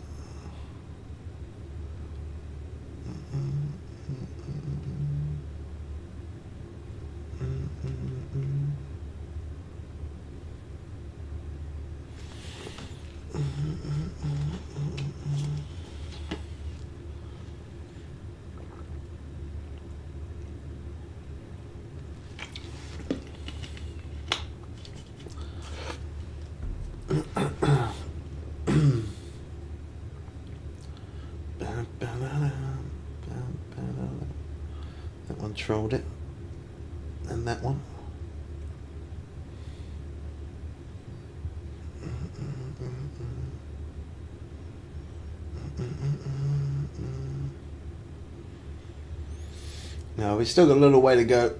That one trolled it, and that one. Now we've still got a little way to go.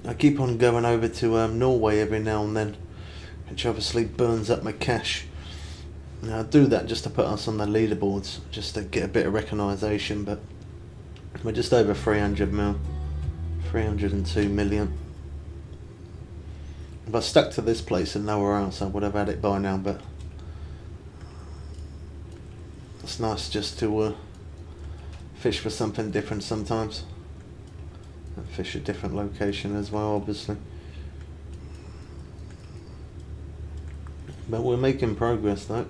I keep on going over to Norway every now and then, which obviously burns up my cash. Now I do that just to put us on the leaderboards, just to get a bit of recognition, but we're just over 300 mil, 302 million. If I stuck to this place and nowhere else, I would have had it by now, but it's nice just to fish for something different sometimes. And fish a different location as well, obviously. But we're making progress though.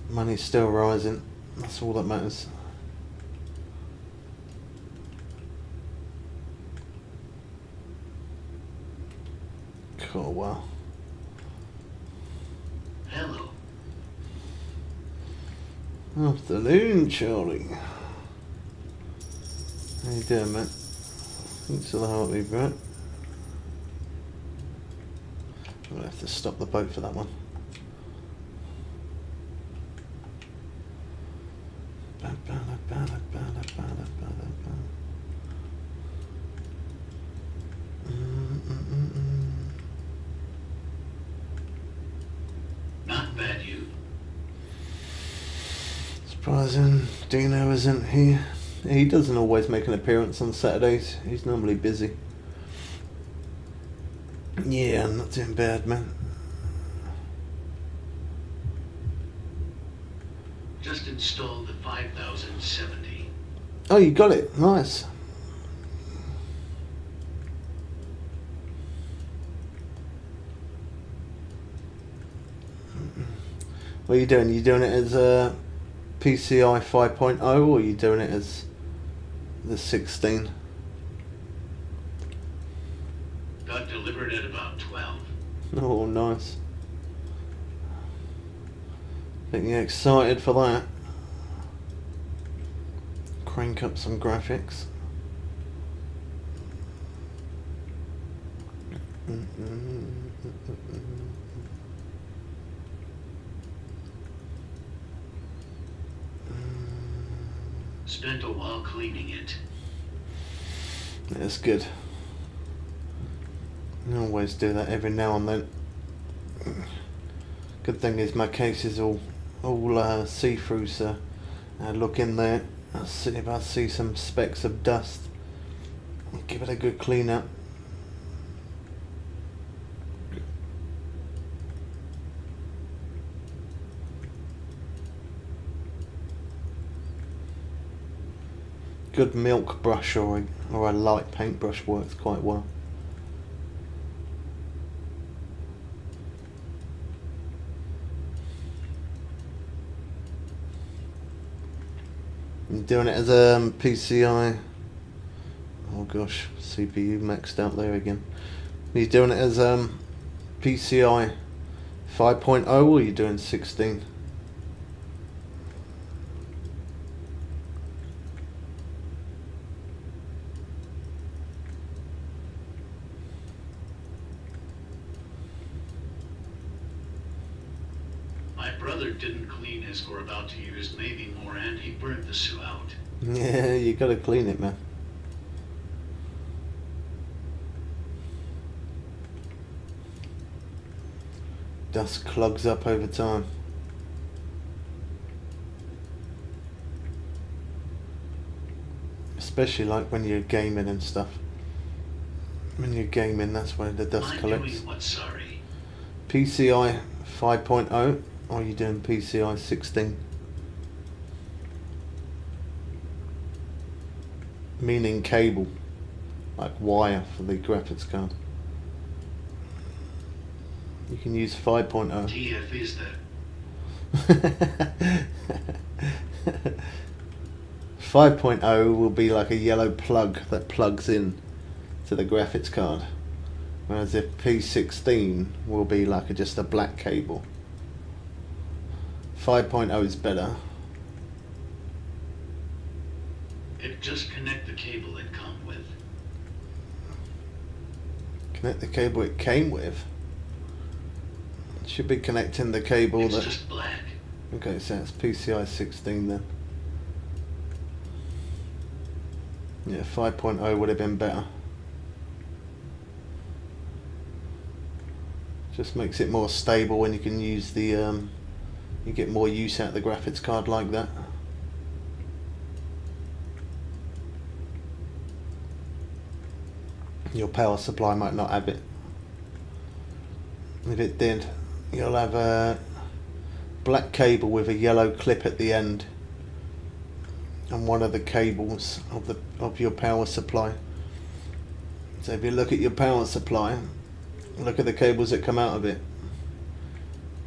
Money's still rising. That's all that matters. Cool, wow. Hello. Afternoon, Charlie. How you doing, mate? Thanks for the heartbeat, right? I'm gonna have to stop the boat for that one. Not bad, you. Surprising Dino isn't here. He doesn't always make an appearance on Saturdays. He's normally busy. Yeah, I'm not doing bad, man. Just installed the 5070. Oh, you got it. Nice. What are you doing? Are you doing it as a PCI 5.0 or are you doing it as the 16? Got delivered at about 12. Oh, nice. Think you're excited for that. Crank up some graphics. Spent a while cleaning it. That's good. I always do that every now and then. Good thing is my case is all see-through, so I look in there. I'll see if I see some specks of dust. I'll give it a good clean up. Good milk brush or a light paintbrush works quite well. You're doing it as a PCI. Oh gosh, CPU maxed out there again. Are you doing it as PCI 5.0 or are you doing 16? My brother didn't clean his for about 2 years, maybe more, and he burned the sue out. Yeah, you gotta clean it, man. Dust clogs up over time. Especially like when you're gaming and stuff. When you're gaming, that's where the dust I'm collects. doing what, sorry? PCI 5.0, or are you doing PCI 16? Meaning cable, like wire for the graphics card. You can use 5.0. TF is that? 5.0 will be like a yellow plug that plugs in to the graphics card, whereas if P16 will be like just a black cable. 5.0 is better. Just connect the cable it come with. Connect the cable it came with. It should be connecting the cable It's that. just black. Okay, so it's PCI 16 then. Yeah, 5.0 would have been better. Just makes it more stable when you can use the. You get more use out of the graphics card like that. Your power supply might not have it. If it did, you'll have a black cable with a yellow clip at the end, and one of the cables of your power supply. So if you look at your power supply, look at the cables that come out of it.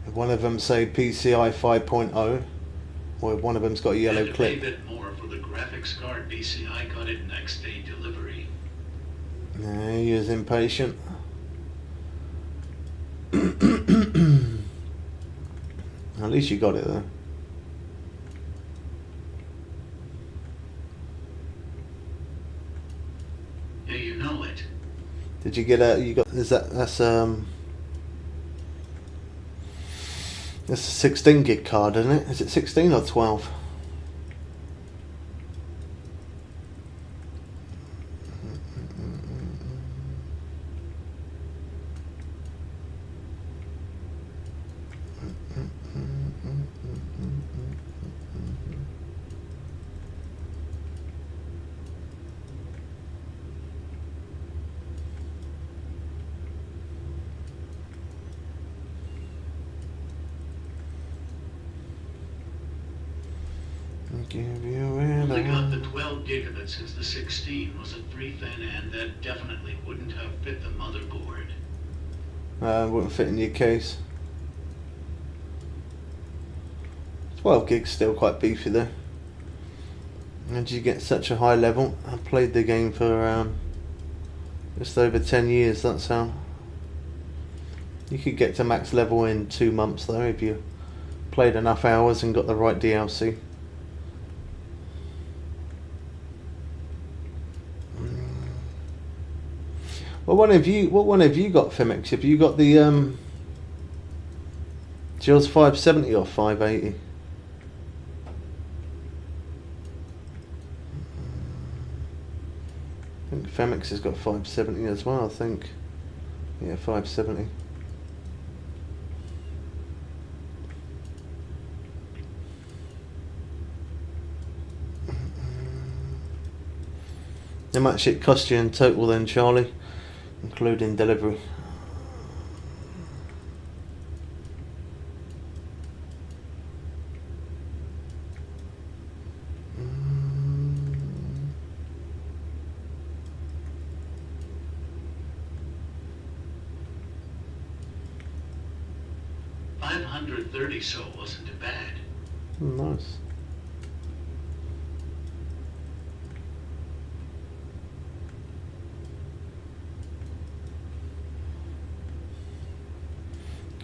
If one of them say PCI 5.0, or if one of them's got a yellow Had to clip. pay a bit more for the graphics card. BCI got it next day delivery. Yeah, you're impatient. At least you got it though. Yeah, you know it. Did you get a? You got? Is that? That's a 16 gig card, isn't it? Is it 16 or 12? Give you Only got the 12 gigabit since the 16 was a 3-fin, and that definitely wouldn't have fit the motherboard. Wouldn't fit in your case. 12 gigs still quite beefy though. And you get such a high level. I played the game for just over 10 years. That's how. You could get to max level in 2 months though if you played enough hours and got the right DLC. What one have you got, Fimix? Have you got the Jill's 570 or 580? I think Femix has got 570 as well, I think. Yeah, 570. How much it cost you in total then, Charlie? Including delivery. $530, so it wasn't too bad. Nice.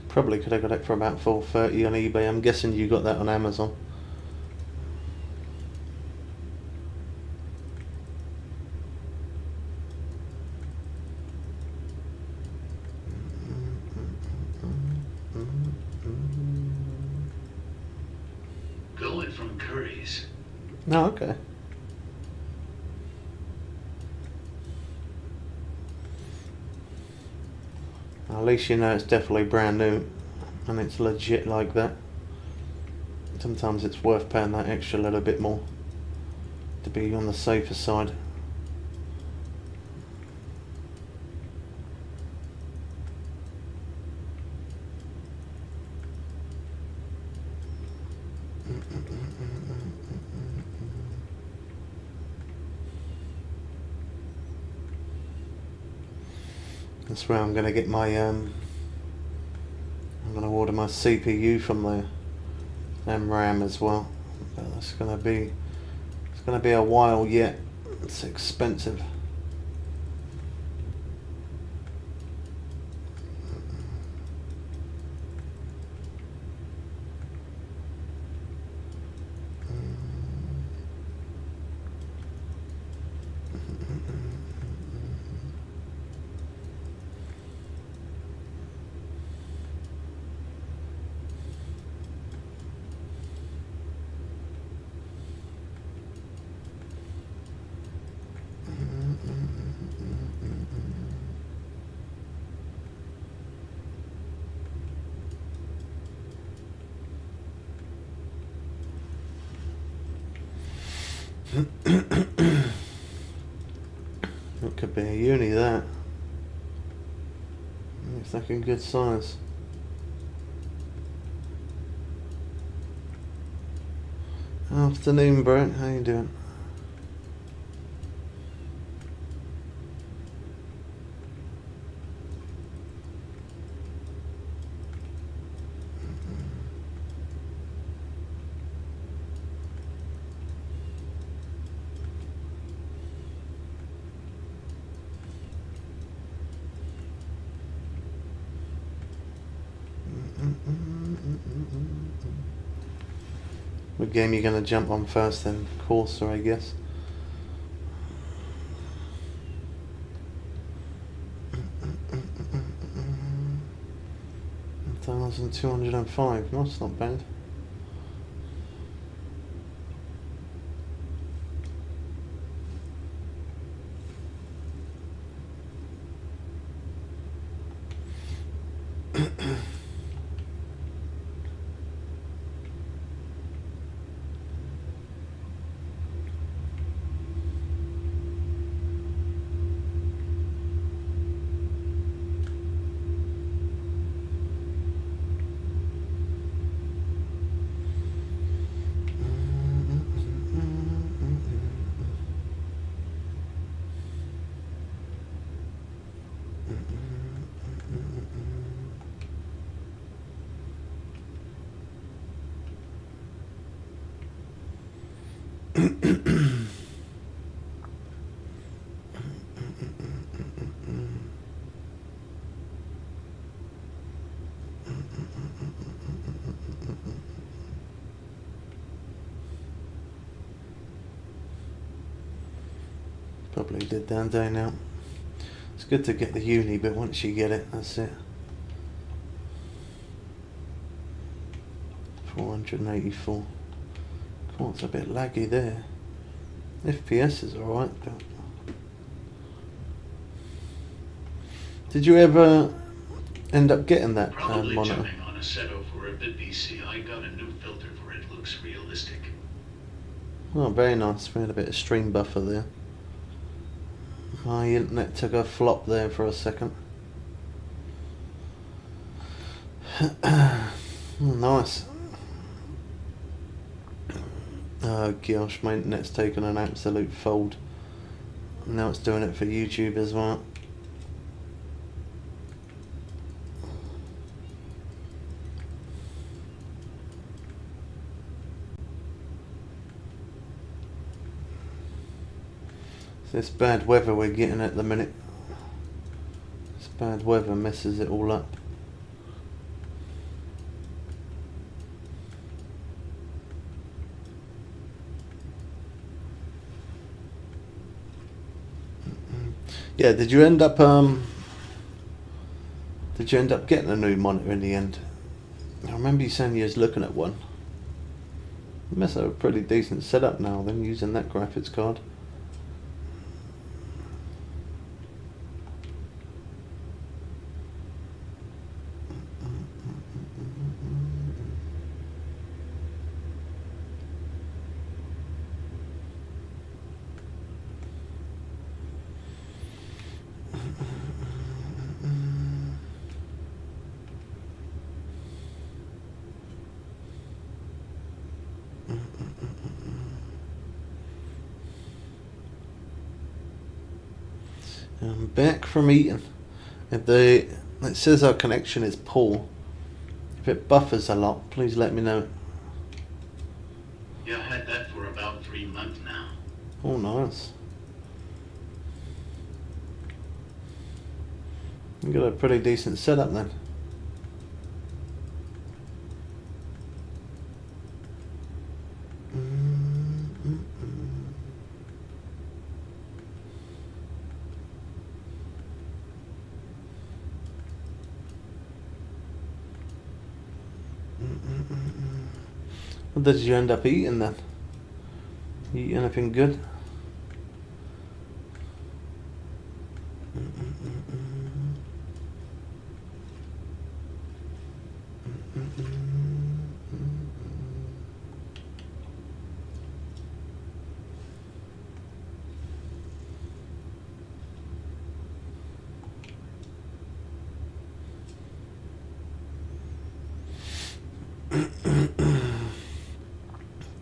Probably could have got it for about $430 on eBay. I'm guessing you got that on Amazon. Going from Curry's. Oh, okay. At least you know it's definitely brand new. and it's legit like that. Sometimes it's worth paying that extra little bit more to be on the safer side. That's where I'm going to get my I'm going to order my CPU from there and RAM as well. But that's going to be a while yet. It's expensive. It could be a uni, that. It's looking good size. Afternoon, Brent. How you doing? What game you gonna jump on first then? Corsa, I guess. $1,205. No, that's not bad. Probably did that day now. It's good to get the uni, but once you get it, that's it. 484. Oh, it's a bit laggy there. FPS is alright, but... Did you ever end up getting that Probably monitor? jumping on a Seto for a bit PC. I got a new filter for it. Looks realistic. Oh, very nice. We had a bit of stream buffer there. My internet took a flop there for a second. Nice. Oh gosh, my internet's taken an absolute fold. Now it's doing it for YouTube as well. This bad weather we're getting at the minute. This bad weather messes it all up. Yeah, did you end up getting a new monitor in the end? I remember you saying you was looking at one. You must have a pretty decent setup now then, using that graphics card. I'm back from eating. It says our connection is poor. If it buffers a lot, please let me know. Yeah, I had that for about 3 months now. Oh, nice. You got a pretty decent setup then. What did you end up eating then? Eat anything good?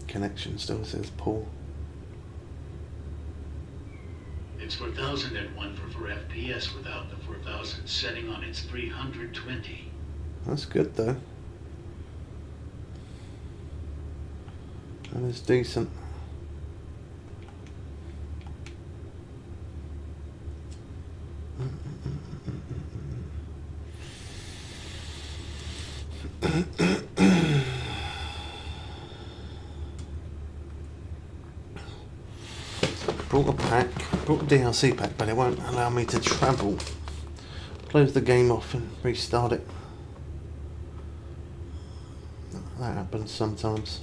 Connection still says poor. It's 4001 for FPS without the 4000 setting on its 320. That's good though. That is decent. Brought a pack, brought a DLC pack, but it won't allow me to travel. Close the game off and restart it. That happens sometimes.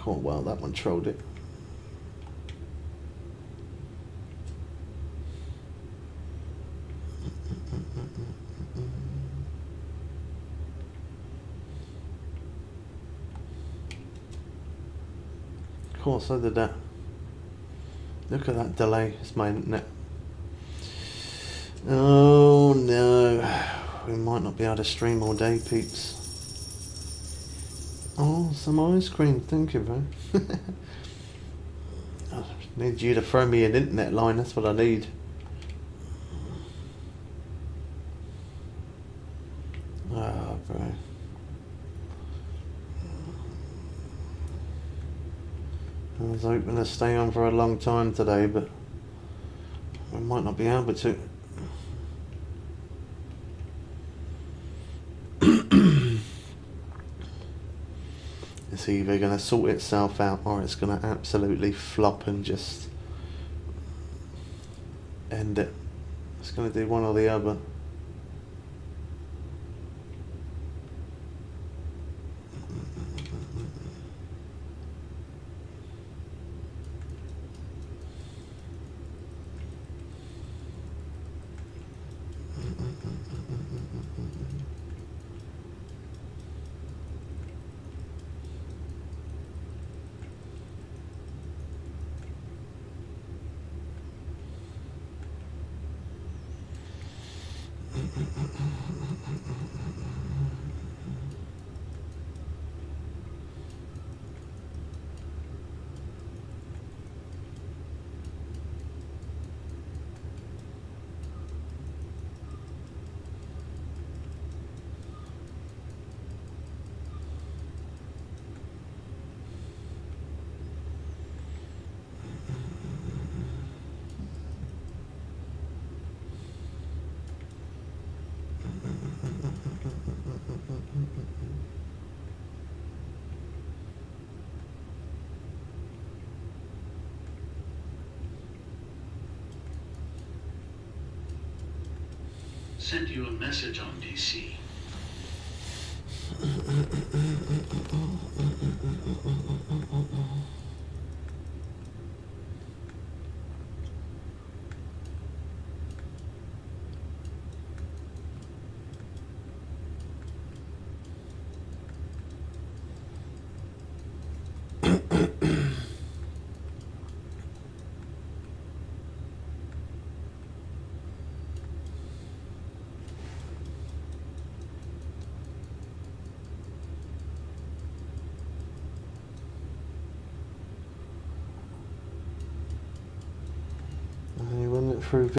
Oh well, that one trolled it. Of course I did that. Look at that delay, it's my internet. Oh no, we might not be able to stream all day, peeps. Oh, some ice cream, thank you, bro. I need you to throw me an internet line, that's what I need. Oh, bro. I was hoping to stay on for a long time today, but we might not be able to. It's either going to sort itself out or it's going to absolutely flop and just end it. It's going to do one or the other. Sent you a message on DC. And you run it through